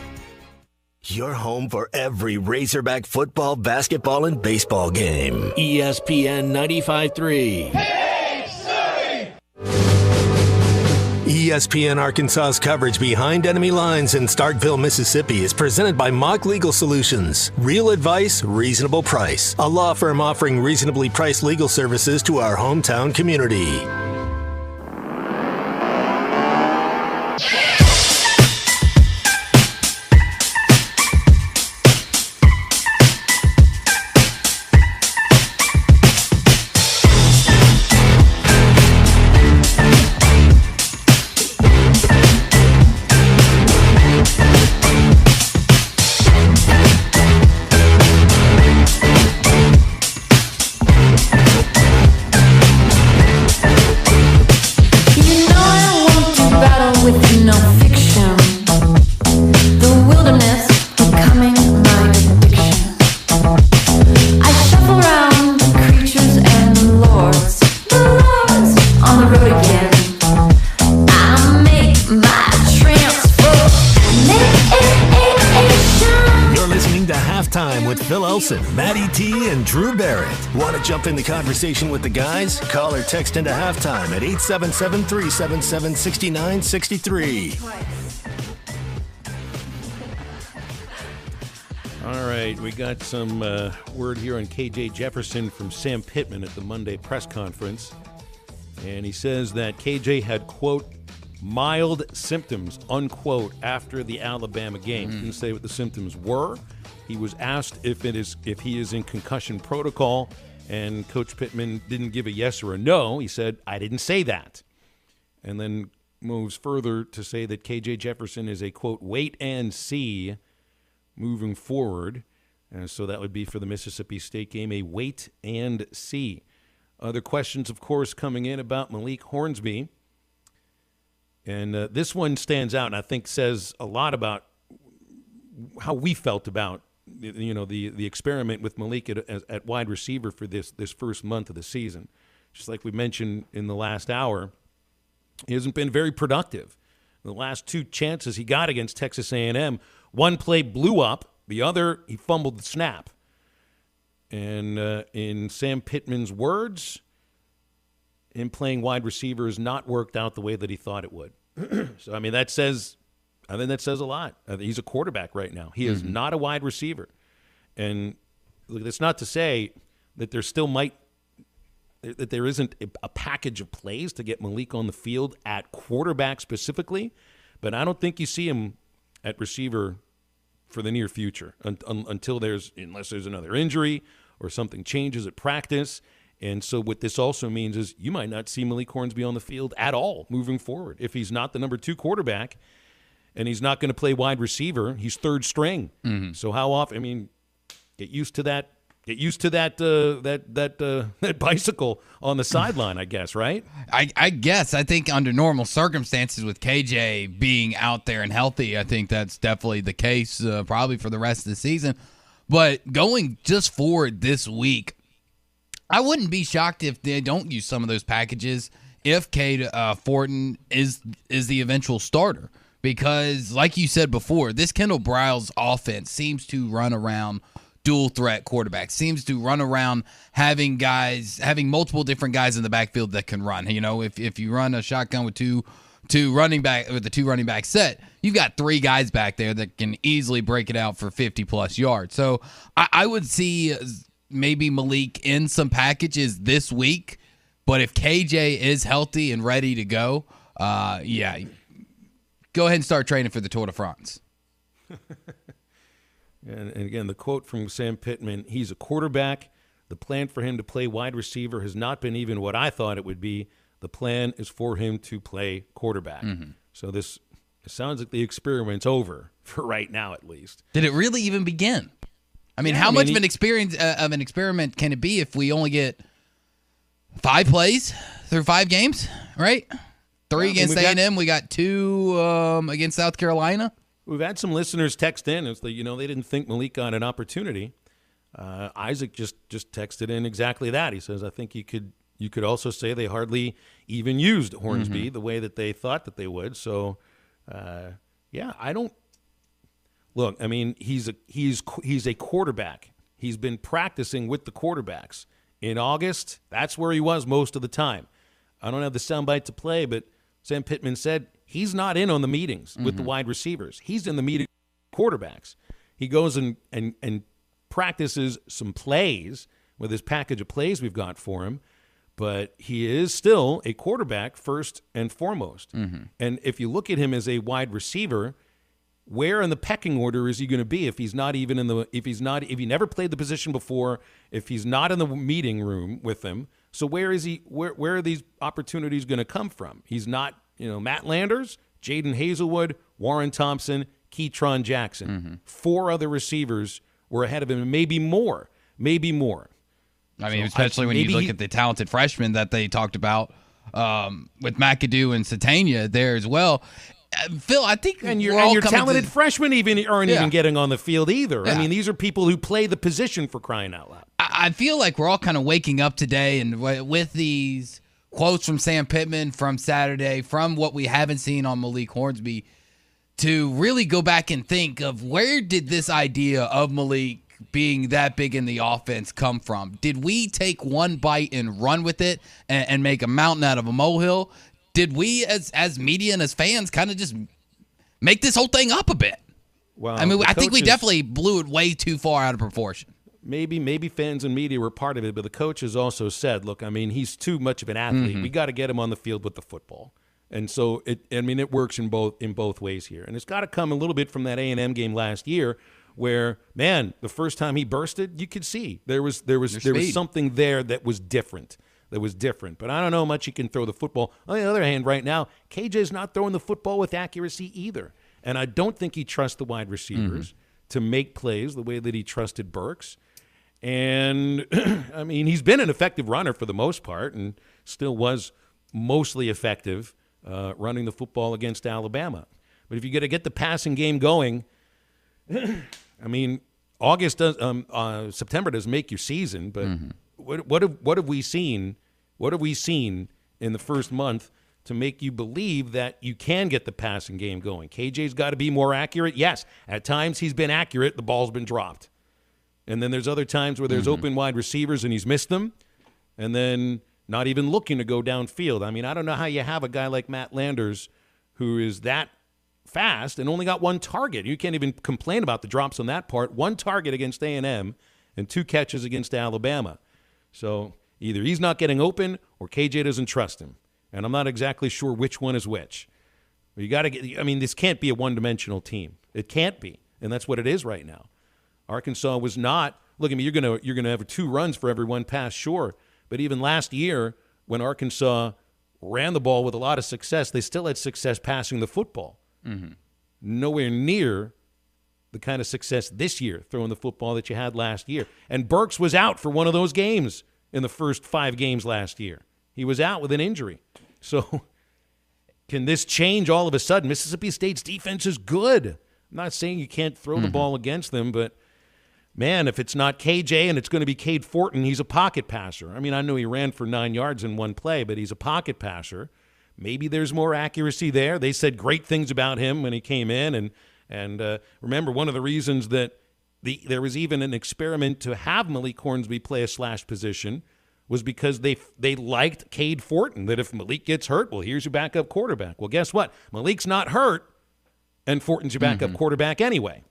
Your home for every Razorback football, basketball, and baseball game. ESPN 95.3. ESPN Arkansas's coverage behind enemy lines in Starkville, Mississippi is presented by Mock Legal Solutions. Real advice, reasonable price. A law firm offering reasonably priced legal services to our hometown community. Matty T and Drew Barrett. Want to jump in the conversation with the guys? Call or text into halftime at 877-377-6963. All right, we got some word here on KJ Jefferson from Sam Pittman at the Monday press conference. And he says that KJ had, quote, mild symptoms, unquote, after the Alabama game. He didn't say what the symptoms were. He was asked if he is in concussion protocol, and Coach Pittman didn't give a yes or a no. He said, I didn't say that. And then moves further to say that KJ Jefferson is a, quote, wait and see moving forward. So that would be for the Mississippi State game, a wait and see. Other questions, of course, coming in about Malik Hornsby. And this one stands out and I think says a lot about how we felt about the experiment with Malik at wide receiver for this first month of the season. Just like we mentioned in the last hour, he hasn't been very productive. The last two chances he got against Texas A&M, one play blew up, the other he fumbled the snap. And in Sam Pittman's words, him playing wide receiver has not worked out the way that he thought it would. So, I think that says a lot. He's a quarterback right now. He is not a wide receiver. And look, that's not to say that there isn't a package of plays to get Malik on the field at quarterback specifically, but I don't think you see him at receiver for the near future unless there's another injury or something changes at practice. And so what this also means is you might not see Malik Hornsby on the field at all moving forward. If he's not the number 2 quarterback and he's not going to play wide receiver, he's third string. So how often, get used to that Get used to that bicycle on the sideline, I guess, right? I guess. I think under normal circumstances with KJ being out there and healthy, I think that's definitely the case probably for the rest of the season. But going just forward this week, I wouldn't be shocked if they don't use some of those packages if Cade Fortin is the eventual starter. Because, like you said before, this Kendall Briles offense seems to run around dual threat quarterback, seems to run around having multiple different guys in the backfield that can run. You know, if you run a shotgun with two running back set, you've got 3 guys back there that can easily break it out for 50+ yards. So I would see maybe Malik in some packages this week, but if KJ is healthy and ready to go, go ahead and start training for the Tour de France. And again, the quote from Sam Pittman, he's a quarterback. The plan for him to play wide receiver has not been even what I thought it would be. The plan is for him to play quarterback. Mm-hmm. So it sounds like the experiment's over for right now, at least. Did it really even begin? I mean, how much of an experiment can it be if we only get 5 plays through 5 games, right? 3 against A&M. We got 2 against South Carolina. We've had some listeners text in. It's they didn't think Malik got an opportunity. Isaac just texted in exactly that. He says, I think you could also say they hardly even used Hornsby the way that they thought that they would. So, I don't look. I mean, he's a quarterback. He's been practicing with the quarterbacks in August. That's where he was most of the time. I don't have the soundbite to play, but Sam Pittman said he's not in on the meetings with the wide receivers. He's in the meeting with quarterbacks. He goes and practices some plays with his package of plays we've got for him, but he is still a quarterback first and foremost. And if you look at him as a wide receiver, where in the pecking order is he going to be if he's not even if he never played the position before, if he's not in the meeting room with them? So where is he? Where are these opportunities going to come from? He's not, Matt Landers, Jaden Hazelwood, Warren Thompson, Keytron Jackson. 4 other receivers were ahead of him, maybe more. I mean, especially when you look at the talented freshmen that they talked about with McAdoo and Satania there as well. Phil, I think your talented freshmen aren't even getting on the field either. Yeah. I mean, these are people who play the position, for crying out loud. I feel like we're all kind of waking up today, and with these quotes from Sam Pittman from Saturday, from what we haven't seen on Malik Hornsby, to really go back and think of where did this idea of Malik being that big in the offense come from? Did we take one bite and run with it and make a mountain out of a molehill? Did we, as media and as fans, kind of just make this whole thing up a bit? Well, I mean, I think we definitely blew it way too far out of proportion. Maybe fans and media were part of it, but the coach has also said, look, I mean, he's too much of an athlete. We got to get him on the field with the football. And so, it works in both ways here. And it's got to come a little bit from that A&M game last year where, man, the first time he bursted, you could see there was something there that was different. But I don't know how much he can throw the football. On the other hand, right now, KJ's not throwing the football with accuracy either. And I don't think he trusts the wide receivers to make plays the way that he trusted Burks. And, I mean, he's been an effective runner for the most part and still was mostly effective running the football against Alabama. But if you got to get the passing game going, I mean, September doesn't make your season, but what have we seen? What have we seen in the first month to make you believe that you can get the passing game going? KJ's got to be more accurate. Yes, at times he's been accurate. The ball's been dropped. And then there's other times where there's open wide receivers and he's missed them, and then not even looking to go downfield. I mean, I don't know how you have a guy like Matt Landers who is that fast and only got 1 target. You can't even complain about the drops on that part. 1 target against A&M and 2 catches against Alabama. So either he's not getting open or KJ doesn't trust him. And I'm not exactly sure which one is which. You got to get. I mean, this can't be a one-dimensional team. It can't be, and that's what it is right now. Arkansas was not. Look, I mean, you're gonna have 2 runs for every 1 pass, sure. But even last year, when Arkansas ran the ball with a lot of success, they still had success passing the football. Nowhere near the kind of success this year throwing the football that you had last year. And Burks was out for one of those games in the first 5 games last year. He was out with an injury. So can this change all of a sudden? Mississippi State's defense is good. I'm not saying you can't throw the ball against them, but, man, if it's not KJ and it's going to be Cade Fortin, he's a pocket passer. I mean, I know he ran for 9 yards in one play, but he's a pocket passer. Maybe there's more accuracy there. They said great things about him when he came in. And remember, one of the reasons that there was even an experiment to have Malik Hornsby play a slash position was because they liked Cade Fortin, that if Malik gets hurt, well, here's your backup quarterback. Well, guess what? Malik's not hurt, and Fortin's your backup quarterback anyway.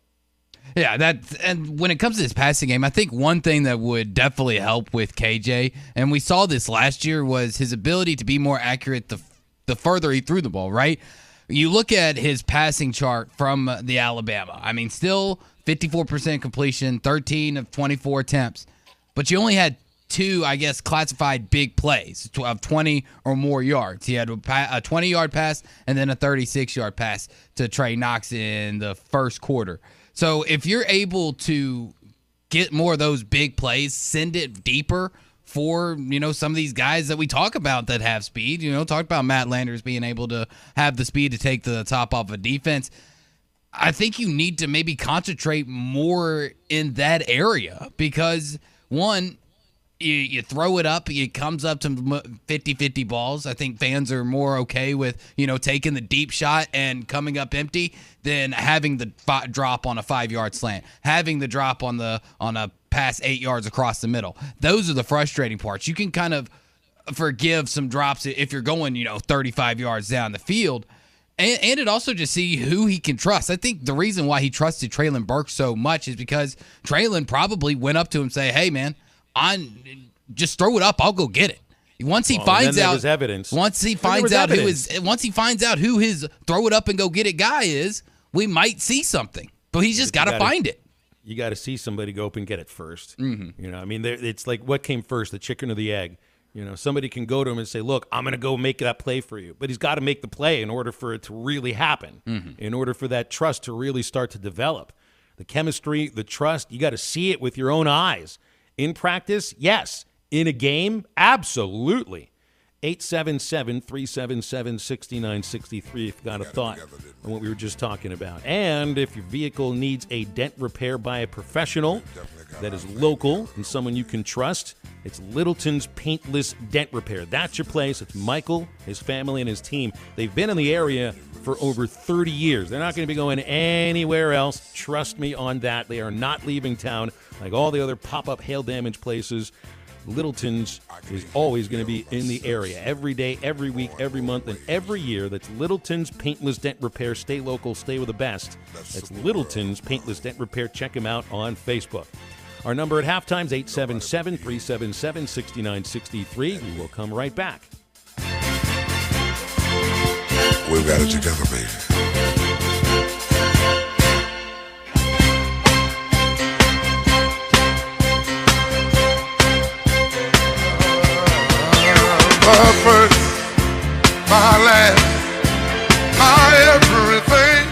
Yeah, and when it comes to his passing game, I think one thing that would definitely help with KJ, and we saw this last year, was his ability to be more accurate the further he threw the ball, right? You look at his passing chart from the Alabama. I mean, still 54% completion, 13 of 24 attempts, but you only had 2, I guess, classified big plays of 20 or more yards. He had a 20-yard pass and then a 36-yard pass to Trey Knox in the first quarter. So if you're able to get more of those big plays, send it deeper for, some of these guys that we talk about that have speed. Talk about Matt Landers being able to have the speed to take the top off a defense. I think you need to maybe concentrate more in that area because, one, you throw it up, it comes up to 50-50 balls. I think fans are more okay with, taking the deep shot and coming up empty than having the drop on a 5-yard slant, having the drop on a pass 8 yards across the middle. Those are the frustrating parts. You can kind of forgive some drops if you're going, 35 yards down the field. And it also just see who he can trust. I think the reason why he trusted Traylon Burks so much is because Traylon probably went up to him and say, hey, man, just throw it up. I'll go get it. Once he finds out evidence. Once he finds out who his throw it up and go get it guy is, we might see something. But he's just got to find it. You got to see somebody go up and get it first. I mean, it's like what came first, the chicken or the egg? Somebody can go to him and say, look, I'm going to go make that play for you. But he's got to make the play in order for it to really happen, in order for that trust to really start to develop. The chemistry, the trust, you got to see it with your own eyes. In practice, yes. In a game, absolutely. 877-377-6963 if you've got a thought on what we were just talking about. And if your vehicle needs a dent repair by a professional that is local and someone you can trust, it's Littleton's Paintless Dent Repair. That's your place. It's Michael, his family, and his team. They've been in the area for over 30 years. They're not going to be going anywhere else. Trust me on that. They are not leaving town like all the other pop-up hail damage places. Littleton's is always going to be in the area every day, every week, every month, and every year. That's Littleton's Paintless Dent Repair. Stay local, stay with the best. That's Littleton's Paintless Dent Repair. Check him out on Facebook. Our number at halftime is 877-377-6963. We will come right back. We've got it together, baby. My first, my last, my everything.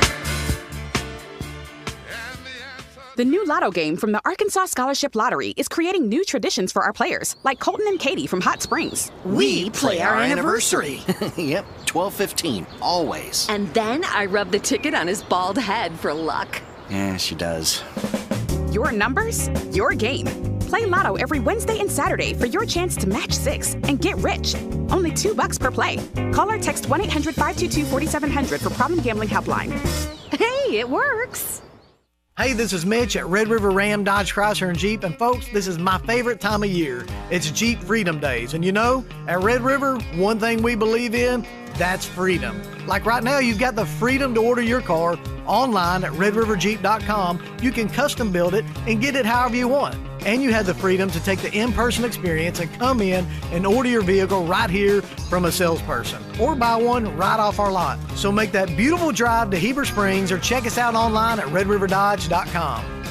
The new Lotto game from the Arkansas Scholarship Lottery is creating new traditions for our players, like Colton and Katie from Hot Springs. We play our anniversary. Yep, 12/15, always. And then I rub the ticket on his bald head for luck. Yeah, she does. Your numbers, your game. Play Lotto every Wednesday and Saturday for your chance to match 6 and get rich. Only $2 per play. Call or text 1-800-522-4700 for Problem Gambling Helpline. Hey, it works. Hey, this is Mitch at Red River Ram, Dodge, Chrysler, and Jeep. And folks, this is my favorite time of year. It's Jeep Freedom Days. And at Red River, one thing we believe in, that's freedom. Like right now, you've got the freedom to order your car online at redriverjeep.com. You can custom build it and get it however you want. And you have the freedom to take the in-person experience and come in and order your vehicle right here from a salesperson or buy one right off our lot. So make that beautiful drive to Heber Springs or check us out online at redriverdodge.com.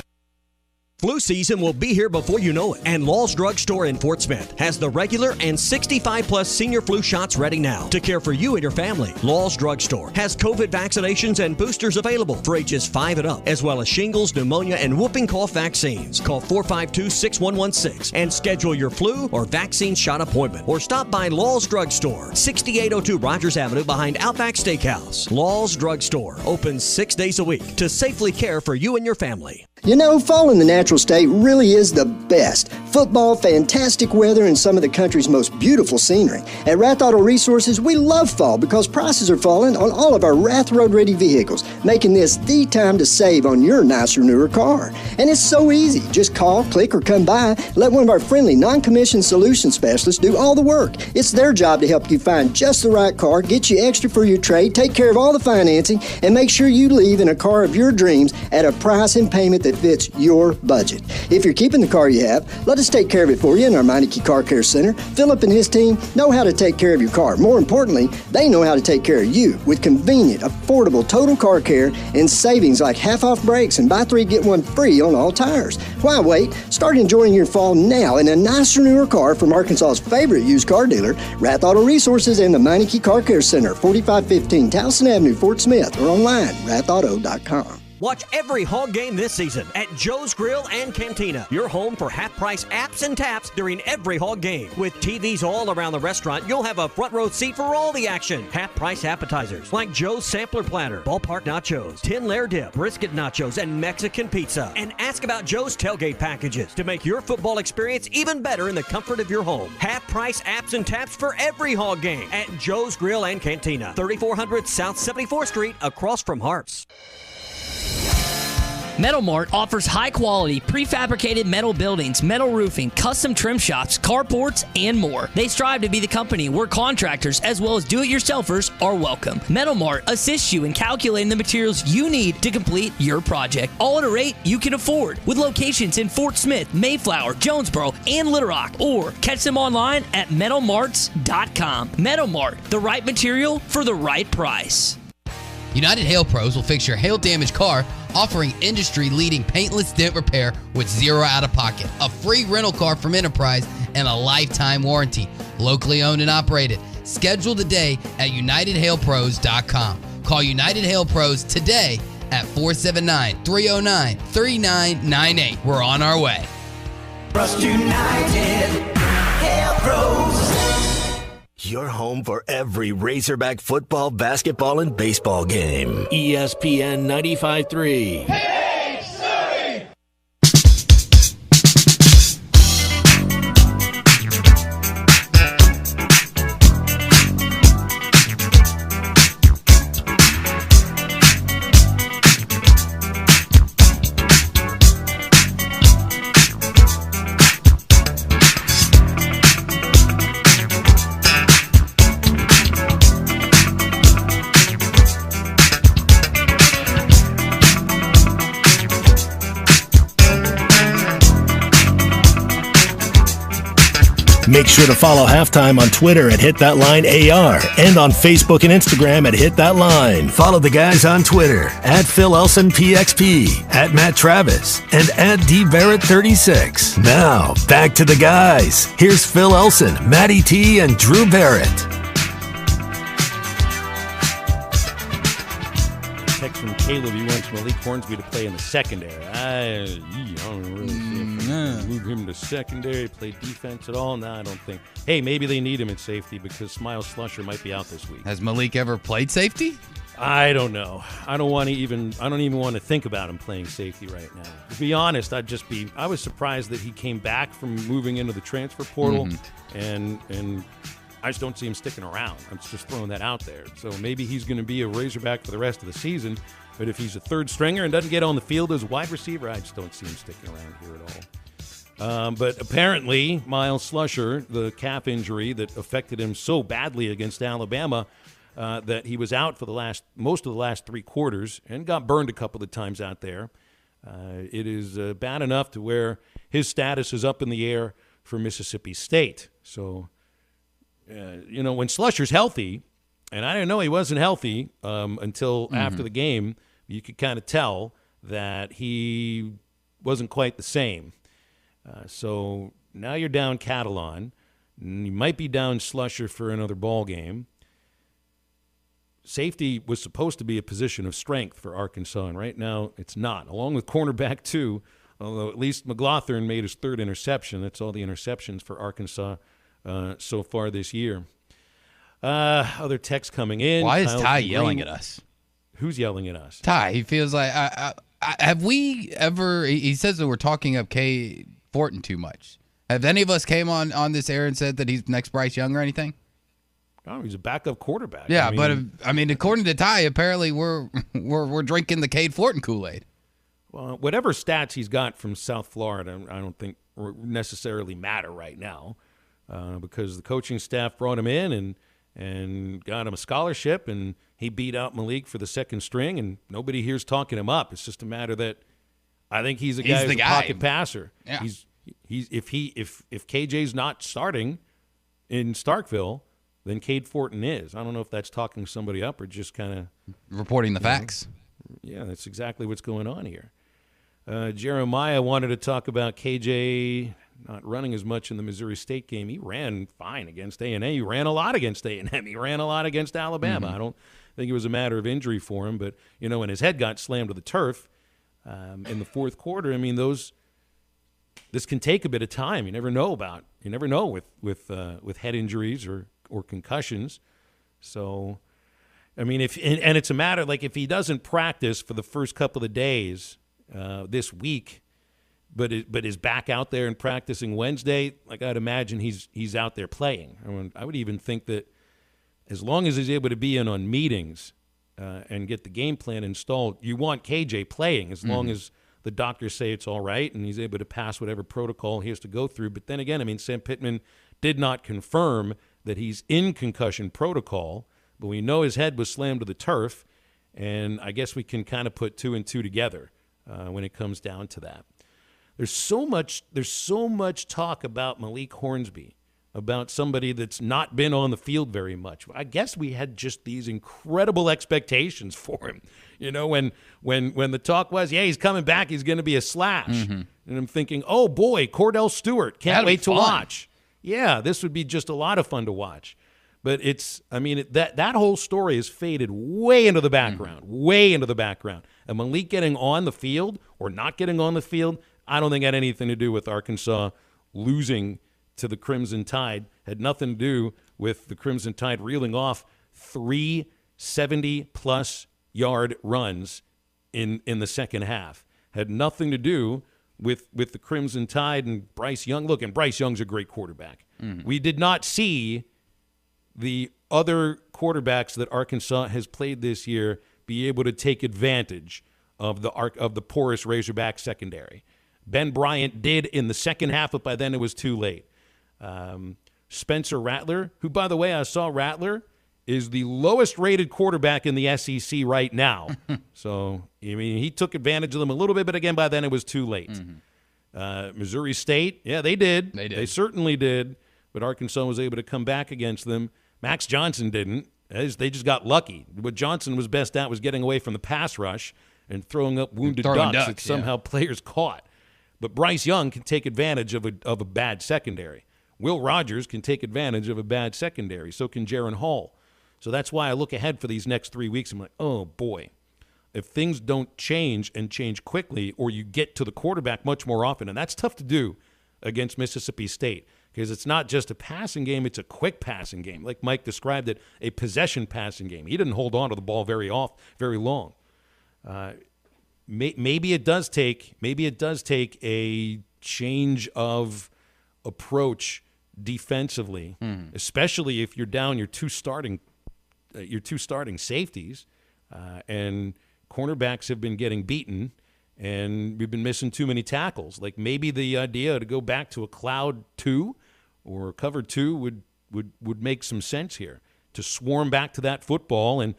Flu season will be here before you know it, and Law's Drug Store in Fort Smith has the regular and 65-plus senior flu shots ready now to care for you and your family. Law's Drug Store has COVID vaccinations and boosters available for ages 5 and up, as well as shingles, pneumonia, and whooping cough vaccines. Call 452-6116 and schedule your flu or vaccine shot appointment, or stop by Law's Drug Store, 6802 Rogers Avenue behind Outback Steakhouse. Law's Drug Store opens 6 days a week to safely care for you and your family. You know, fall in the natural state really is the best. Football, fantastic weather, and some of the country's most beautiful scenery. At Rath Auto Resources, we love fall because prices are falling on all of our Rath Road-ready vehicles, making this the time to save on your nicer, newer car. And it's so easy. Just call, click, or come by. Let one of our friendly, non-commissioned solution specialists do all the work. It's their job to help you find just the right car, get you extra for your trade, take care of all the financing, and make sure you leave in a car of your dreams at a price and payment that fits your budget. If you're keeping the car you have, let us take care of it for you in our Meineke Car Care Center. Philip and his team know how to take care of your car. More importantly, they know how to take care of you with convenient, affordable total car care and savings like half off brakes and buy 3 get 1 free on all tires. Why wait? Start enjoying your fall now in a nicer, newer car from Arkansas's favorite used car dealer, Rath Auto Resources and the Meineke Car Care Center, 4515 Towson Avenue, Fort Smith, or online, rathauto.com. Watch every Hog game this season at Joe's Grill and Cantina, your home for half-price apps and taps during every Hog game. With TVs all around the restaurant, you'll have a front-row seat for all the action. Half-price appetizers like Joe's Sampler Platter, Ballpark Nachos, Tin Layer Dip, Brisket Nachos, and Mexican Pizza. And ask about Joe's Tailgate Packages to make your football experience even better in the comfort of your home. Half-price apps and taps for every Hog game at Joe's Grill and Cantina, 3400 South 74th Street, across from Harps. Metal Mart offers high-quality, prefabricated metal buildings, metal roofing, custom trim shops, carports, and more. They strive to be the company where contractors as well as do-it-yourselfers are welcome. Metal Mart assists you in calculating the materials you need to complete your project, all at a rate you can afford. With locations in Fort Smith, Mayflower, Jonesboro, and Little Rock, or catch them online at metalmarts.com. Metal Mart, the right material for the right price. United Hail Pros will fix your hail-damaged car, offering industry-leading paintless dent repair with zero out-of-pocket, a free rental car from Enterprise, and a lifetime warranty. Locally owned and operated. Schedule today at UnitedHailPros.com. Call United Hail Pros today at 479-309-3998. We're on our way. Trust United Hail Pros. Your home for every Razorback football, basketball, and baseball game. ESPN 95.3. Make sure to follow Halftime on Twitter at HitThatLineAR and on Facebook and Instagram at HitThatLine. Follow the guys on Twitter at PhilElsonPXP, at Matt Travis, and at DBarrett36. Now, back to the guys. Here's Phil Elson, Matty T, and Drew Barrett. Text from Caleb, he wants Malik Hornsby to play in the secondary. I don't really see if move him to secondary, play defense at all. No, I don't think. Hey, maybe they need him at safety because Miles Slusher might be out this week. Has Malik ever played safety? I don't know. I don't even want to think about him playing safety right now. To be honest, I was surprised that he came back from moving into the transfer portal, and I just don't see him sticking around. I'm just throwing that out there. So maybe he's going to be a Razorback for the rest of the season. But if he's a third stringer and doesn't get on the field as a wide receiver, I just don't see him sticking around here at all. But apparently, Miles Slusher, the calf injury that affected him so badly against Alabama, that he was out for most of the last 3 quarters and got burned a couple of times out there. It is bad enough to where his status is up in the air for Mississippi State. So, when Slusher's healthy, and I didn't know he wasn't healthy until after the game, you could kind of tell that he wasn't quite the same. So now you're down Catalan. You might be down Slusher for another ball game. Safety was supposed to be a position of strength for Arkansas, and right now it's not. Along with cornerback too, although at least McLaughlin made his third interception. That's all the interceptions for Arkansas so far this year. Other texts coming in. Why is Ty yelling at us? Who's yelling at us? Ty. He feels like have we ever? He says that we're talking up Cade Fortin too much. Have any of us came on this air and said that he's next Bryce Young or anything? Oh, he's a backup quarterback. Yeah, but according to Ty, apparently we're drinking the Cade Fortin Kool-Aid. Well, whatever stats he's got from South Florida, I don't think necessarily matter right now, because the coaching staff brought him in and got him a scholarship, and he beat out Malik for the second string, and nobody here's talking him up. It's just a matter that I think he's a pocket passer. Yeah. If KJ's not starting in Starkville, then Cade Fortin is. I don't know if that's talking somebody up or just kind of reporting the facts. Yeah, that's exactly what's going on here. Jeremiah wanted to talk about KJ not running as much in the Missouri State game. He ran fine against A&M. He ran a lot against A&M. He ran a lot against Alabama. I don't think it was a matter of injury for him, but when his head got slammed to the turf in the fourth quarter, this can take a bit of time. You never know with head injuries or concussions. So, if it's a matter like if he doesn't practice for the first couple of days this week, but is back out there and practicing Wednesday, like I'd imagine he's out there playing. I would even think that as long as he's able to be in on meetings and get the game plan installed, you want KJ playing as long as the doctors say it's all right and he's able to pass whatever protocol he has to go through. But then again, Sam Pittman did not confirm that he's in concussion protocol, but we know his head was slammed to the turf, and I guess we can kind of put 2 and 2 together when it comes down to that. There's so much talk about Malik Hornsby, about somebody that's not been on the field very much. I guess we had just these incredible expectations for him. When the talk was, he's coming back, he's going to be a slash. And I'm thinking, oh boy, Cordell Stewart, can't wait to watch. Yeah, this would be just a lot of fun to watch. But that whole story has faded way into the background, And Malik getting on the field or not getting on the field, I don't think had anything to do with Arkansas losing to the Crimson Tide. Had nothing to do with the Crimson Tide reeling off 3 70-plus yard runs in the second half. Had nothing to do with the Crimson Tide and Bryce Young. Look, and Bryce Young's a great quarterback. We did not see the other quarterbacks that Arkansas has played this year be able to take advantage of the porous Razorback secondary. Ben Bryant did in the second half, but by then it was too late. Spencer Rattler, who, by the way, I saw Rattler is the lowest-rated quarterback in the SEC right now. So, he took advantage of them a little bit, but again, by then it was too late. Missouri State, yeah, they did. They certainly did, but Arkansas was able to come back against them. Max Johnson didn't. They just got lucky. What Johnson was best at was getting away from the pass rush and throwing up wounded ducks that somehow players caught. But Bryce Young can take advantage of a bad secondary. Will Rogers can take advantage of a bad secondary. So can Jaron Hall. So that's why I look ahead for these next 3 weeks. I'm like, oh, boy. If things don't change and change quickly, or you get to the quarterback much more often, and that's tough to do against Mississippi State because it's not just a passing game, it's a quick passing game. Like Mike described it, a possession passing game. He didn't hold on to the ball very long. Maybe it does take a change of approach defensively, especially if you're down your two starting safeties, and cornerbacks have been getting beaten, and we've been missing too many tackles. Like maybe the idea to go back to a cloud 2 or cover 2 would make some sense here, to swarm back to that football and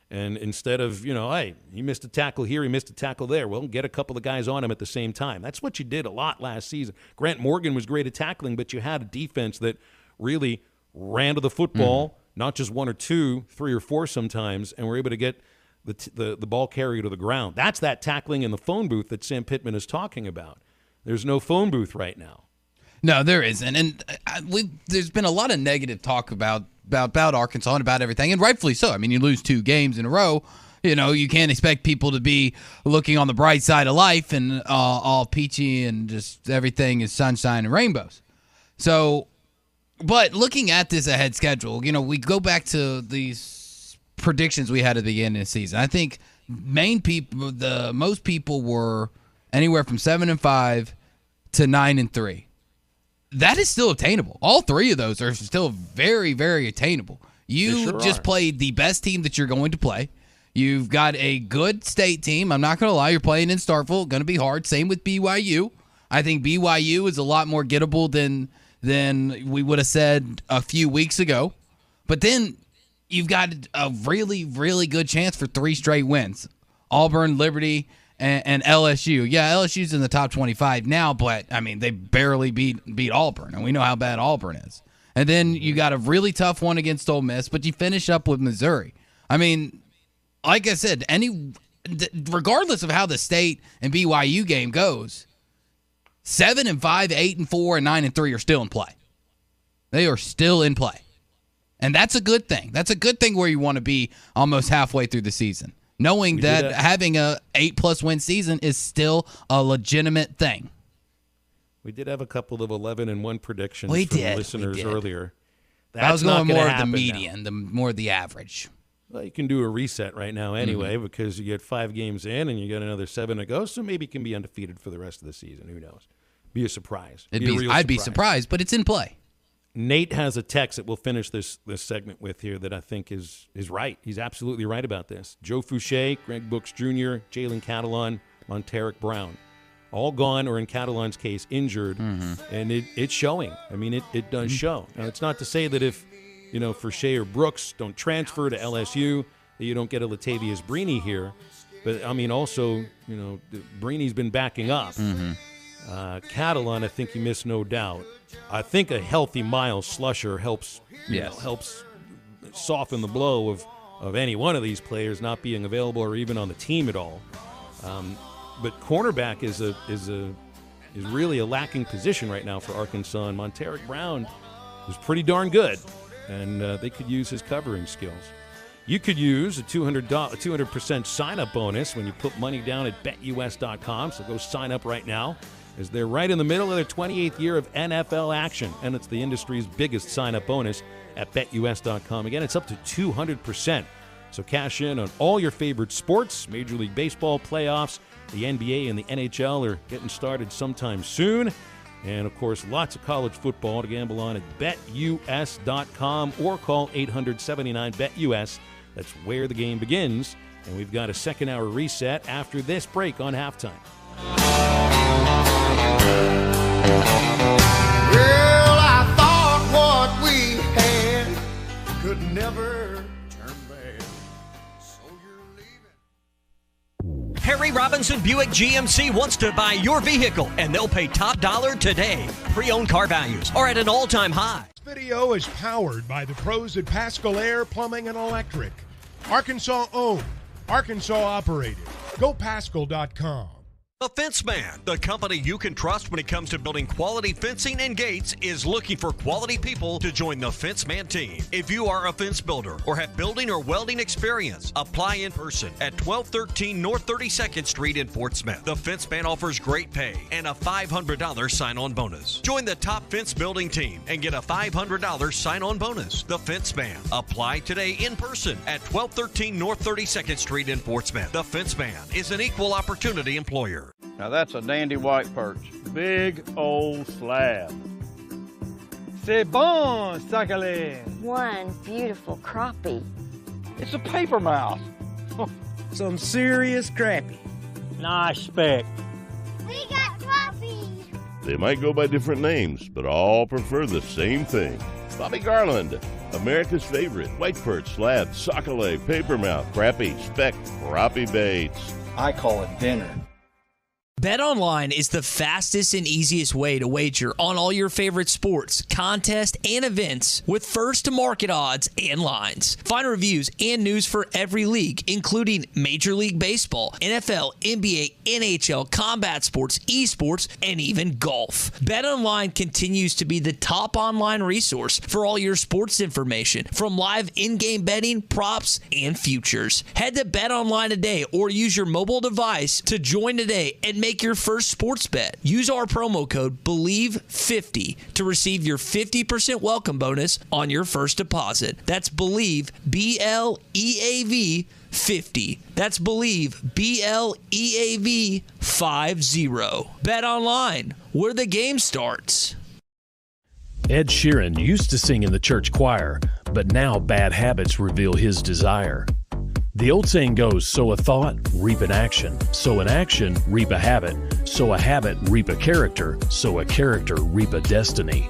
instead of, hey, he missed a tackle here, he missed a tackle there. Well, get a couple of guys on him at the same time. That's what you did a lot last season. Grant Morgan was great at tackling, but you had a defense that really ran to the football, not just 1 or 2, 3 or 4 sometimes, and were able to get the ball carrier to the ground. That's that tackling in the phone booth that Sam Pittman is talking about. There's no phone booth right now. No, there isn't. And there's been a lot of negative talk about Arkansas and about everything, and rightfully so. I mean, you lose 2 games in a row. You can't expect people to be looking on the bright side of life and all peachy and just everything is sunshine and rainbows. So, but looking at this ahead schedule, we go back to these predictions we had at the beginning of the season. I think most people were anywhere from 7-5 to 9-3. That is still attainable. All 3 of those are still very, very attainable. You just played the best team that you're going to play. You've got a good state team. I'm not going to lie. You're playing in Starkville. Going to be hard. Same with BYU. I think BYU is a lot more gettable than we would have said a few weeks ago. But then you've got a really, really good chance for 3 straight wins. Auburn, Liberty, and LSU. Yeah, LSU's in the top 25 now, but, I mean, they barely beat Auburn, and we know how bad Auburn is. And then you got a really tough one against Ole Miss, but you finish up with Missouri. I mean, like I said, regardless of how the state and BYU game goes, 7-5, 8-4, and 9-3 are still in play. They are still in play. And that's a good thing. That's a good thing where you want to be almost halfway through the season. Knowing that having a 8+ win season is still a legitimate thing. We did have a couple of 11-1 predictions from listeners earlier. I was going more of the median, more the average. Well, you can do a reset right now anyway because you get 5 games in and you got another 7 to go, so maybe you can be undefeated for the rest of the season. Who knows? Be a surprise. I'd be surprised, but it's in play. Nate has a text that we'll finish this segment with here that I think is right. He's absolutely right about this. Joe Fouché, Greg Brooks Jr., Jalen Catalon, Monteric Brown. All gone or in Catalon's case injured, and it's showing. I mean, it does show. Now, it's not to say that if Fouché or Brooks don't transfer to LSU, that you don't get a Latavius Brini here. But, I mean, also, Brini's been backing up. Catalon, I think you missed no doubt. I think a healthy Miles Slusher helps soften the blow of any one of these players not being available or even on the team at all. But cornerback is really a lacking position right now for Arkansas, and Monteric Brown is pretty darn good, and they could use his covering skills. You could use a 200% sign-up bonus when you put money down at BetUS.com, so go sign up right now, as they're right in the middle of their 28th year of NFL action, and it's the industry's biggest sign-up bonus at BetUS.com. Again, it's up to 200%. So cash in on all your favorite sports. Major League Baseball playoffs, the NBA and the NHL are getting started sometime soon. And, of course, lots of college football to gamble on at BetUS.com or call 800-79-BET-US. That's where the game begins. And we've got a second-hour reset after this break on halftime. Well, I thought what we had could never turn back. So you're leaving. Harry Robinson Buick GMC wants to buy your vehicle, and they'll pay top dollar today. Pre-owned car values are at an all-time high. This video is powered by the pros at Pascal Air Plumbing and Electric. Arkansas owned, Arkansas operated. GoPascal.com. The Fence Man, the company you can trust when it comes to building quality fencing and gates, is looking for quality people to join the Fence Man team. If you are a fence builder or have building or welding experience, apply in person at 1213 North 32nd Street in Fort Smith. The Fence Man offers great pay and a $500 sign-on bonus. Join the top fence building team and get a $500 sign-on bonus. The Fence Man. Apply today in person at 1213 North 32nd Street in Fort Smith. The Fence Man is an equal opportunity employer. Now that's a dandy white perch. Big old slab. C'est bon, sacalé. One beautiful crappie. It's a paper mouse. Some serious crappie. Nice speck. We got crappie. They might go by different names, but all prefer the same thing. Bobby Garland, America's favorite white perch, slab, sockeye, paper mouth, crappie, speck, crappie baits. I call it dinner. BetOnline is the fastest and easiest way to wager on all your favorite sports, contests, and events with first-to-market odds and lines. Find reviews and news for every league, including Major League Baseball, NFL, NBA, NHL, combat sports, esports, and even golf. BetOnline continues to be the top online resource for all your sports information, from live in-game betting, props, and futures. Head to BetOnline today or use your mobile device to join today and make your first sports bet. Use our promo code BELIEVE50 to receive your 50% welcome bonus on your first deposit. That's BELIEVE, BLEAV 50. That's BELIEVE, BLEAV 50. Bet online, where the game starts. Ed Sheeran used to sing in the church choir, but now bad habits reveal his desire. The old saying goes, sow a thought, reap an action. Sow an action, reap a habit. Sow a habit, reap a character. Sow a character, reap a destiny.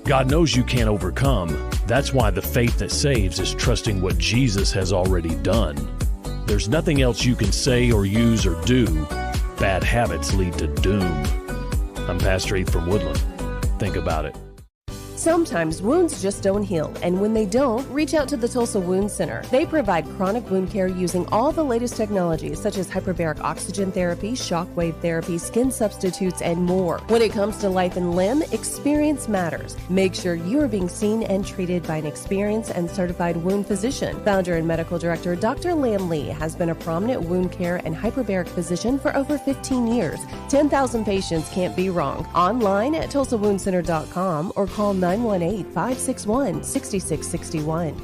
God knows you can't overcome. That's why the faith that saves is trusting what Jesus has already done. There's nothing else you can say or use or do. Bad habits lead to doom. I'm Pastor Heath from Woodland. Think about it. Sometimes wounds just don't heal, and when they don't, reach out to the Tulsa Wound Center. They provide chronic wound care using all the latest technologies such as hyperbaric oxygen therapy, shockwave therapy, skin substitutes, and more. When it comes to life and limb, experience matters. Make sure you are being seen and treated by an experienced and certified wound physician. Founder and medical director Dr. Lam Lee has been a prominent wound care and hyperbaric physician for over 15 years. 10,000 patients can't be wrong. Online at tulsawoundcenter.com or call 918-561-6661.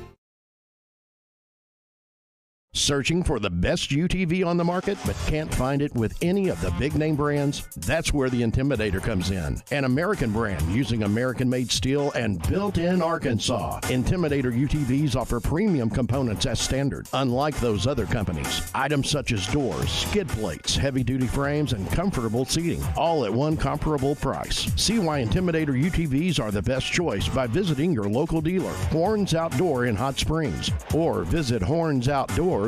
Searching for the best UTV on the market but can't find it with any of the big name brands? That's where the Intimidator comes in. An American brand using American-made steel and built in Arkansas. Intimidator UTVs offer premium components as standard, unlike those other companies. Items such as doors, skid plates, heavy-duty frames, and comfortable seating, all at one comparable price. See why Intimidator UTVs are the best choice by visiting your local dealer, Horns Outdoor in Hot Springs, or visit hornsoutdoor.net.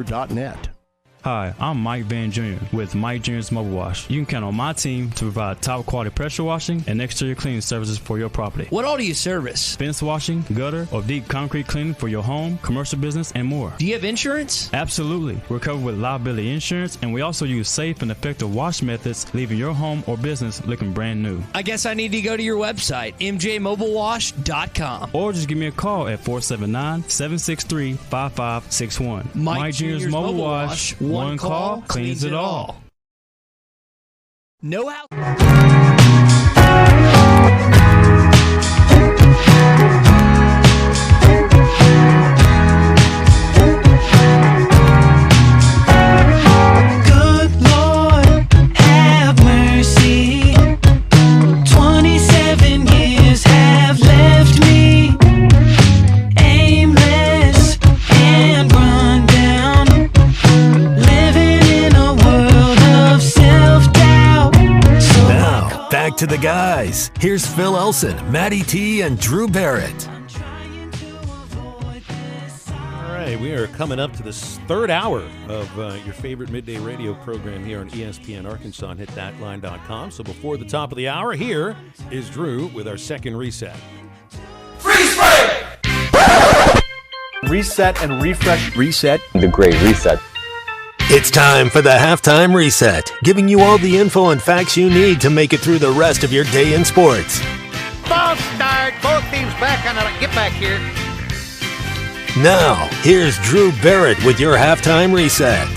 Hi, I'm Mike Van Jr. with Mike Jr.'s Mobile Wash. You can count on my team to provide top quality pressure washing and exterior cleaning services for your property. What all do you service? Fence washing, gutter, or deep concrete cleaning for your home, commercial business, and more. Do you have insurance? Absolutely. We're covered with liability insurance, and we also use safe and effective wash methods, leaving your home or business looking brand new. I guess I need to go to your website, mjmobilewash.com. Or just give me a call at 479-763-5561. Mike Jr.'s Mobile Wash. One call cleans it all. No out. Good Lord, have mercy. 27 years have left me aimless and run down. Now, back to the guys. Here's Phil Elson, Matty T, and Drew Barrett. All right, we are coming up to this third hour of your favorite midday radio program here on ESPN Arkansas and hitthatline.com. So before the top of the hour, here is Drew with our second reset. Freeze frame! Reset and refresh. Reset. The great reset. It's time for the halftime reset, giving you all the info and facts you need to make it through the rest of your day in sports. False start. Both teams back on it. Get back here. Now, here's Drew Barrett with your halftime reset.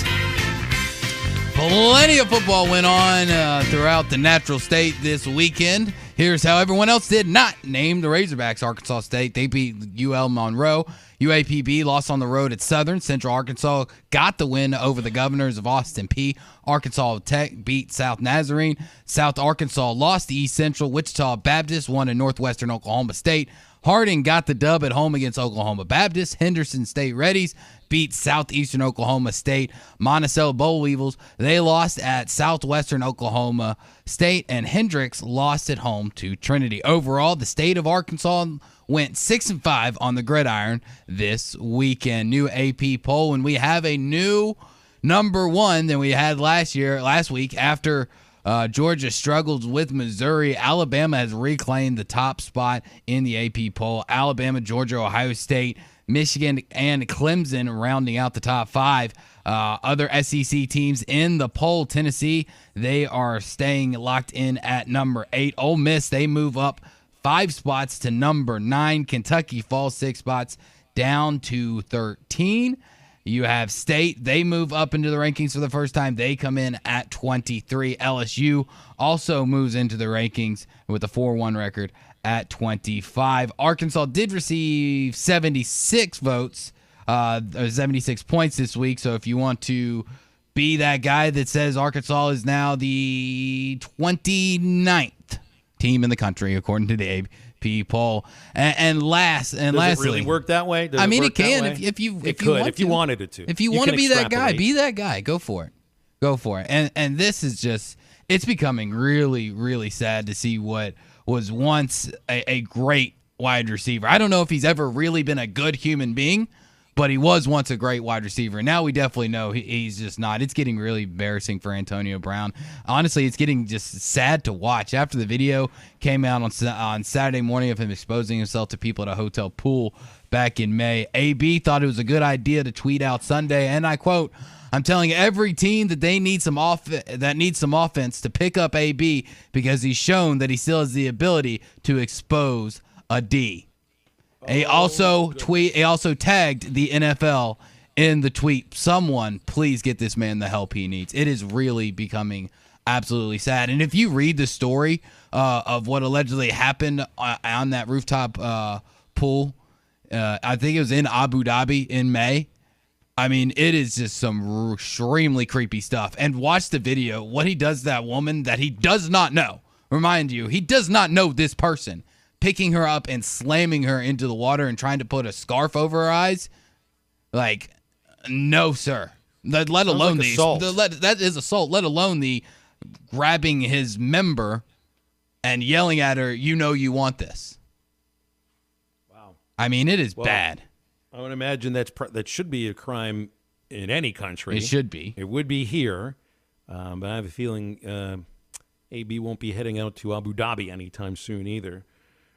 Plenty of football went on throughout the natural state this weekend. Here's how everyone else did not name the Razorbacks. Arkansas State, they beat UL Monroe. UAPB lost on the road at Southern. Central Arkansas got the win over the Governors of Austin Peay. Arkansas Tech beat South Nazarene. South Arkansas lost to East Central. Wichita Baptist won in Northwestern Oklahoma State. Harding got the dub at home against Oklahoma Baptist. Henderson State Reddies beat Southeastern Oklahoma State. Monticello Boll Weevils, they lost at Southwestern Oklahoma State. And Hendricks lost at home to Trinity. Overall, the state of Arkansas went 6-5 on the gridiron this weekend. New AP poll, and we have a new number one than we had last week after Georgia struggles with Missouri. Alabama has reclaimed the top spot in the AP poll. Alabama, Georgia, Ohio State, Michigan, and Clemson rounding out the top 5. Other SEC teams in the poll, Tennessee, they are staying locked in at number 8. Ole Miss, they move up 5 spots to number 9. Kentucky falls 6 spots down to 13. You have State. They move up into the rankings for the first time. They come in at 23. LSU also moves into the rankings with a 4-1 record at 25. Arkansas did receive 76 votes, 76 points this week. So if you want to be that guy that says Arkansas is now the 29th team in the country, according to the AP poll. And lastly, does it really work that way? I mean, it can if you wanted it to. If you want to be that guy, be that guy. Go for it. And this is just, it's becoming really, really sad to see what was once a great wide receiver. I don't know if he's ever really been a good human being, but he was once a great wide receiver. Now we definitely know he's just not. It's getting really embarrassing for Antonio Brown. Honestly, it's getting just sad to watch. After the video came out on Saturday morning of him exposing himself to people at a hotel pool back in May, AB thought it was a good idea to tweet out Sunday, and I quote, "I'm telling every team that they need some offense to pick up AB because he's shown that he still has the ability to expose a D." He also tagged the NFL in the tweet. Someone please get this man the help he needs. It is really becoming absolutely sad. And if you read the story of what allegedly happened on that rooftop pool, I think it was in Abu Dhabi in May. I mean, it is just some extremely creepy stuff. And watch the video. What he does to that woman that he does not know. Remind you, he does not know this person. Picking her up and slamming her into the water and trying to put a scarf over her eyes. Like, no, sir. Let alone like assault. That is assault. Let alone the grabbing his member and yelling at her, "You know you want this." Wow. I mean, it is bad. I would imagine that should be a crime in any country. It should be. It would be here. But I have a feeling AB won't be heading out to Abu Dhabi anytime soon either.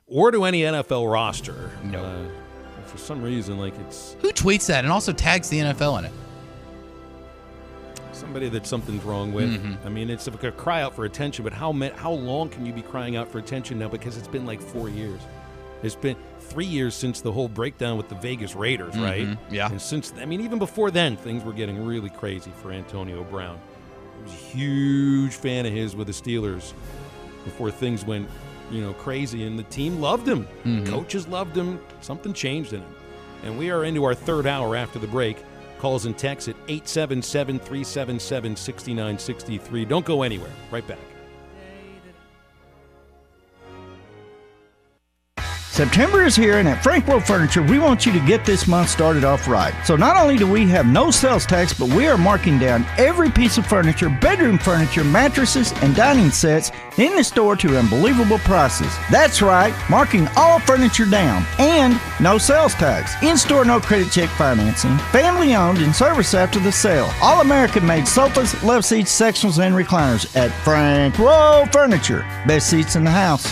Or to any NFL roster. No. For some reason, it's... Who tweets that and also tags the NFL in it? Somebody that something's wrong with. Mm-hmm. I mean, it's a cry out for attention, but how long can you be crying out for attention now? Because it's been 4 years. It's been 3 years since the whole breakdown with the Vegas Raiders, right? Yeah. And even before then, things were getting really crazy for Antonio Brown. I was a huge fan of his with the Steelers before things went crazy, and the team loved him. Coaches loved him. Something changed in him. And we are into our third hour after the break. Calls and texts at 877-377-6963. Don't go anywhere. Right back. September is here, and at Frank World Furniture, we want you to get this month started off right. So not only do we have no sales tax, but we are marking down every piece of furniture, bedroom furniture, mattresses, and dining sets in the store to unbelievable prices. That's right, marking all furniture down, and no sales tax. In-store, no credit check financing, family owned and service after the sale. All American-made sofas, love seats, sectionals, and recliners at Frank World Furniture. Best seats in the house.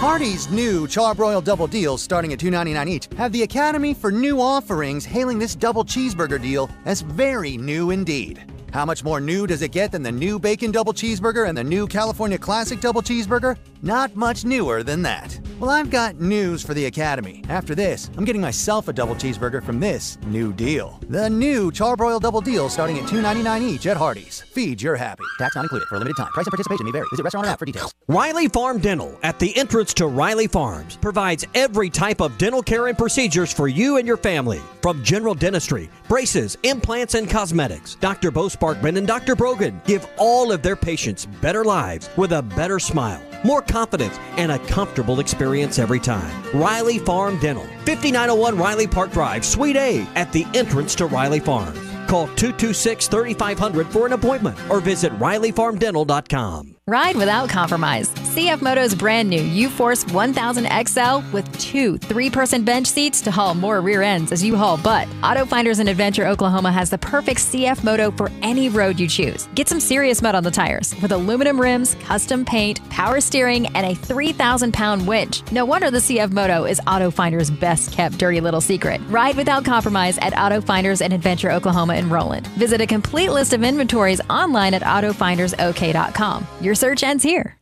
Hardee's new Charbroiled Double Deals, starting at $2.99 each, have the Academy for New Offerings hailing this double cheeseburger deal as very new indeed. How much more new does it get than the new Bacon Double Cheeseburger and the new California Classic Double Cheeseburger? Not much newer than that. Well, I've got news for the Academy. After this, I'm getting myself a double cheeseburger from this new deal. The new Charbroiled Double Deal, starting at $2.99 each at Hardee's. Feed your happy. Tax not included for a limited time. Price and participation may vary. Visit restaurant or app for details. Riley Farm Dental, at the entrance to Riley Farms, provides every type of dental care and procedures for you and your family. From general dentistry, braces, implants, and cosmetics, Dr. Bo Sparkman and Dr. Brogan give all of their patients better lives with a better smile, more confidence, and a comfortable experience every time. Riley Farm Dental, 5901 Riley Park Drive, Suite A, at the entrance to Riley Farms. Call 226-3500 for an appointment or visit RileyFarmDental.com. Ride without compromise. CF Moto's brand new U-Force 1000 XL with 2 3-person bench seats to haul more rear ends as you haul butt. Auto Finders in Adventure, Oklahoma has the perfect CF Moto for any road you choose. Get some serious mud on the tires with aluminum rims, custom paint, power steering, and a 3,000-pound winch. No wonder the CF Moto is Auto Finders' best-kept dirty little secret. Ride without compromise at Auto Finders in Adventure, Oklahoma in Roland. Visit a complete list of inventories online at autofindersok.com. Your search ends here.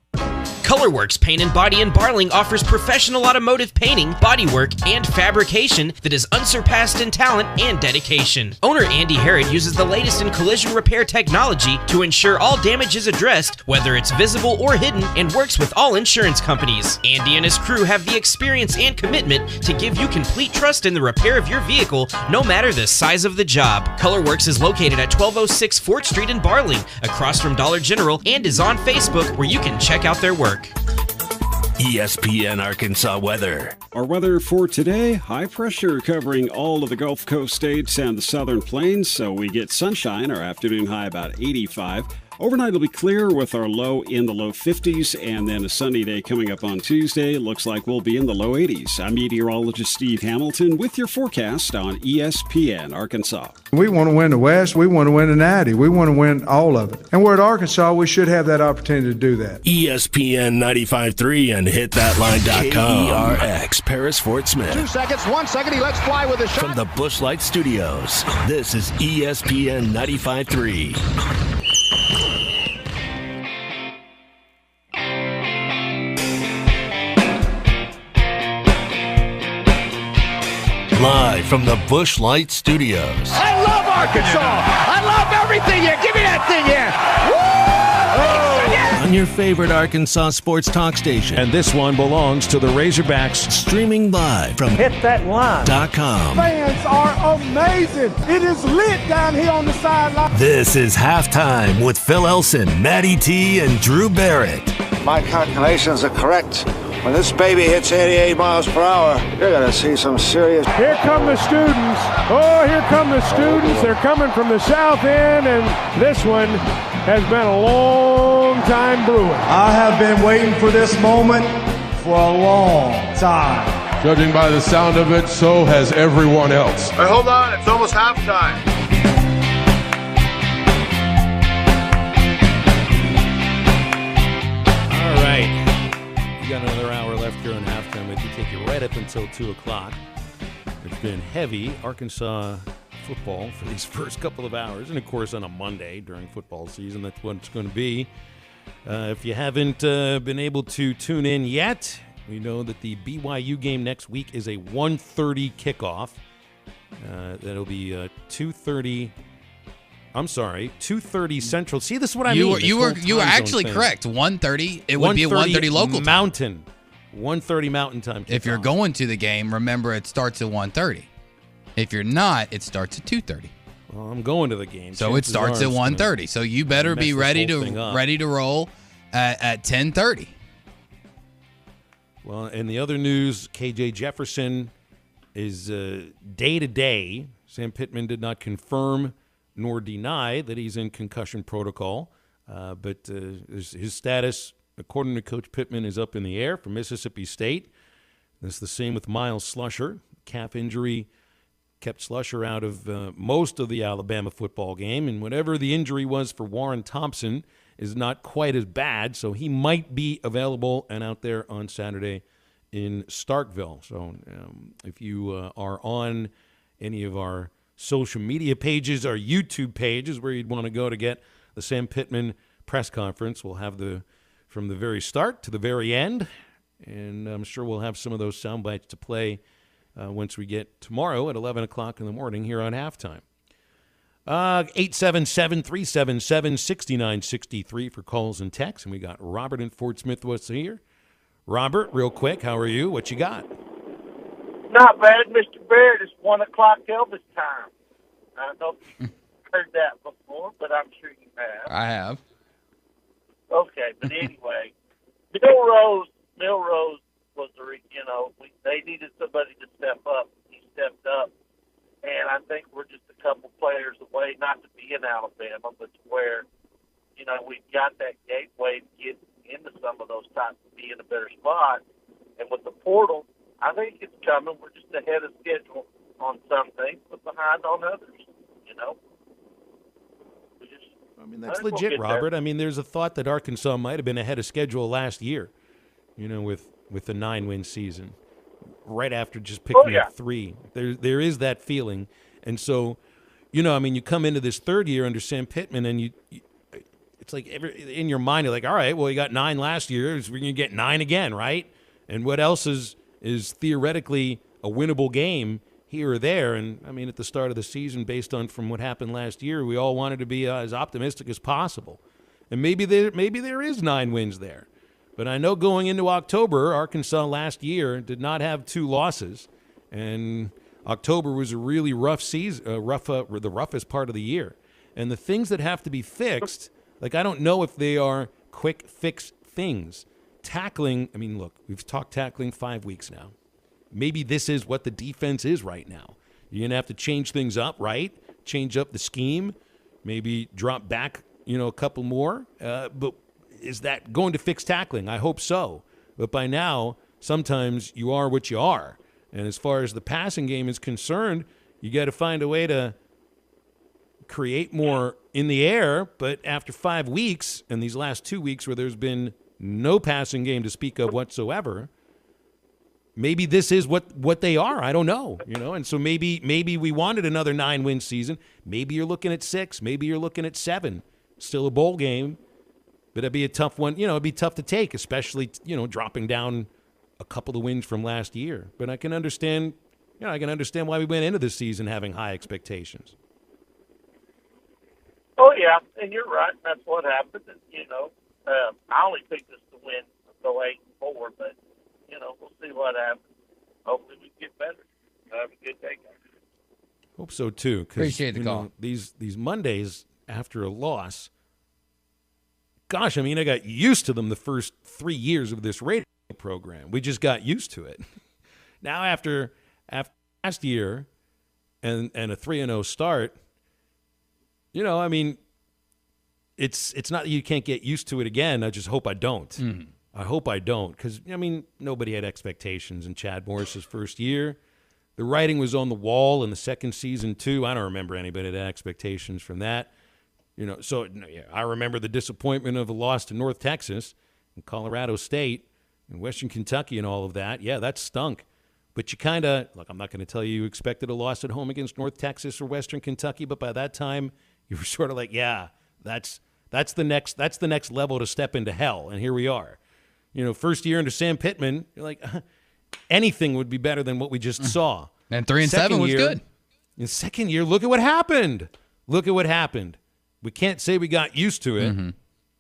Colorworks Paint and Body in Barling offers professional automotive painting, bodywork, and fabrication that is unsurpassed in talent and dedication. Owner Andy Herod uses the latest in collision repair technology to ensure all damage is addressed, whether it's visible or hidden, and works with all insurance companies. Andy and his crew have the experience and commitment to give you complete trust in the repair of your vehicle, no matter the size of the job. Colorworks is located at 1206 4th Street in Barling, across from Dollar General, and is on Facebook where you can check out their work. ESPN Arkansas weather. Our weather for today, high pressure covering all of the Gulf Coast states and the southern plains, so we get sunshine, our afternoon high about 85. Overnight will be clear with our low in the low 50s, and then a sunny day coming up on Tuesday. Looks like we'll be in the low 80s. I'm meteorologist Steve Hamilton with your forecast on ESPN Arkansas. We want to win the West. We want to win the Natty. We want to win all of it. And we're at Arkansas. We should have that opportunity to do that. ESPN 95.3 and hitthatline.com. KERX, Paris, Fort Smith. 2 seconds, 1 second. He lets fly with a shot. From the Busch Light Studios, this is ESPN 95.3. Live from the Busch Light Studios. I love Arkansas. I love everything here. Give me that thing here. Woo! On your favorite Arkansas sports talk station. And this one belongs to the Razorbacks. Streaming live from hitthatline.com. Fans are amazing. It is lit down here on the sideline. This is Halftime with Phil Elson, Matty T, and Drew Barrett. My calculations are correct. When this baby hits 88 miles per hour, you're going to see some serious... Here come the students. Oh, here come the students. They're coming from the south end, and this one has been a long time brewing. I have been waiting for this moment for a long time. Judging by the sound of it, so has everyone else. Hey, hold on. It's almost halftime. All right. We got another hour left here on halftime. It could take you right up until 2 o'clock. It's been heavy Arkansas football for these first couple of hours. And, of course, on a Monday during football season, that's what it's going to be. If you haven't been able to tune in yet, we know that the BYU game next week is a 1:30 kickoff. That'll be 2:30. I'm sorry, 2:30 Central. See, this is what I mean. You were actually correct. 1:30. It would be a 1:30 local Mountain. 1:30 Mountain time. If you're going to the game, remember it starts at 1:30. If you're not, it starts at 2:30. Well, I'm going to the game. So it starts at 1:30. So you better be ready to roll at 10:30. Well, in the other news, KJ Jefferson is day to day. Sam Pittman did not confirm nor deny that he's in concussion protocol. But his status, according to Coach Pittman, is up in the air for Mississippi State. That's the same with Miles Slusher. Calf injury kept Slusher out of most of the Alabama football game. And whatever the injury was for Warren Thompson is not quite as bad. So he might be available and out there on Saturday in Starkville. So if you are on any of our social media pages, our YouTube pages, where you'd want to go to get the Sam Pittman press conference. We'll have from the very start to the very end, and I'm sure we'll have some of those sound bites to play once we get tomorrow at 11 o'clock in the morning here on Halftime. 877-377-6963 for calls and texts, and we got Robert in Fort Smith with us here. Robert, real quick, how are you? What you got? Not bad, Mr. Barrett. It's 1 o'clock Elvis time. I don't know if you've heard that before, but I'm sure you have. I have. Okay, but anyway, Milrose was they needed somebody to step up. He stepped up, and I think we're just a couple players away, not to be in Alabama, but to where we've got that gateway to get into some of those types to be in a better spot. And with the portal, I think it's coming. We're just ahead of schedule on some things, but behind on others, That's legit, Robert. I mean, there's a thought that Arkansas might have been ahead of schedule last year, with the 9-win season, right after just picking up 3. There is that feeling. And so, you come into this third year under Sam Pittman, and it's like in your mind, you're like, all right, well, you got 9 last year. We're going to get 9 again, right? And what else is theoretically a winnable game here or there? And, I mean, at the start of the season, based on from what happened last year, we all wanted to be as optimistic as possible. And maybe there is 9 wins there. But I know going into October, Arkansas last year did not have 2 losses. And October was a really rough season, the roughest part of the year. And the things that have to be fixed, like I don't know if they are quick fix things. Tackling, I mean, look, we've talked tackling 5 weeks now. Maybe this is what the defense is right now. You're going to have to change things up, right? Change up the scheme, maybe drop back, a couple more. But is that going to fix tackling? I hope so. But by now, sometimes you are what you are. And as far as the passing game is concerned, you got to find a way to create more in the air. But after 5 weeks, and these last 2 weeks where there's been no passing game to speak of whatsoever, maybe this is what they are. I don't know, And so maybe we wanted another 9-win season. Maybe you're looking at 6. Maybe you're looking at 7. Still a bowl game, but it'd be a tough one. It'd be tough to take, especially dropping down a couple of wins from last year. But I can understand. I can understand why we went into this season having high expectations. Oh yeah, and you're right. That's what happened. And, I only picked us to win, go 8-4, but. We'll see what happens. Hopefully we get better. Have a good day, guys. Hope so, too. Appreciate the call. These Mondays after a loss, gosh, I mean, I got used to them the first 3 years of this radio program. We just got used to it. Now after last year and a 3-0 start, I mean, it's not that you can't get used to it again. I just hope I don't. Mm-hmm. I hope I don't, because, nobody had expectations in Chad Morris's first year. The writing was on the wall in the second season, too. I don't remember anybody that had expectations from that. I remember the disappointment of a loss to North Texas and Colorado State and Western Kentucky and all of that. Yeah, that stunk. But you kind of, look, I'm not going to tell you expected a loss at home against North Texas or Western Kentucky, but by that time, you were sort of like, yeah, that's the next level to step into hell, and here we are. First year under Sam Pittman, you're like, anything would be better than what we just saw. And 3-7 was good. In second year, look at what happened. We can't say we got used to it,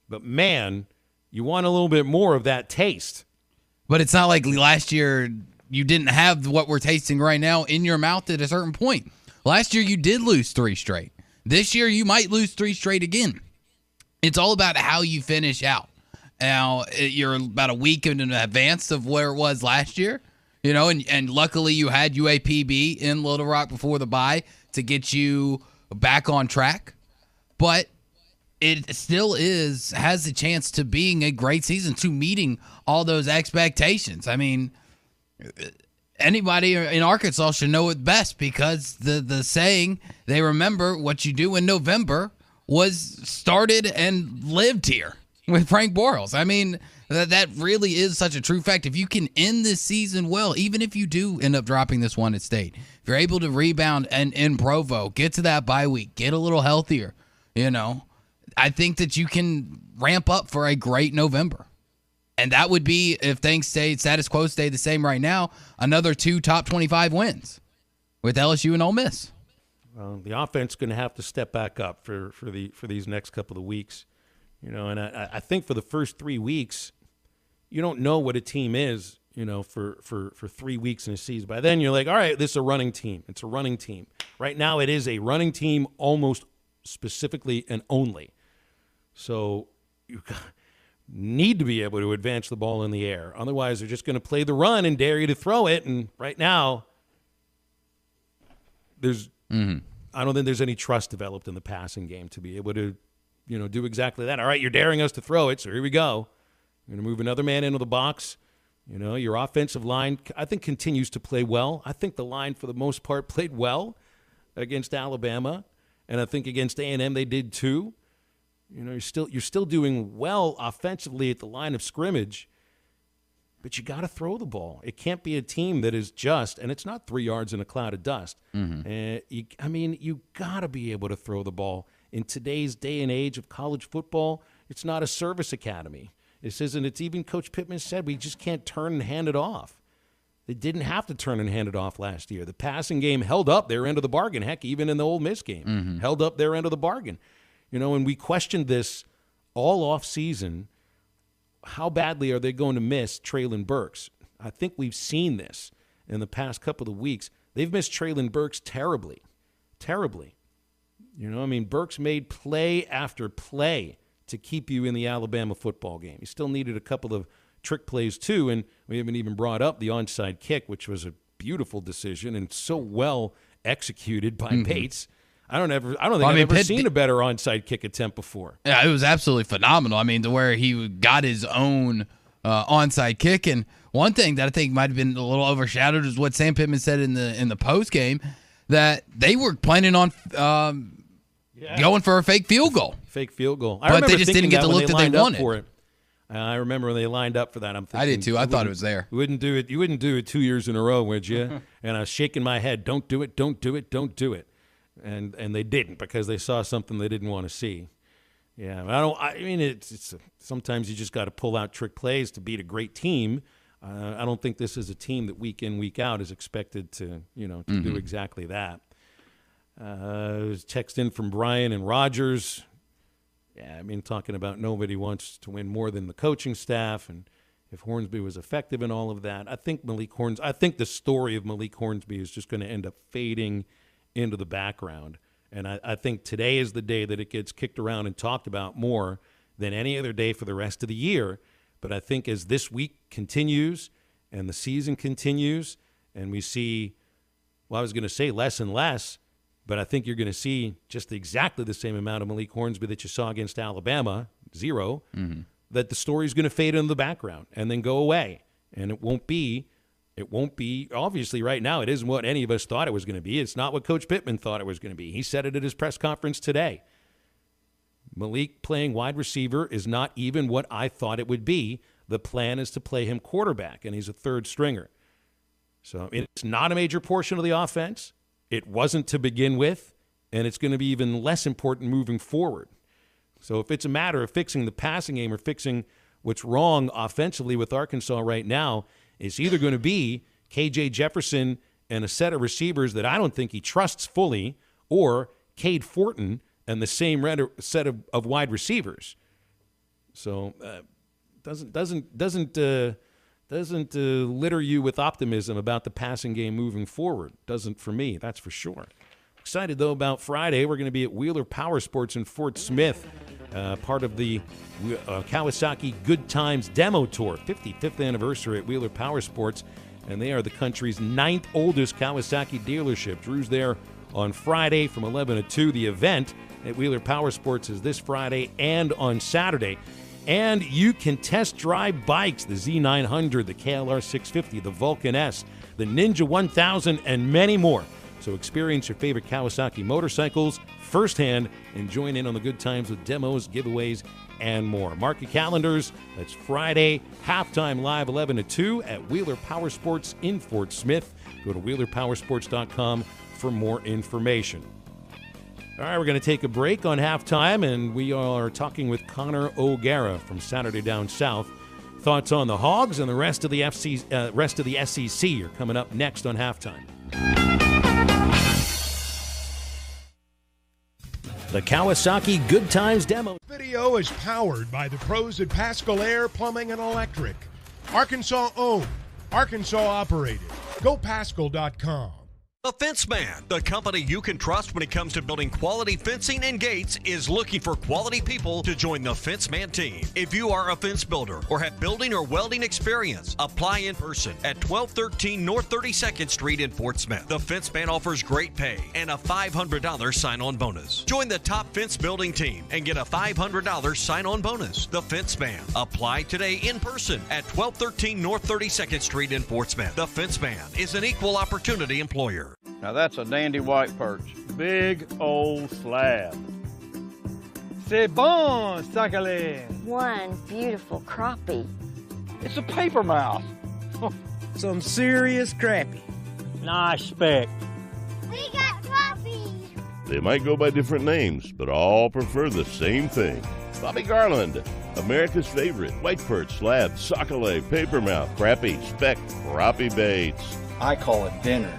but man, you want a little bit more of that taste. But it's not like last year you didn't have what we're tasting right now in your mouth at a certain point. Last year you did lose 3 straight. This year you might lose 3 straight again. It's all about how you finish out. Now, you're about a week in advance of where it was last year, and luckily you had UAPB in Little Rock before the bye to get you back on track. But it still has the chance to being a great season, to meeting all those expectations. I mean, anybody in Arkansas should know it best, because the saying, they remember what you do in November, was started and lived here with Frank Boreals. I mean, that really is such a true fact. If you can end this season well, even if you do end up dropping this one at State, if you're able to rebound and in Provo, get to that bye week, get a little healthier, I think that you can ramp up for a great November. And that would be, if things status quo stay the same right now, another 2 top 25 wins with LSU and Ole Miss. Well, the offense is going to have to step back up for these next couple of weeks. And I think for the first 3 weeks, you don't know what a team is, for 3 weeks in a season. By then, you're like, all right, this is a running team. It's a running team. Right now, it is a running team almost specifically and only. So you need to be able to advance the ball in the air. Otherwise, they're just going to play the run and dare you to throw it. And right now, I don't think there's any trust developed in the passing game to be able to do exactly that. All right, you're daring us to throw it, so here we go. We're going to move another man into the box. Your offensive line, I think, continues to play well. I think the line, for the most part, played well against Alabama, and I think against A&M they did too. You're still doing well offensively at the line of scrimmage, but you got to throw the ball. It can't be a team that is just, and it's not 3 yards in a cloud of dust. You got to be able to throw the ball. In today's day and age of college football, it's not a service academy. This isn't. It's even Coach Pittman said we just can't turn and hand it off. They didn't have to turn and hand it off last year. The passing game held up their end of the bargain. Heck, even in the Ole Miss game, held up their end of the bargain. And we questioned this all off season. How badly are they going to miss Treylon Burks? I think we've seen this in the past couple of weeks. They've missed Treylon Burks terribly. Terribly. Burks made play after play to keep you in the Alabama football game. He still needed a couple of trick plays too, and we haven't even brought up the onside kick, which was a beautiful decision and so well executed by Bates. I don't think I've ever seen a better onside kick attempt before. Yeah, it was absolutely phenomenal. To where he got his own onside kick. And one thing that I think might have been a little overshadowed is what Sam Pittman said in the post game, that they were planning on going for a fake field goal. Fake field goal. But they just didn't get the look that they wanted. For it. I remember when they lined up for that. I'm thinking, I did too. I thought it was there. You wouldn't do it 2 years in a row, would you? And I was shaking my head. Don't do it. Don't do it. Don't do it. And they didn't, because they saw something they didn't want to see. Yeah, it's sometimes you just got to pull out trick plays to beat a great team. I don't think this is a team that week in, week out is expected to do exactly that. Text in from Brian and Rogers. Yeah, talking about nobody wants to win more than the coaching staff, and if Hornsby was effective in all of that. I think the story of Malik Hornsby is just going to end up fading into the background. And I think today is the day that it gets kicked around and talked about more than any other day for the rest of the year. But I think as this week continues and the season continues and we see, I was going to say less and less, but I think you're going to see just exactly the same amount of Malik Hornsby that you saw against Alabama, 0, that the story's going to fade into the background and then go away. And it won't be, obviously right now, it isn't what any of us thought it was going to be. It's not what Coach Pittman thought it was going to be. He said it at his press conference today. Malik playing wide receiver is not even what I thought it would be. The plan is to play him quarterback, and he's a third stringer. So it's not a major portion of the offense. It wasn't to begin with, and it's going to be even less important moving forward. So if it's a matter of fixing the passing game or fixing what's wrong offensively with Arkansas right now, it's either going to be K.J. Jefferson and a set of receivers that I don't think he trusts fully, or Cade Fortin and the same set of wide receivers. So doesn't litter you with optimism about the passing game moving forward. Doesn't for me, that's for sure. Excited, though, about Friday. We're going to be at Wheeler Power Sports in Fort Smith, part of the Kawasaki Good Times Demo Tour, 55th anniversary at Wheeler Power Sports, and they are the country's 9th oldest Kawasaki dealership. Drew's there on Friday from 11 to 2. The event at Wheeler Power Sports is this Friday and on Saturday. And you can test drive bikes, the Z900, the KLR 650, the Vulcan S, the Ninja 1000, and many more. So experience your favorite Kawasaki motorcycles firsthand and join in on the good times with demos, giveaways, and more. Mark your calendars. That's Friday, halftime live 11 to 2 at Wheeler Power Sports in Fort Smith. Go to WheelerPowersports.com for more information. All right, we're going to take a break on halftime, and we are talking with Connor O'Gara from Saturday Down South. Thoughts on the Hogs and the rest of the SEC are coming up next on halftime. The Kawasaki Good Times Demo. Video is powered by the pros at Pascal Air Plumbing and Electric. Arkansas owned, Arkansas operated. GoPascal.com. The Fence Man, the company you can trust when it comes to building quality fencing and gates, is looking for quality people to join the Fence Man team. If you are a fence builder or have building or welding experience, apply in person at 1213 North 32nd Street in Fort Smith. The Fence Man offers great pay and a $500 sign-on bonus. Join the top fence building team and get a $500 sign-on bonus. The Fence Man. Apply today in person at 1213 North 32nd Street in Fort Smith. The Fence Man is an equal opportunity employer. Now that's a dandy white perch. Big old slab. C'est bon, sacalé. One beautiful crappie. It's a paper mouth. Some serious crappie. Nice speck. We got crappie. They might go by different names, but all prefer the same thing. Bobby Garland, America's favorite white perch, slab, sockeye, papermouth, crappie, speck, crappie baits. I call it dinner.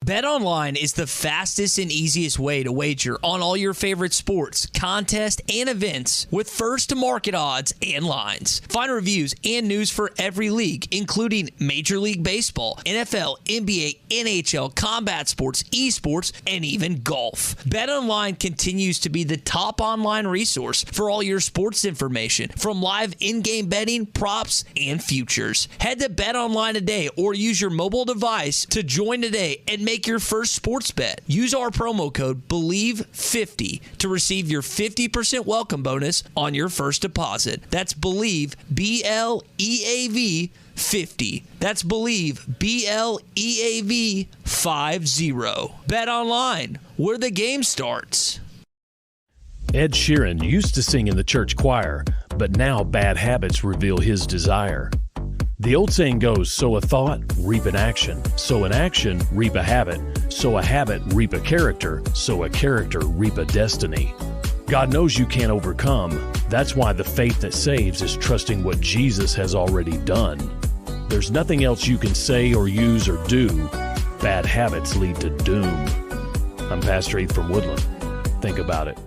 BetOnline is the fastest and easiest way to wager on all your favorite sports, contests, and events with first-to-market odds and lines. Find reviews and news for every league, including Major League Baseball, NFL, NBA, NHL, combat sports, esports, and even golf. BetOnline continues to be the top online resource for all your sports information, from live in-game betting, props, and futures. Head to BetOnline today or use your mobile device to join today and make your first sports bet. Use our promo code BELIEVE50 to receive your 50% welcome bonus on your first deposit. That's BELIEVE, BLEAV 50. That's BELIEVE, BLEAV 50. Bet online, where the game starts. Ed Sheeran used to sing in the church choir, but now bad habits reveal his desire. The old saying goes, sow a thought, reap an action. Sow an action, reap a habit. Sow a habit, reap a character. Sow a character, reap a destiny. God knows you can't overcome. That's why the faith that saves is trusting what Jesus has already done. There's nothing else you can say or use or do. Bad habits lead to doom. I'm Pastor Heath from Woodland. Think about it.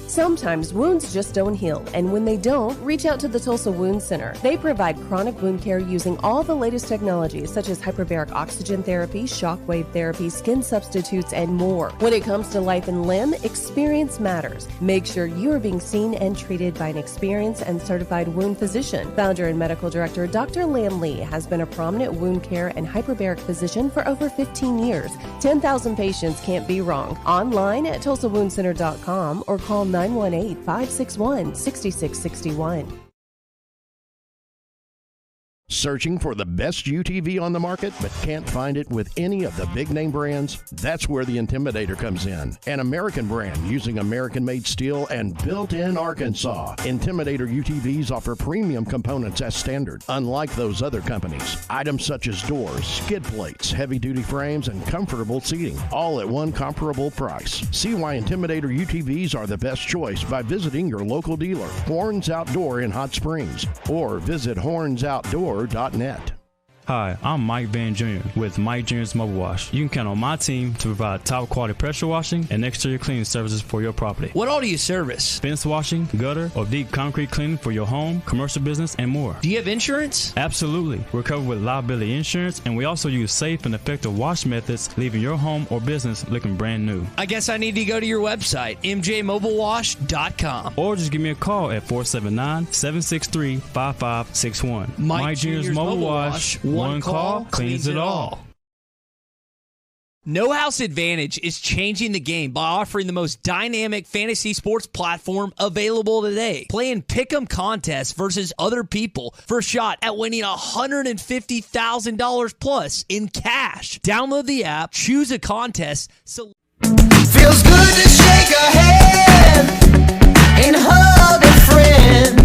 Sometimes wounds just don't heal, and when they don't, reach out to the Tulsa Wound Center. They provide chronic wound care using all the latest technologies such as hyperbaric oxygen therapy, shockwave therapy, skin substitutes, and more. When it comes to life and limb, experience matters. Make sure you are being seen and treated by an experienced and certified wound physician. Founder and medical director Dr. Lam Lee has been a prominent wound care and hyperbaric physician for over 15 years. 10,000 patients can't be wrong. Online at TulsaWoundCenter.com or call 918-561-6661. Searching for the best UTV on the market but can't find it with any of the big name brands? That's where the Intimidator comes in. An American brand using American-made steel and built in Arkansas. Intimidator UTVs offer premium components as standard, unlike those other companies. Items such as doors, skid plates, heavy-duty frames, and comfortable seating, all at one comparable price. See why Intimidator UTVs are the best choice by visiting your local dealer, Horns Outdoor in Hot Springs, or visit hornsoutdoor.net. Hi, I'm Mike Van Jr. with Mike Jr.'s Mobile Wash. You can count on my team to provide top quality pressure washing and exterior cleaning services for your property. What all do you service? Fence washing, gutter, or deep concrete cleaning for your home, commercial business, and more. Do you have insurance? Absolutely. We're covered with liability insurance, and we also use safe and effective wash methods, leaving your home or business looking brand new. I guess I need to go to your website, mjmobilewash.com. Or just give me a call at 479-763-5561. Mike Jr.'s Mobile Wash. One call cleans it all. No House Advantage is changing the game by offering the most dynamic fantasy sports platform available today. Play in pick'em contests versus other people for a shot at winning $150,000 plus in cash. Download the app, choose a contest. Feels good to shake a hand and hug a friend.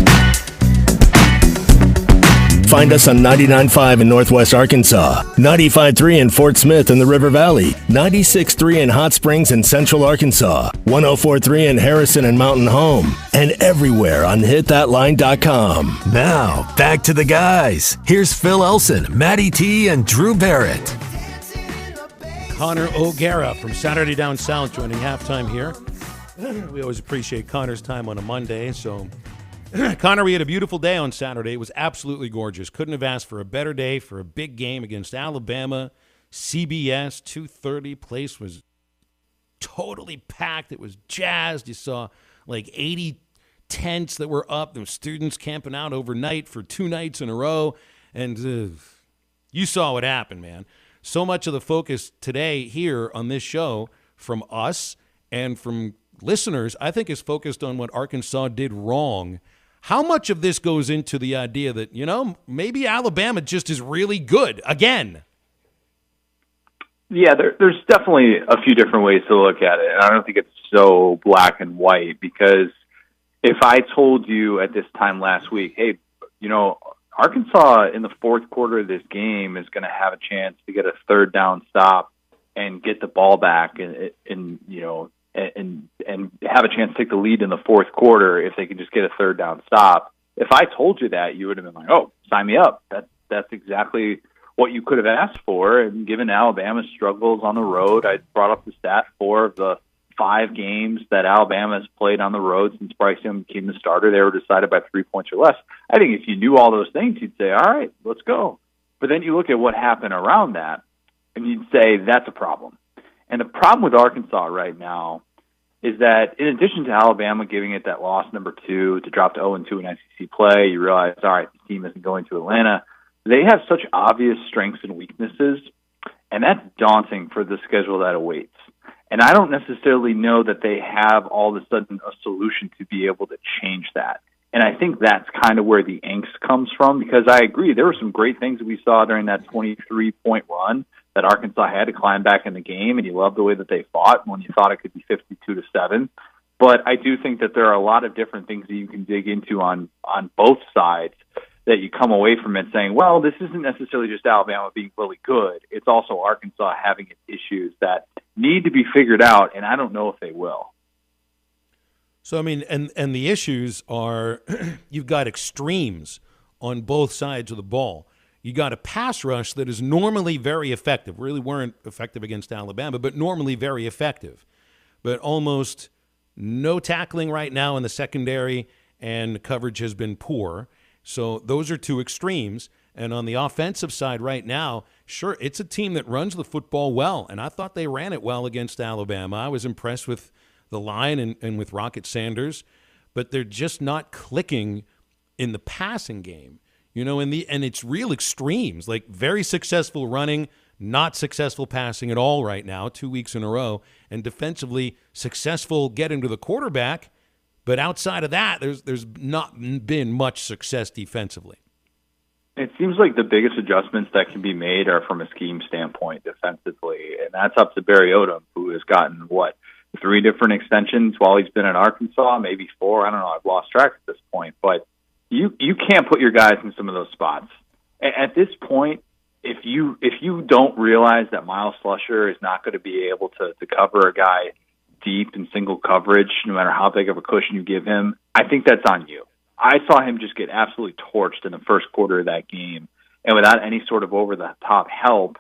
Find us on 99.5 in Northwest Arkansas, 95.3 in Fort Smith in the River Valley, 96.3 in Hot Springs in Central Arkansas, 104.3 in Harrison and Mountain Home, and everywhere on hitthatline.com. Now, back to the guys. Here's Phil Elson, Matty T, and Drew Barrett. Connor O'Gara from Saturday Down South joining halftime here. We always appreciate Connor's time on a Monday, so... Connor, we had a beautiful day on Saturday. It was absolutely gorgeous. Couldn't have asked for a better day for a big game against Alabama. CBS, 2:30, place was totally packed. It was jazzed. You saw like 80 tents that were up. There were students camping out overnight for 2 nights in a row. And you saw what happened, man. So much of the focus today here on this show from us and from listeners, I think, is focused on what Arkansas did wrong. How much of this goes into the idea that, maybe Alabama just is really good again? Yeah, there's definitely a few different ways to look at it. And I don't think it's so black and white, because if I told you at this time last week, hey, Arkansas in the fourth quarter of this game is going to have a chance to get a third down stop and get the ball back and have a chance to take the lead in the fourth quarter if they can just get a third down stop. If I told you that, you would have been like, oh, sign me up. That's exactly what you could have asked for. And given Alabama's struggles on the road, I brought up the stat 4 of the 5 games that Alabama has played on the road since Bryce Young became the starter, they were decided by 3 points or less. I think if you knew all those things, you'd say, all right, let's go. But then you look at what happened around that, and you'd say that's a problem. And the problem with Arkansas right now is that in addition to Alabama giving it that loss number 2 to drop to 0-2 in SEC play, you realize, all right, the team isn't going to Atlanta. They have such obvious strengths and weaknesses, and that's daunting for the schedule that awaits. And I don't necessarily know that they have all of a sudden a solution to be able to change that. And I think that's kind of where the angst comes from, because I agree, there were some great things that we saw during that 23-point run that Arkansas had to climb back in the game, and you love the way that they fought when you thought it could be 52-7. But I do think that there are a lot of different things that you can dig into on both sides that you come away from it saying, well, this isn't necessarily just Alabama being really good. It's also Arkansas having issues that need to be figured out, and I don't know if they will. So, I mean, and the issues are you've got extremes on both sides of the ball. You got a pass rush that is normally very effective, really weren't effective against Alabama, but normally very effective. But almost no tackling right now in the secondary, and coverage has been poor. So those are 2 extremes. And on the offensive side right now, sure, it's a team that runs the football well, and I thought they ran it well against Alabama. I was impressed with the line and with Rocket Sanders, but they're just not clicking in the passing game. And it's real extremes, like very successful running, not successful passing at all right now, 2 weeks in a row, and defensively successful getting to the quarterback. But outside of that, there's not been much success defensively. It seems like the biggest adjustments that can be made are from a scheme standpoint defensively, and that's up to Barry Odom, who has gotten, 3 different extensions while he's been in Arkansas, maybe 4. I don't know. I've lost track at this point. But you can't put your guys in some of those spots. At this point, if you don't realize that Miles Slusher is not going to be able to cover a guy deep in single coverage, no matter how big of a cushion you give him, I think that's on you. I saw him just get absolutely torched in the first quarter of that game. And without any sort of over-the-top help,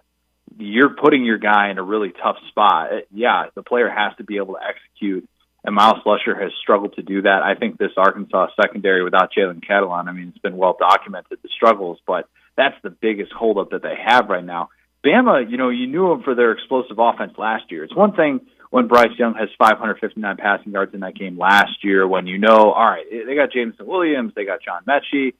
you're putting your guy in a really tough spot. Yeah, the player has to be able to execute, and Miles Slusher has struggled to do that. I think this Arkansas secondary without Jalen Catalon, it's been well documented, the struggles, but that's the biggest holdup that they have right now. Bama, you knew them for their explosive offense last year. It's one thing when Bryce Young has 559 passing yards in that game last year, when all right, they got Jameson Williams, they got John Mechie.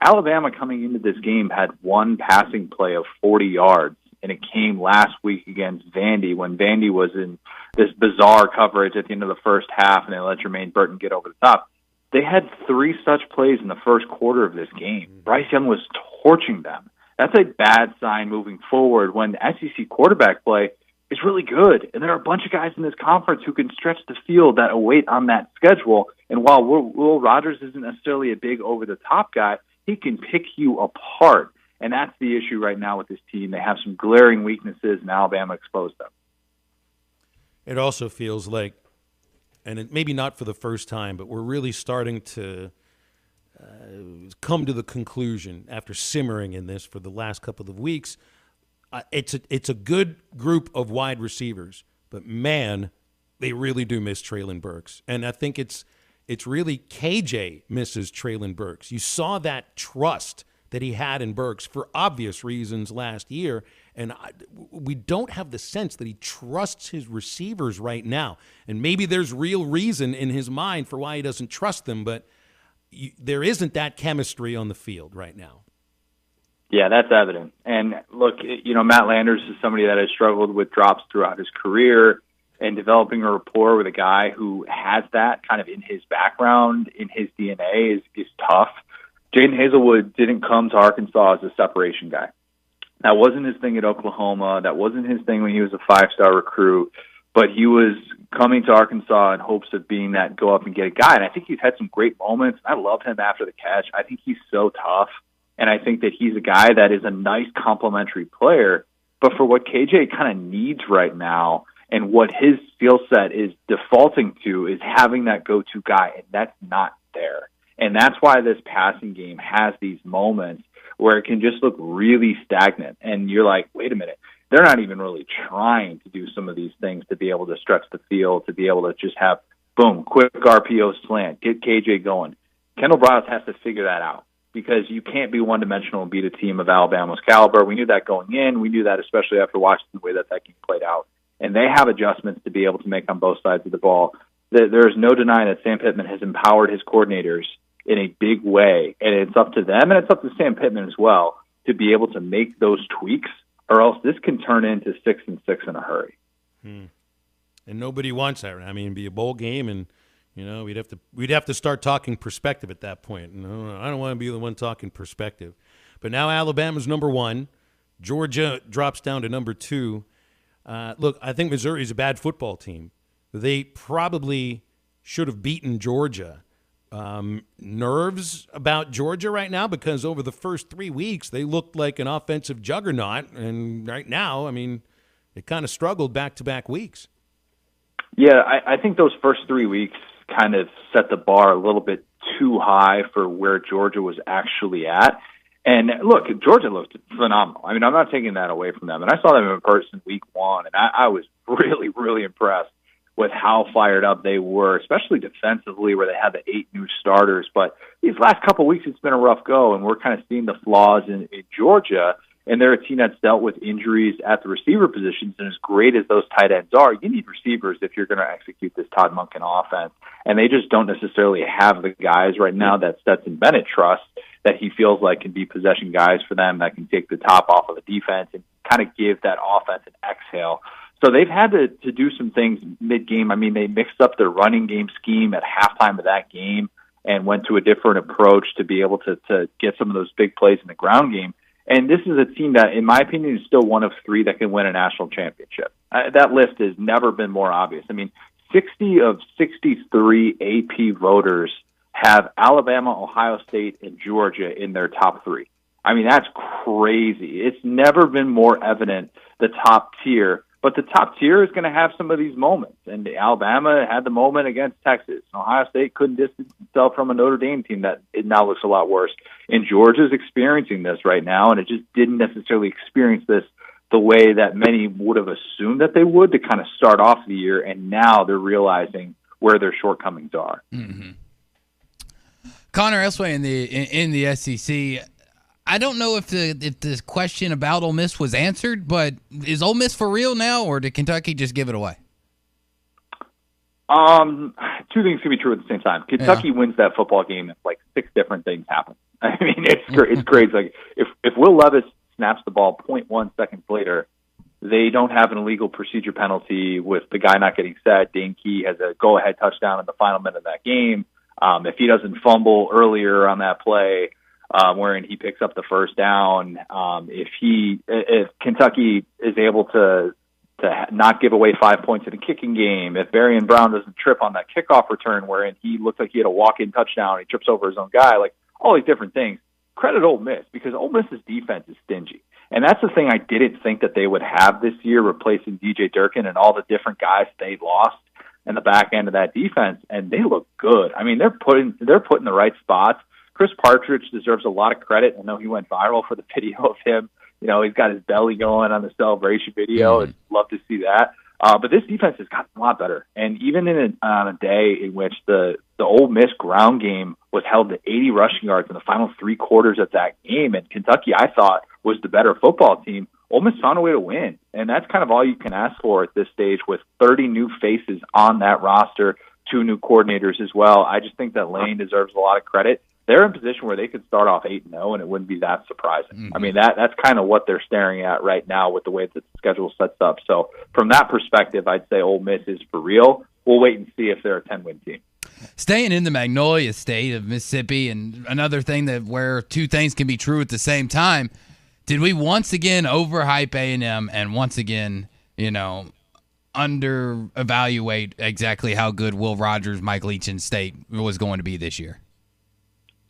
Alabama coming into this game had 1 passing play of 40 yards, and it came last week against Vandy when Vandy was in this bizarre coverage at the end of the first half, and they let Jermaine Burton get over the top. They had 3 such plays in the first quarter of this game. Bryce Young was torching them. That's a bad sign moving forward when SEC quarterback play is really good. And there are a bunch of guys in this conference who can stretch the field that await on that schedule. And while Will Rogers isn't necessarily a big over-the-top guy, he can pick you apart. And that's the issue right now with this team. They have some glaring weaknesses, and Alabama exposed them. It also feels like, and maybe not for the first time, but we're really starting to come to the conclusion after simmering in this for the last couple of weeks. It's a good group of wide receivers, but man, they really do miss Treylon Burks. And I think it's really KJ misses Treylon Burks. You saw that trust that he had in Burks for obvious reasons last year. And we don't have the sense that he trusts his receivers right now. And maybe there's real reason in his mind for why he doesn't trust them, but there isn't that chemistry on the field right now. Yeah, that's evident. And look, Matt Landers is somebody that has struggled with drops throughout his career, and developing a rapport with a guy who has that kind of in his background, in his DNA is tough. Jaden Hazelwood didn't come to Arkansas as a separation guy. That wasn't his thing at Oklahoma. That wasn't his thing when he was a 5-star recruit. But he was coming to Arkansas in hopes of being that go up and get a guy. And I think he's had some great moments. I love him after the catch. I think he's so tough. And I think that he's a guy that is a nice complementary player. But for what KJ kind of needs right now and what his skill set is defaulting to is having that go-to guy, and that's not there. And that's why this passing game has these moments where it can just look really stagnant. And you're like, wait a minute, they're not even really trying to do some of these things to be able to stretch the field, to be able to just have, boom, quick RPO slant, get KJ going. Kendall Briles has to figure that out because you can't be one-dimensional and beat a team of Alabama's caliber. We knew that going in. We knew that especially after watching the way that game played out. And they have adjustments to be able to make on both sides of the ball. There's no denying that Sam Pittman has empowered his coordinators in a big way, and it's up to them, and it's up to Sam Pittman as well, to be able to make those tweaks, or else this can turn into 6-6 in a hurry. And nobody wants that. I mean, it'd be a bowl game, and we'd have to start talking perspective at that point. No, I don't want to be the one talking perspective. But now Alabama's number 1, Georgia drops down to number 2. Look, I think Missouri's a bad football team. They probably should have beaten Georgia. Nerves about Georgia right now because over the first 3 weeks they looked like an offensive juggernaut, and right now, I mean, they kind of struggled back-to-back weeks. Yeah, I think those first 3 weeks kind of set the bar a little bit too high for where Georgia was actually at. And look, Georgia looked phenomenal. I mean, I'm not taking that away from them. And I saw them in person week 1, and I was really, really impressed with how fired up they were, especially defensively where they had the 8 new starters. But these last couple of weeks, it's been a rough go, and we're kind of seeing the flaws in Georgia. And they're a team that's dealt with injuries at the receiver positions. And as great as those tight ends are, you need receivers if you're going to execute this Todd Monken offense. And they just don't necessarily have the guys right now that Stetson Bennett trusts, that he feels like can be possession guys for them, that can take the top off of the defense and kind of give that offense an exhale. So they've had to do some things mid-game. I mean, they mixed up their running game scheme at halftime of that game and went to a different approach to be able to get some of those big plays in the ground game. And this is a team that, in my opinion, is still one of 3 that can win a national championship. That list has never been more obvious. I mean, 60 of 63 AP voters have Alabama, Ohio State, and Georgia in their top 3. I mean, that's crazy. It's never been more evident, the top tier. But the top tier is going to have some of these moments. And Alabama had the moment against Texas. Ohio State couldn't distance itself from a Notre Dame team that it now looks a lot worse. And Georgia's experiencing this right now, and it just didn't necessarily experience this the way that many would have assumed that they would to kind of start off the year. And now they're realizing where their shortcomings are. Mm-hmm. Connor Elseway in the SEC. I don't know if the question about Ole Miss was answered, but is Ole Miss for real now, or did Kentucky just give it away? 2 things can be true at the same time. Kentucky wins that football game, and like 6 different things happen. I mean, it's crazy. Like if Will Levis snaps the ball 0.1 seconds later, they don't have an illegal procedure penalty with the guy not getting set. Dane Key has a go-ahead touchdown in the final minute of that game. If he doesn't fumble earlier on that play, wherein he picks up the first down, if Kentucky is able to not give away 5 points in a kicking game, if Varian Brown doesn't trip on that kickoff return wherein he looked like he had a walk-in touchdown, he trips over his own guy, like all these different things, credit Ole Miss, because Ole Miss's defense is stingy. And that's the thing I didn't think that they would have this year, replacing DJ Durkin and all the different guys they lost in the back end of that defense, and they look good. I mean, they're put in the right spots. Chris Partridge deserves a lot of credit. I know he went viral for the video of him. You know, he's got his belly going on the celebration video. I'd love to see that. But this defense has gotten a lot better. And even on a day in which the Ole Miss ground game was held to 80 rushing yards in the final 3 quarters of that game, and Kentucky, I thought, was the better football team, Ole Miss found a way to win. And that's kind of all you can ask for at this stage with 30 new faces on that roster, 2 new coordinators as well. I just think that Lane deserves a lot of credit. They're in a position where they could start off 8-0, and it wouldn't be that surprising. Mm-hmm. I mean, that's kind of what they're staring at right now with the way that the schedule sets up. So from that perspective, I'd say Ole Miss is for real. We'll wait and see if they're a 10-win team. Staying in the Magnolia State of Mississippi, and another thing that where 2 things can be true at the same time, did we once again overhype A&M and once again, under-evaluate exactly how good Will Rogers, Mike Leach, and State was going to be this year?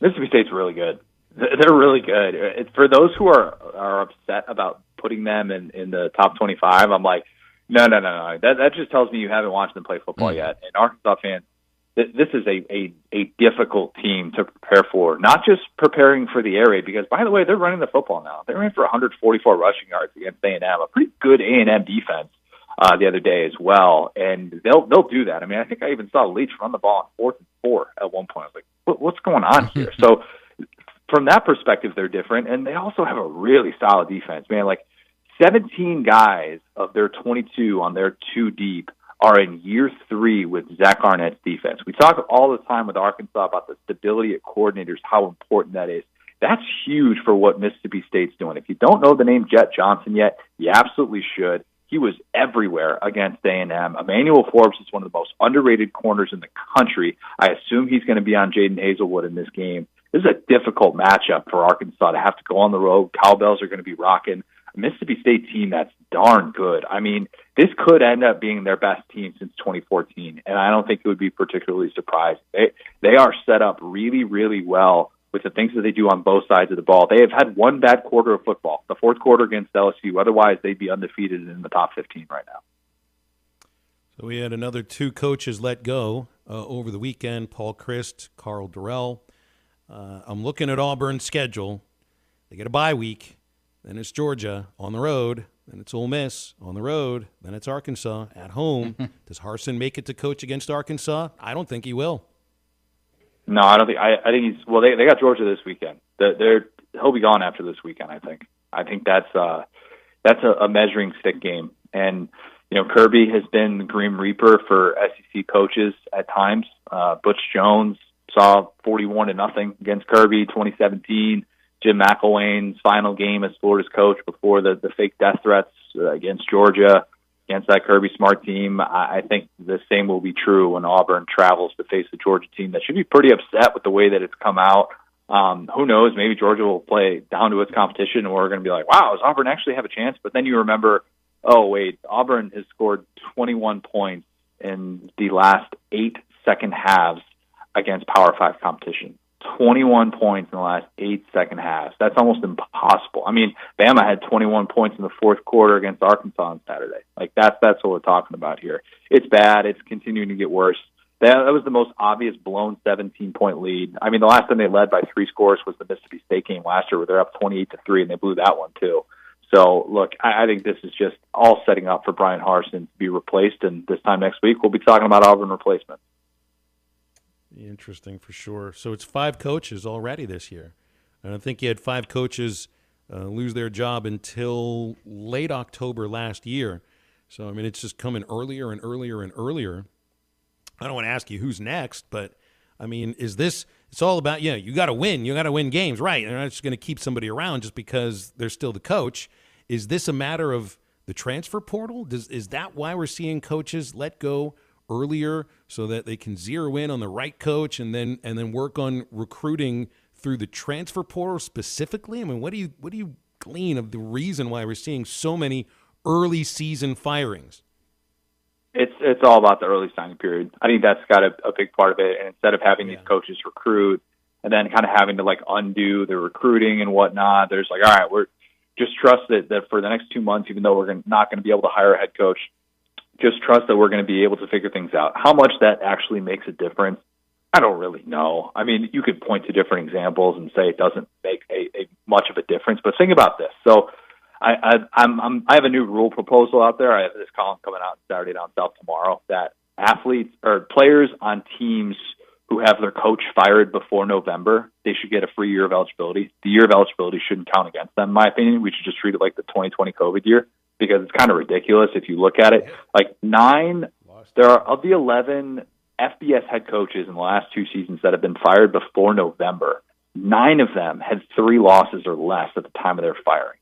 Mississippi State's really good. They're really good. For those who are upset about putting them in the top 25, I'm like, no. That just tells me you haven't watched them play football yet. And Arkansas fans, this is a difficult team to prepare for. Not just preparing for the air raid, because, by the way, they're running the football now. They ran for 144 rushing yards against A&M, a pretty good A&M defense the other day as well. And they'll do that. I mean, I think I even saw Leach run the ball on 4th and 4 at one point. I was like, what's going on here? So from that perspective, they're different. And they also have a really solid defense, man. Like 17 guys of their 22 on their 2 deep are in year 3 with Zach Arnett's defense. We talk all the time with Arkansas about the stability of coordinators, how important that is. That's huge for what Mississippi State's doing. If you don't know the name Jet Johnson yet, you absolutely should. He was everywhere against A&M. Emmanuel Forbes is one of the most underrated corners in the country. I assume he's going to be on Jaden Hazelwood in this game. This is a difficult matchup for Arkansas to have to go on the road. Cowbells are going to be rocking. A Mississippi State team that's darn good. I mean, this could end up being their best team since 2014, and I don't think it would be particularly surprising. They are set up really, really well with the things that they do on both sides of the ball. They have had one bad quarter of football, the 4th quarter against LSU. Otherwise, they'd be undefeated in the top 15 right now. So we had another 2 coaches let go over the weekend, Paul Christ, Carl Durrell. I'm looking at Auburn's schedule. They get a bye week. Then it's Georgia on the road. Then it's Ole Miss on the road. Then it's Arkansas at home. Does Harsin make it to coach against Arkansas? I don't think he will. No, I don't think. I think he's. Well, they got Georgia this weekend. He'll be gone after this weekend. I think that's a measuring stick game. And Kirby has been the Grim Reaper for SEC coaches at times. Butch Jones saw 41-0 against Kirby 2017. Jim McElwain's final game as Florida's coach before the fake death threats against Georgia, against that Kirby Smart team. I think the same will be true when Auburn travels to face the Georgia team that should be pretty upset with the way that it's come out. Who knows? Maybe Georgia will play down to its competition, and we're going to be like, wow, does Auburn actually have a chance? But then you remember, oh, wait, Auburn has scored 21 points in the last 8 second halves against Power 5 competition. 21 points in the last 8 second halves. That's almost impossible. I mean, Bama had 21 points in the 4th quarter against Arkansas on Saturday. Like, that's what we're talking about here. It's bad. It's continuing to get worse. That was the most obvious blown 17-point lead. I mean, the last time they led by 3 scores was the Mississippi State game last year where they're up 28-3, and they blew that one too. So, look, I think this is just all setting up for Brian Harsin to be replaced, and this time next week we'll be talking about Auburn replacement. Interesting for sure. So it's 5 coaches already this year. And I think you had 5 coaches lose their job until late October last year. So, I mean, it's just coming earlier and earlier and earlier. I don't want to ask you who's next, but, I mean, is this – it's all about, you got to win. You got to win games, right? They're not just going to keep somebody around just because they're still the coach. Is this a matter of the transfer portal? Is that why we're seeing coaches let go earlier so that they can zero in on the right coach and then work on recruiting through the transfer portal specifically? I mean, what do you glean of the reason why we're seeing so many early season firings? It's all about the early signing period. I think that's got a big part of it. And instead of having these coaches recruit and then kind of having to undo the recruiting and whatnot, there's all right, we're just trust that for the next 2 months, even though we're not going to be able to hire a head coach, just trust that we're going to be able to figure things out. How much that actually makes a difference, I don't really know. I mean, you could point to different examples and say it doesn't make a much of a difference, but think about this. So I have a new rule proposal out there. I have this column coming out Saturday Down South tomorrow that athletes or players on teams who have their coach fired before November, they should get a free year of eligibility. The year of eligibility shouldn't count against them, in my opinion. We should just treat it like the 2020 COVID year, because it's kind of ridiculous if you look at it. Like there are of the 11 FBS head coaches in the last 2 seasons that have been fired before November, 9 of them had 3 losses or less at the time of their firing.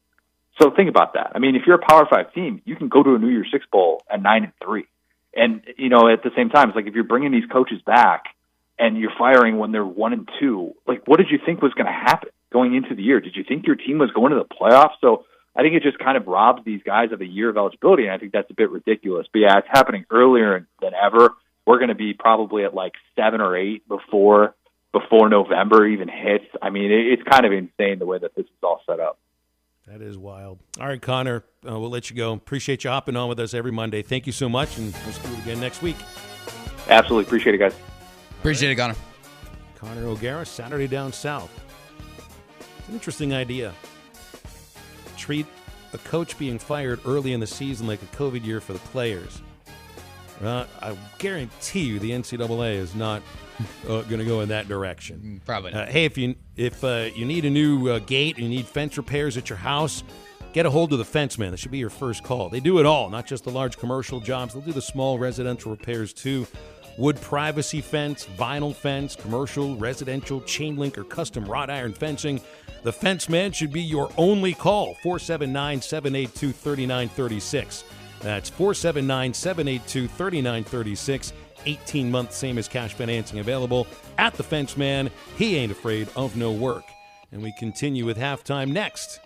So think about that. I mean, if you're a Power 5 team, you can go to a New Year's Six Bowl at 9-3. And, at the same time, it's like if you're bringing these coaches back and you're firing when they're 1-2, like what did you think was going to happen going into the year? Did you think your team was going to the playoffs? So I think it just kind of robs these guys of a year of eligibility, and I think that's a bit ridiculous. But yeah, it's happening earlier than ever. We're going to be probably at like 7 or 8 before November even hits. I mean, it's kind of insane the way that this is all set up. That is wild. All right, Connor, we'll let you go. Appreciate you hopping on with us every Monday. Thank you so much, and we'll see you again next week. Absolutely. Appreciate it, guys. Appreciate it, Connor. Connor O'Gara, Saturday Down South. It's an interesting idea. Treat a coach being fired early in the season like a COVID year for the players. I guarantee you the NCAA is not going to go in that direction. Probably not. Hey, if you need a new gate, you need fence repairs at your house, get a hold of the fence man. That should be your first call. They do it all, not just the large commercial jobs. They'll do the small residential repairs too. Wood privacy fence, vinyl fence, commercial, residential, chain link, or custom wrought iron fencing. The fence man should be your only call. 479-782-3936. That's 479-782-3936. 18-month same as cash financing available at the Fence Man. He ain't afraid of no work. And we continue with halftime next.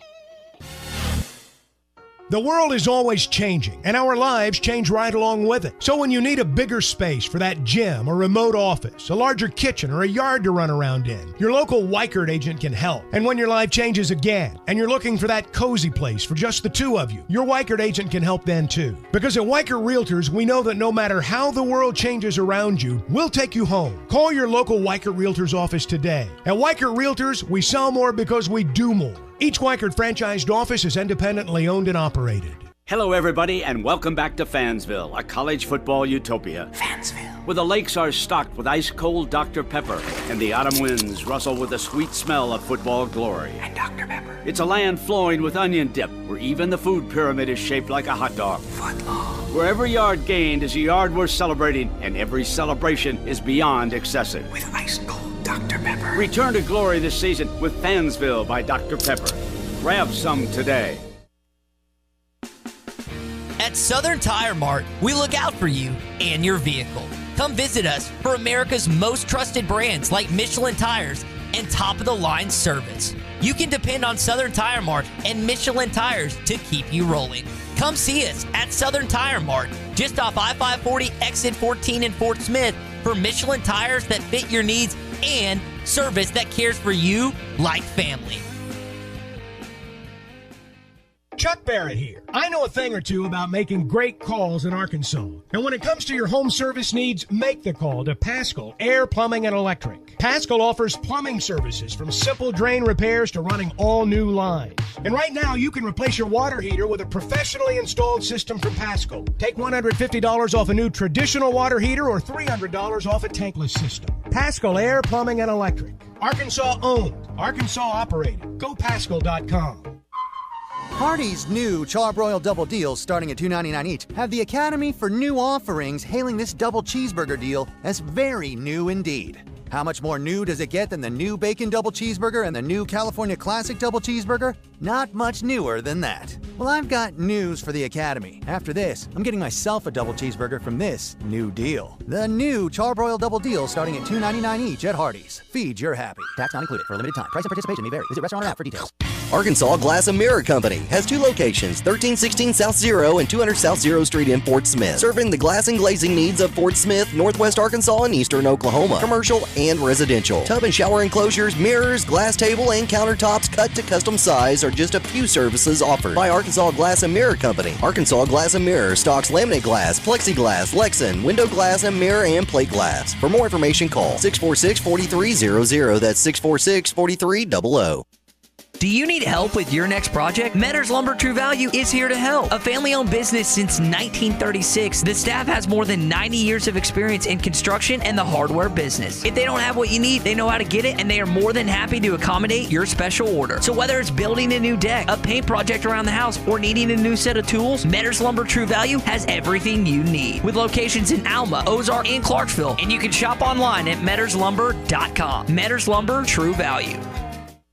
The world is always changing, and our lives change right along with it. So when you need a bigger space for that gym or remote office, a larger kitchen, or a yard to run around in, your local Weichert agent can help. And when your life changes again, and you're looking for that cozy place for just the two of you, your Weichert agent can help then too. Because at Weichert Realtors, we know that no matter how the world changes around you, we'll take you home. Call your local Weichert Realtors office today. At Weichert Realtors, we sell more because we do more. Each Weichert franchised office is independently owned and operated. Hello, everybody, and welcome back to Fansville, a college football utopia. Fansville. Where the lakes are stocked with ice-cold Dr. Pepper, and the autumn winds rustle with the sweet smell of football glory. And Dr. Pepper. It's a land flowing with onion dip, where even the food pyramid is shaped like a hot dog. Footlong. Where every yard gained is a yard worth celebrating, and every celebration is beyond excessive. With ice-cold Dr. Pepper. Return to glory this season with Fansville by Dr. Pepper. Grab some today. At Southern Tire Mart, we look out for you and your vehicle. Come visit us for America's most trusted brands like Michelin Tires and top-of-the-line service. You can depend on Southern Tire Mart and Michelin Tires to keep you rolling. Come see us at Southern Tire Mart, just off I-540 exit 14 in Fort Smith, for Michelin tires that fit your needs and service that cares for you like family. Chuck Barrett here. I know a thing or two about making great calls in Arkansas. And when it comes to your home service needs, make the call to Paschal Air, Plumbing, and Electric. Paschal offers plumbing services from simple drain repairs to running all new lines. And right now, you can replace your water heater with a professionally installed system from Paschal. Take $150 off a new traditional water heater or $300 off a tankless system. Paschal Air, Plumbing, and Electric. Arkansas owned. Arkansas operated. Go Paschal.com. Hardee's new Charbroiled Double Deals, starting at $2.99 each, have the Academy for New Offerings hailing this double cheeseburger deal as very new indeed. How much more new does it get than the new Bacon Double Cheeseburger and the new California Classic Double Cheeseburger? Not much newer than that. Well, I've got news for the Academy. After this, I'm getting myself a double cheeseburger from this new deal. The new Charbroiled Double Deal, starting at $2.99 each at Hardee's. Feed your happy. Tax not included. For a limited time. Price and participation may vary. Visit restaurant or app for details. Arkansas Glass and Mirror Company has 2 locations, 1316 South Zero and 200 South Zero Street in Fort Smith, serving the glass and glazing needs of Fort Smith, Northwest Arkansas, and Eastern Oklahoma, commercial and residential. Tub and shower enclosures, mirrors, glass table, and countertops cut to custom size are just a few services offered by Arkansas Glass and Mirror Company. Arkansas Glass and Mirror stocks laminate glass, plexiglass, Lexan, window glass, and mirror and plate glass. For more information, call 646-4300. That's 646-4300. Do you need help with your next project? Metters Lumber True Value is here to help. A family-owned business since 1936, the staff has more than 90 years of experience in construction and the hardware business. If they don't have what you need, they know how to get it, and they are more than happy to accommodate your special order. So whether it's building a new deck, a paint project around the house, or needing a new set of tools, Metters Lumber True Value has everything you need. With locations in Alma, Ozark, and Clarksville, and you can shop online at metterslumber.com. Metters Lumber True Value.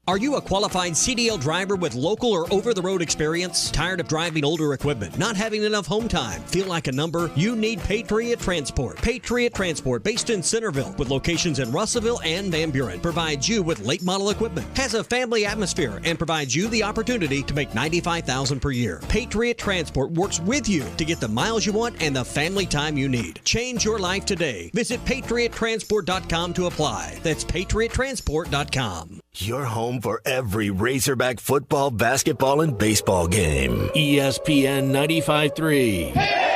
Are you a qualified CDL driver with local or over-the-road experience? Tired of driving older equipment? Not having enough home time? Feel like a number? You need Patriot Transport. Patriot Transport, based in Centerville, with locations in Russellville and Van Buren, provides you with late model equipment, has a family atmosphere, and provides you the opportunity to make $95,000 per year. Patriot Transport works with you to get the miles you want and the family time you need. Change your life today. Visit patriottransport.com to apply. That's patriottransport.com. Your home for every Razorback football, basketball, and baseball game. ESPN 95.3.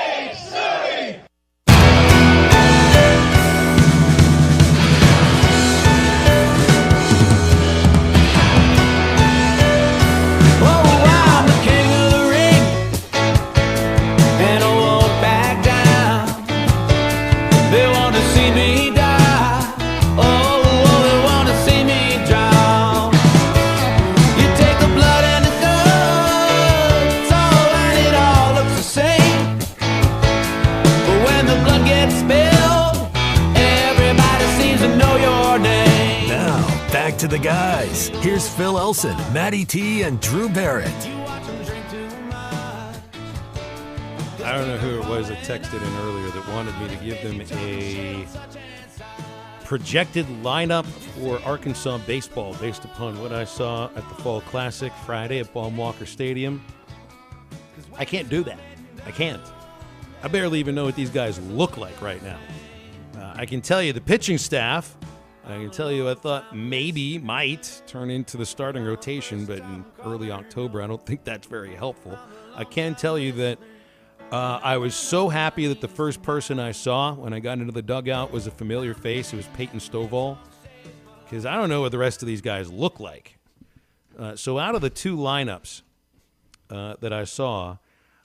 To the guys. Here's Phil Elson, Matty T, and Drew Barrett. I don't know who it was that texted in earlier that wanted me to give them a projected lineup for Arkansas baseball based upon what I saw at the Fall Classic Friday at Baum-Walker Stadium. I can't do that. I can't. I barely even know what these guys look like right now. I can tell you the pitching staff. I can tell you I thought might turn into the starting rotation, but in early October, I don't think that's very helpful. I can tell you that I was so happy that the first person I saw when I got into the dugout was a familiar face. It was Peyton Stovall, because I don't know what the rest of these guys look like. So out of the two lineups that I saw,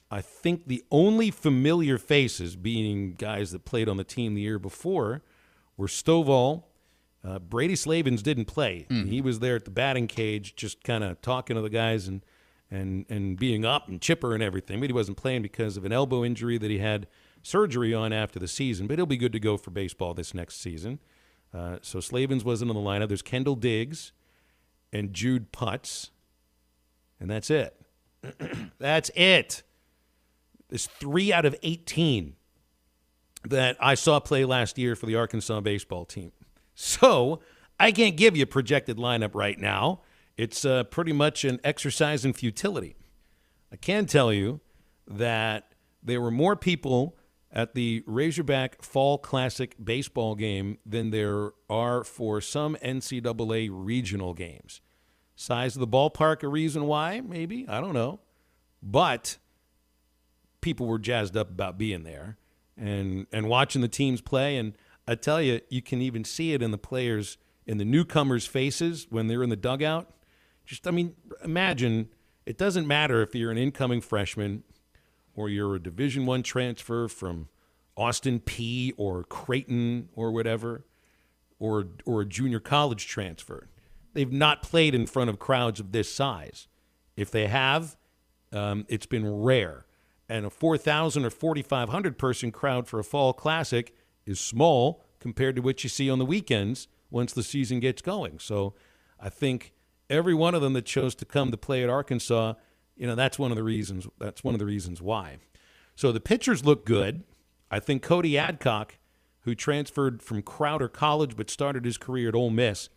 I think the only familiar faces, being guys that played on the team the year before, were Stovall. Brady Slavens didn't play. He was there at the batting cage just kind of talking to the guys and being up and chipper and everything. But he wasn't playing because of an elbow injury that he had surgery on after the season. But he'll be good to go for baseball this next season. So Slavens wasn't on the lineup. There's Kendall Diggs and Jude Putz. And that's it. That's it. There's 3 out of 18 that I saw play last year for the Arkansas baseball team. So I can't give you a projected lineup right now. It's pretty much an exercise in futility. I can tell you that there were more people at the Razorback Fall Classic baseball game than there are for some NCAA regional games. Size of the ballpark a reason why? Maybe. I don't know. But people were jazzed up about being there and watching the teams play. And I tell you, you can even see it in the players, in the newcomers' faces when they're in the dugout. Imagine, it doesn't matter if you're an incoming freshman or you're a Division I transfer from Austin P or Creighton or whatever, or a junior college transfer. They've not played in front of crowds of this size. If they have, it's been rare. And a 4,000 or 4,500 person crowd for a Fall Classic is small compared to what you see on the weekends once the season gets going. So I think every one of them that chose to come to play at Arkansas, that's one of the reasons. That's one of the reasons why. So the pitchers look good. I think Cody Adcock, who transferred from Crowder College but started his career at Ole Miss,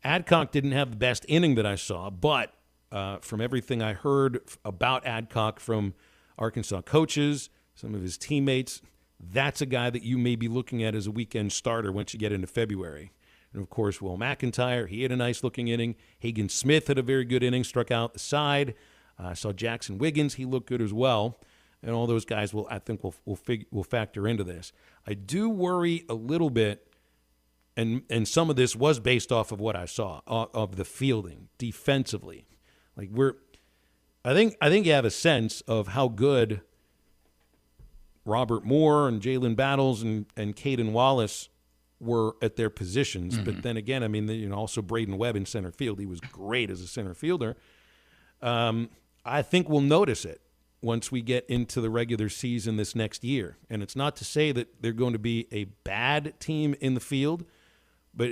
Adcock didn't have the best inning that I saw, but from everything I heard about Adcock from Arkansas coaches, some of his teammates, that's a guy that you may be looking at as a weekend starter once you get into February. And, of course, Will McIntyre, he had a nice-looking inning. Hagen Smith had a very good inning, struck out the side. I saw Jackson Wiggins. He looked good as well. And all those guys will factor into this. I do worry a little bit And some of this was based off of what I saw of the fielding defensively. Like I think you have a sense of how good Robert Moore and Jalen Battles and Caden Wallace were at their positions. But then again, I mean, also Braden Webb in center field. He was great as a center fielder. I think we'll notice it once we get into the regular season this next year. And it's not to say that they're going to be a bad team in the field, but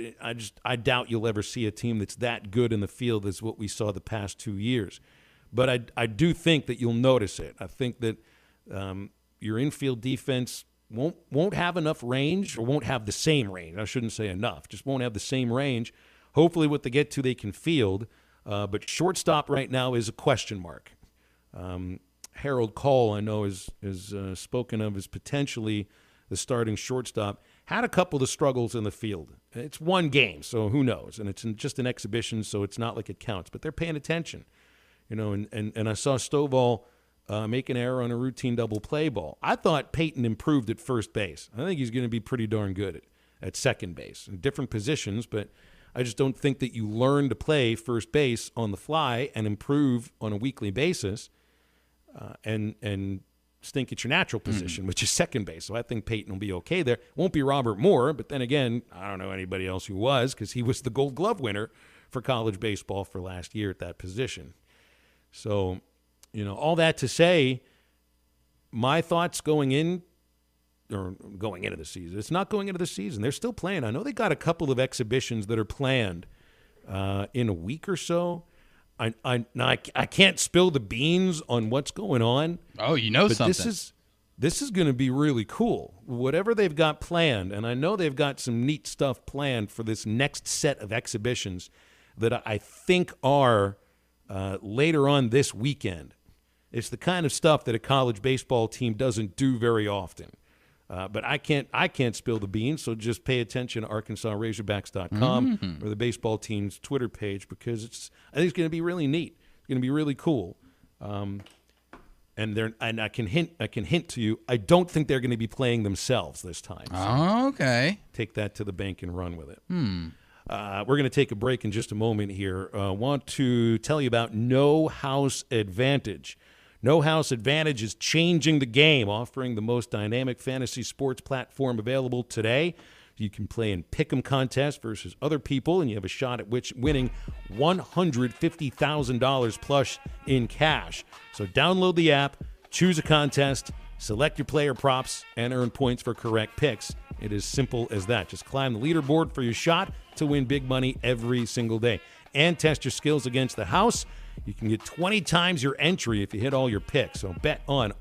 I doubt you'll ever see a team that's that good in the field as what we saw the past 2 years. But I do think that you'll notice it. I think that your infield defense won't have enough range, or won't have the same range. I shouldn't say enough, just won't have the same range. Hopefully what they get to, they can field. But shortstop right now is a question mark. Harold Cole, I know, is spoken of as potentially the starting shortstop. Had a couple of struggles in the field. It's one game, so who knows? And it's just an exhibition, so it's not like it counts. But they're paying attention, And I saw Stovall make an error on a routine double play ball. I thought Peyton improved at first base. I think he's going to be pretty darn good at second base in different positions, but I just don't think that you learn to play first base on the fly and improve on a weekly basis and stink at your natural position, which is second base. So I think Peyton will be okay there. Won't be Robert Moore, but then again, I don't know anybody else who was, because he was the Gold Glove winner for college baseball for last year at that position. So, all that to say, my thoughts going into the season. It's not going into the season. They're still playing. I know they got a couple of exhibitions that are planned in a week or so. I can't spill the beans on what's going on. Oh, but something. This is going to be really cool. Whatever they've got planned, and I know they've got some neat stuff planned for this next set of exhibitions that I think are later on this weekend. It's the kind of stuff that a college baseball team doesn't do very often. But I can't spill the beans, so just pay attention to ArkansasRazorbacks.com or the baseball team's Twitter page, because I think it's going to be really neat. It's going to be really cool. And I can hint to you, I don't think they're going to be playing themselves this time. So okay. Take that to the bank and run with it. We're going to take a break in just a moment here. Want to tell you about No House Advantage. No House Advantage is changing the game, offering the most dynamic fantasy sports platform available today. You can play in pick'em contests versus other people, and you have a shot at winning $150,000 plus in cash. So download the app, choose a contest, select your player props, and earn points for correct picks. It is simple as that. Just climb the leaderboard for your shot to win big money every single day. And test your skills against the house. You can get 20 times your entry if you hit all your picks. So bet on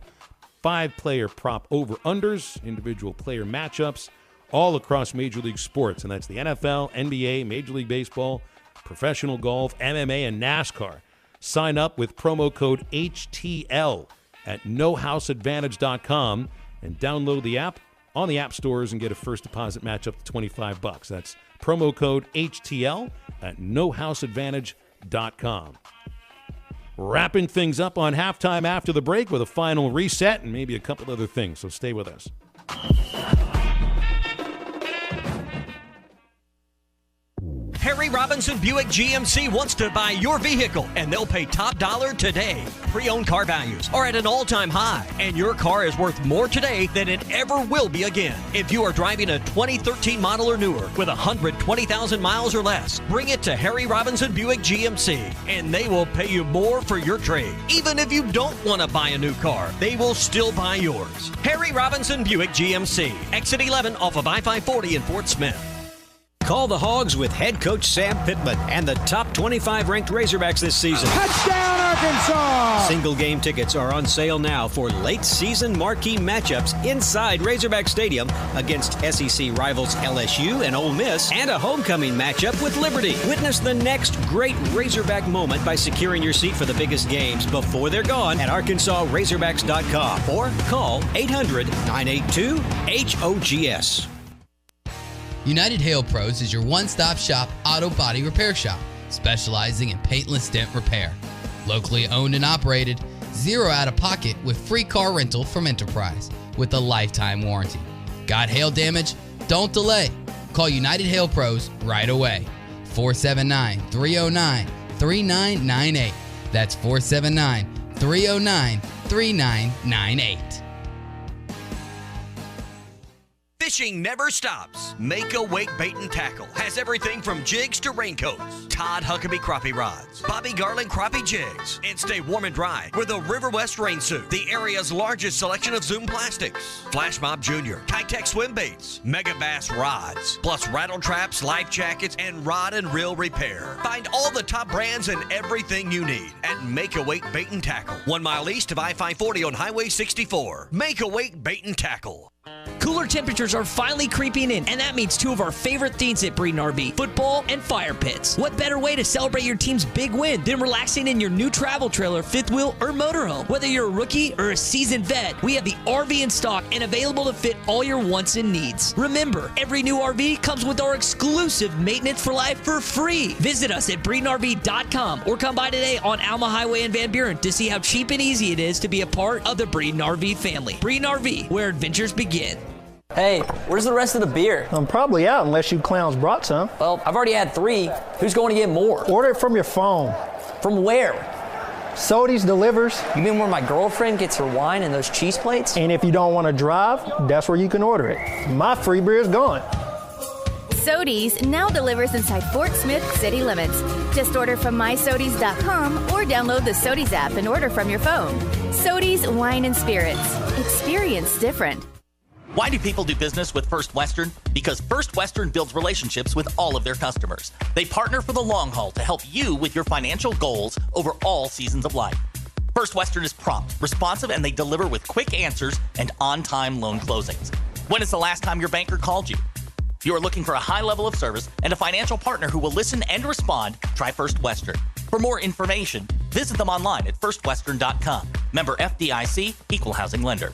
5-player prop over-unders, individual player matchups, all across Major League sports. And that's the NFL, NBA, Major League Baseball, professional golf, MMA, and NASCAR. Sign up with promo code HTL at nohouseadvantage.com and download the app on the app stores and get a first deposit match up to $25. That's promo code HTL at nohouseadvantage.com. Wrapping things up on halftime after the break with a final reset and maybe a couple other things, so stay with us. Harry Robinson Buick GMC wants to buy your vehicle, and they'll pay top dollar today. Pre-owned car values are at an all-time high, and your car is worth more today than it ever will be again. If you are driving a 2013 model or newer with 120,000 miles or less, bring it to Harry Robinson Buick GMC, and they will pay you more for your trade. Even if you don't want to buy a new car, they will still buy yours. Harry Robinson Buick GMC, exit 11 off of I-540 in Fort Smith. Call the Hogs with head coach Sam Pittman and the top 25 ranked Razorbacks this season. Touchdown, Arkansas! Single game tickets are on sale now for late season marquee matchups inside Razorback Stadium against SEC rivals LSU and Ole Miss, and a homecoming matchup with Liberty. Witness the next great Razorback moment by securing your seat for the biggest games before they're gone at ArkansasRazorbacks.com or call 800-982-HOGS. United Hail Pros is your one-stop shop auto body repair shop, specializing in paintless dent repair. Locally owned and operated, zero out-of-pocket with free car rental from Enterprise with a lifetime warranty. Got hail damage? Don't delay. Call United Hail Pros right away. 479-309-3998. That's 479-309-3998. Fishing never stops. Make a Wake Bait and Tackle has everything from jigs to raincoats, Todd Huckabee crappie rods, Bobby Garland crappie jigs, and stay warm and dry with a River West rain suit, the area's largest selection of Zoom plastics, Flash Mob Jr., Kitech swim baits, Mega Bass rods, plus rattle traps, life jackets, and rod and reel repair. Find all the top brands and everything you need at Make a Wake Bait and Tackle, 1 mile east of I-540 on Highway 64. Make a Wake Bait and Tackle. Cooler temperatures are finally creeping in, and that means two of our favorite things at Breeden RV, football and fire pits. What better way to celebrate your team's big win than relaxing in your new travel trailer, fifth wheel, or motorhome? Whether you're a rookie or a seasoned vet, we have the RV in stock and available to fit all your wants and needs. Remember, every new RV comes with our exclusive maintenance for life for free. Visit us at BreedenRV.com or come by today on Alma Highway in Van Buren to see how cheap and easy it is to be a part of the Breeden RV family. Breeden RV, where adventures begin. Hey, where's the rest of the beer? I'm probably out unless you clowns brought some. Well, I've already had 3. Who's going to get more? Order it from your phone. From where? Sody's delivers. You mean where my girlfriend gets her wine and those cheese plates? And if you don't want to drive, that's where you can order it. My free beer is gone. Sody's now delivers inside Fort Smith city limits. Just order from mysodys.com or download the Sody's app and order from your phone. Sody's Wine and Spirits. Experience different. Why do people do business with First Western? Because First Western builds relationships with all of their customers. They partner for the long haul to help you with your financial goals over all seasons of life. First Western is prompt, responsive, and they deliver with quick answers and on-time loan closings. When is the last time your banker called you? If you are looking for a high level of service and a financial partner who will listen and respond, try First Western. For more information, visit them online at firstwestern.com. Member FDIC, Equal Housing Lender.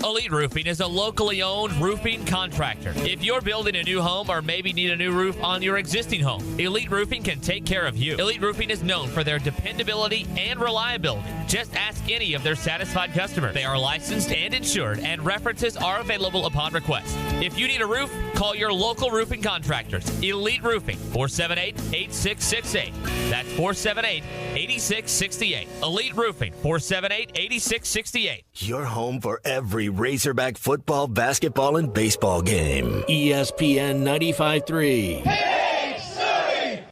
Elite Roofing is a locally owned roofing contractor. If you're building a new home or maybe need a new roof on your existing home, Elite Roofing can take care of you. Elite Roofing is known for their dependability and reliability. Just ask any of their satisfied customers. They are licensed and insured, and references are available upon request. If you need a roof, call your local roofing contractors. Elite Roofing, 478-8668. That's 478-8668. Elite Roofing, 478-8668. Your home for every Razorback football, basketball, and baseball game. ESPN 95.3. Hey,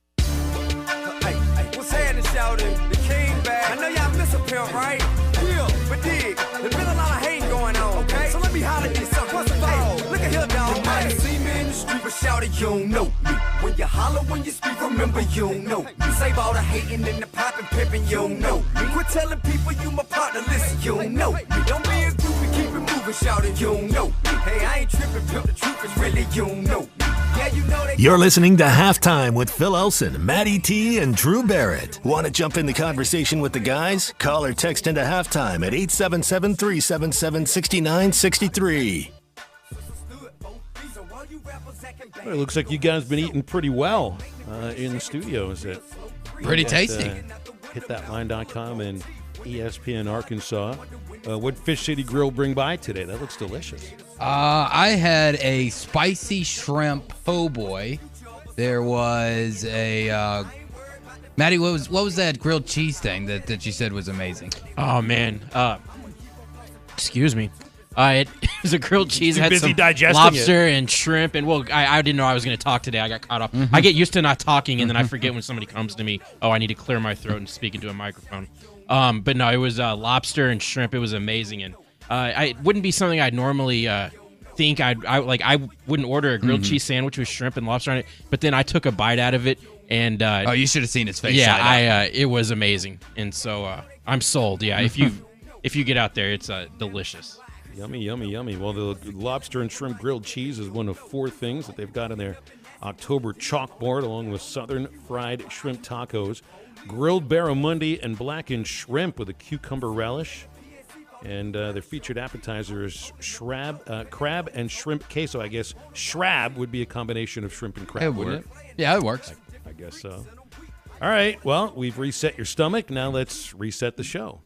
what's happening, shouting? The king back. I know y'all miss a pimp, right? Yeah, but dig, there's been a lot of hating going on, okay? So let me holler at you something. What's the all? Look at here, dog. You might have seen me in the street, but shout it, you don't know me. When you holler, when you speak, remember you don't know me. Save all the hating and the popping, pimping, you don't know me. Quit telling people you my partner, listen, you don't know me. Don't be a groupie, keep it moving, shout it, you don't know me. Hey, I ain't tripping, pimp, the truth is really, you don't know me. Yeah, you know they. You're listening to Halftime with Phil Elson, Matty T, and Drew Barrett. Want to jump in the conversation with the guys? Call or text into Halftime at 877-377-6963. Well, it looks like you guys have been eating pretty well in the studio. Is it pretty tasty? Hitthatline.com and ESPN Arkansas. What Fish City Grill bring by today? That looks delicious. I had a spicy shrimp po' boy. There was a Maddie. What was that grilled cheese thing that you said was amazing? Oh man, excuse me. It was a grilled cheese. Had some lobster and shrimp, and I didn't know I was going to talk today. I got caught up. I get used to not talking, and then I forget when somebody comes to me. Oh, I need to clear my throat and speak into a microphone. But no, it was lobster and shrimp. It was amazing, and it wouldn't be something I'd normally think I wouldn't order a grilled cheese sandwich with shrimp and lobster on it. But then I took a bite out of it, and you should have seen his face. Yeah, it was amazing, and so I'm sold. Yeah, if you get out there, it's delicious. Yummy, yummy, yummy. Well, the lobster and shrimp grilled cheese is one of 4 things that they've got in their October chalkboard, along with Southern fried shrimp tacos, grilled barramundi, and blackened shrimp with a cucumber relish. And their featured appetizer is crab and shrimp queso. I guess shrab would be a combination of shrimp and crab, wouldn't it? Yeah, it works. I guess so. All right, well, we've reset your stomach. Now let's reset the show.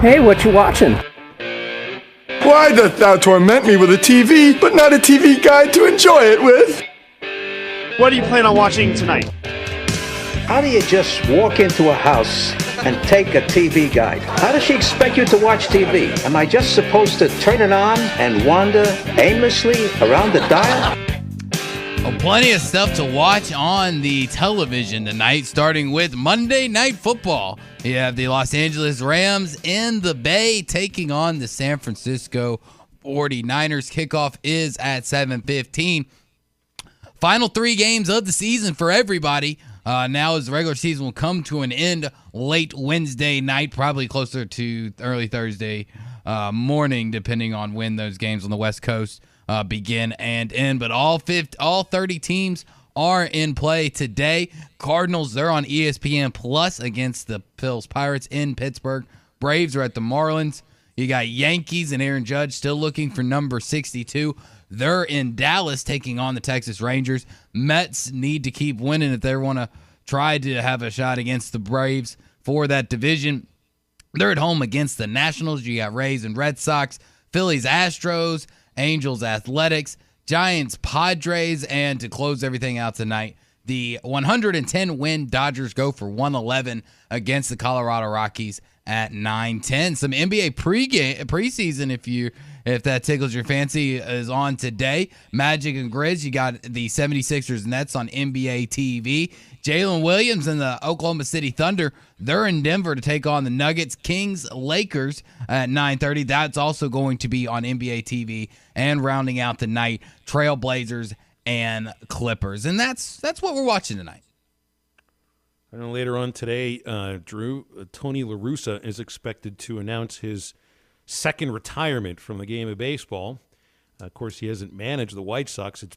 Hey, what you watching? Why dost thou torment me with a TV, but not a TV guide to enjoy it with? What do you plan on watching tonight? How do you just walk into a house and take a TV guide? How does she expect you to watch TV? Am I just supposed to turn it on and wander aimlessly around the dial? Well, plenty of stuff to watch on the television tonight, starting with Monday Night Football. You have the Los Angeles Rams in the Bay taking on the San Francisco 49ers. Kickoff is at 7:15. Final 3 games of the season for everybody. Now as the regular season will come to an end late Wednesday night, probably closer to early Thursday morning, depending on when those games on the West Coast begin and end. But all 30 teams are in play today. Cardinals, they're on ESPN Plus against the Bills Pirates in Pittsburgh. Braves are at the Marlins. You got Yankees and Aaron Judge still looking for number 62. They're in Dallas taking on the Texas Rangers. Mets need to keep winning if they want to try to have a shot against the Braves for that division. They're at home against the Nationals. You got Rays and Red Sox, Phillies, Astros, Angels, Athletics, Giants, Padres, and to close everything out tonight, the 110-win Dodgers go for 111 against the Colorado Rockies at 9-10. Some NBA preseason, if that tickles your fancy, is on today. Magic and Grizz, you got the 76ers Nets on NBA TV. Jalen Williams and the Oklahoma City Thunder, they're in Denver to take on the Nuggets. Kings, Lakers at 9:30. That's also going to be on NBA TV. And rounding out the night, Trailblazers and Clippers. And that's what we're watching tonight. I know later on today, Drew, Tony La Russa is expected to announce his second retirement from the game of baseball. Of course, he hasn't managed the White Sox. I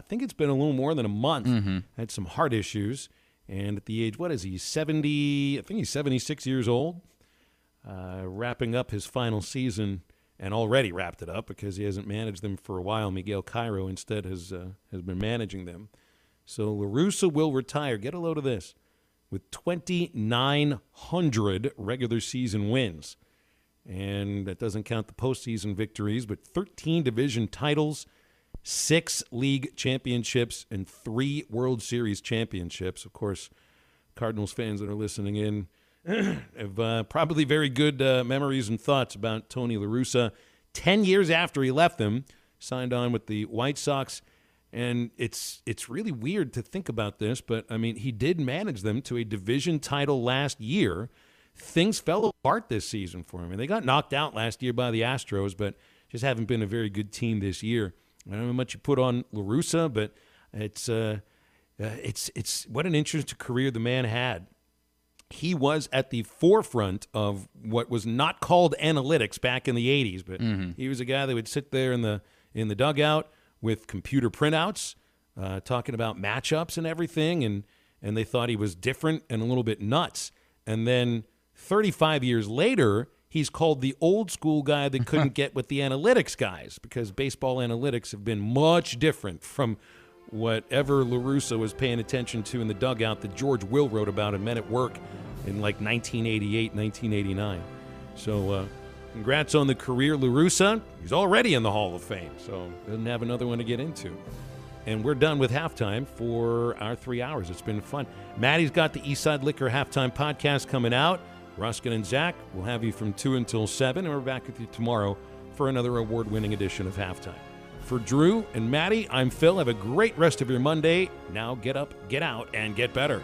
think it's been a little more than a month. Mm-hmm. Had some heart issues. And at the age, what is he, 70? I think he's 76 years old. Wrapping up his final season, and already wrapped it up because he hasn't managed them for a while. Miguel Cairo instead has been managing them. So La Russa will retire. Get a load of this. With 2,900 regular season wins. And that doesn't count the postseason victories, but 13 division titles, 6 league championships, and 3 World Series championships. Of course, Cardinals fans that are listening in have probably very good memories and thoughts about Tony La Russa. 10 years after he left them, signed on with the White Sox. And it's really weird to think about this, but, I mean, he did manage them to a division title last year. Things fell apart this season for him. And they got knocked out last year by the Astros, but just haven't been a very good team this year. I don't know how much you put on La Russa, but it's what an interesting career the man had. He was at the forefront of what was not called analytics back in the 80s, but he was a guy that would sit there in the dugout with computer printouts, talking about matchups and everything, and they thought he was different and a little bit nuts. And then 35 years later, he's called the old school guy that couldn't get with the analytics guys because baseball analytics have been much different from whatever La Russa was paying attention to in the dugout that George Will wrote about in Men at Work in like 1988, 1989. So congrats on the career, La Russa. He's already in the Hall of Fame, so doesn't have another one to get into. And we're done with halftime for our 3 hours. It's been fun. Maddie's got the Eastside Liquor Halftime Podcast coming out. Ruskin and Zach will have you from 2 until 7, and we're back with you tomorrow for another award-winning edition of Halftime. For Drew and Maddie, I'm Phil. Have a great rest of your Monday. Now get up, get out, and get better.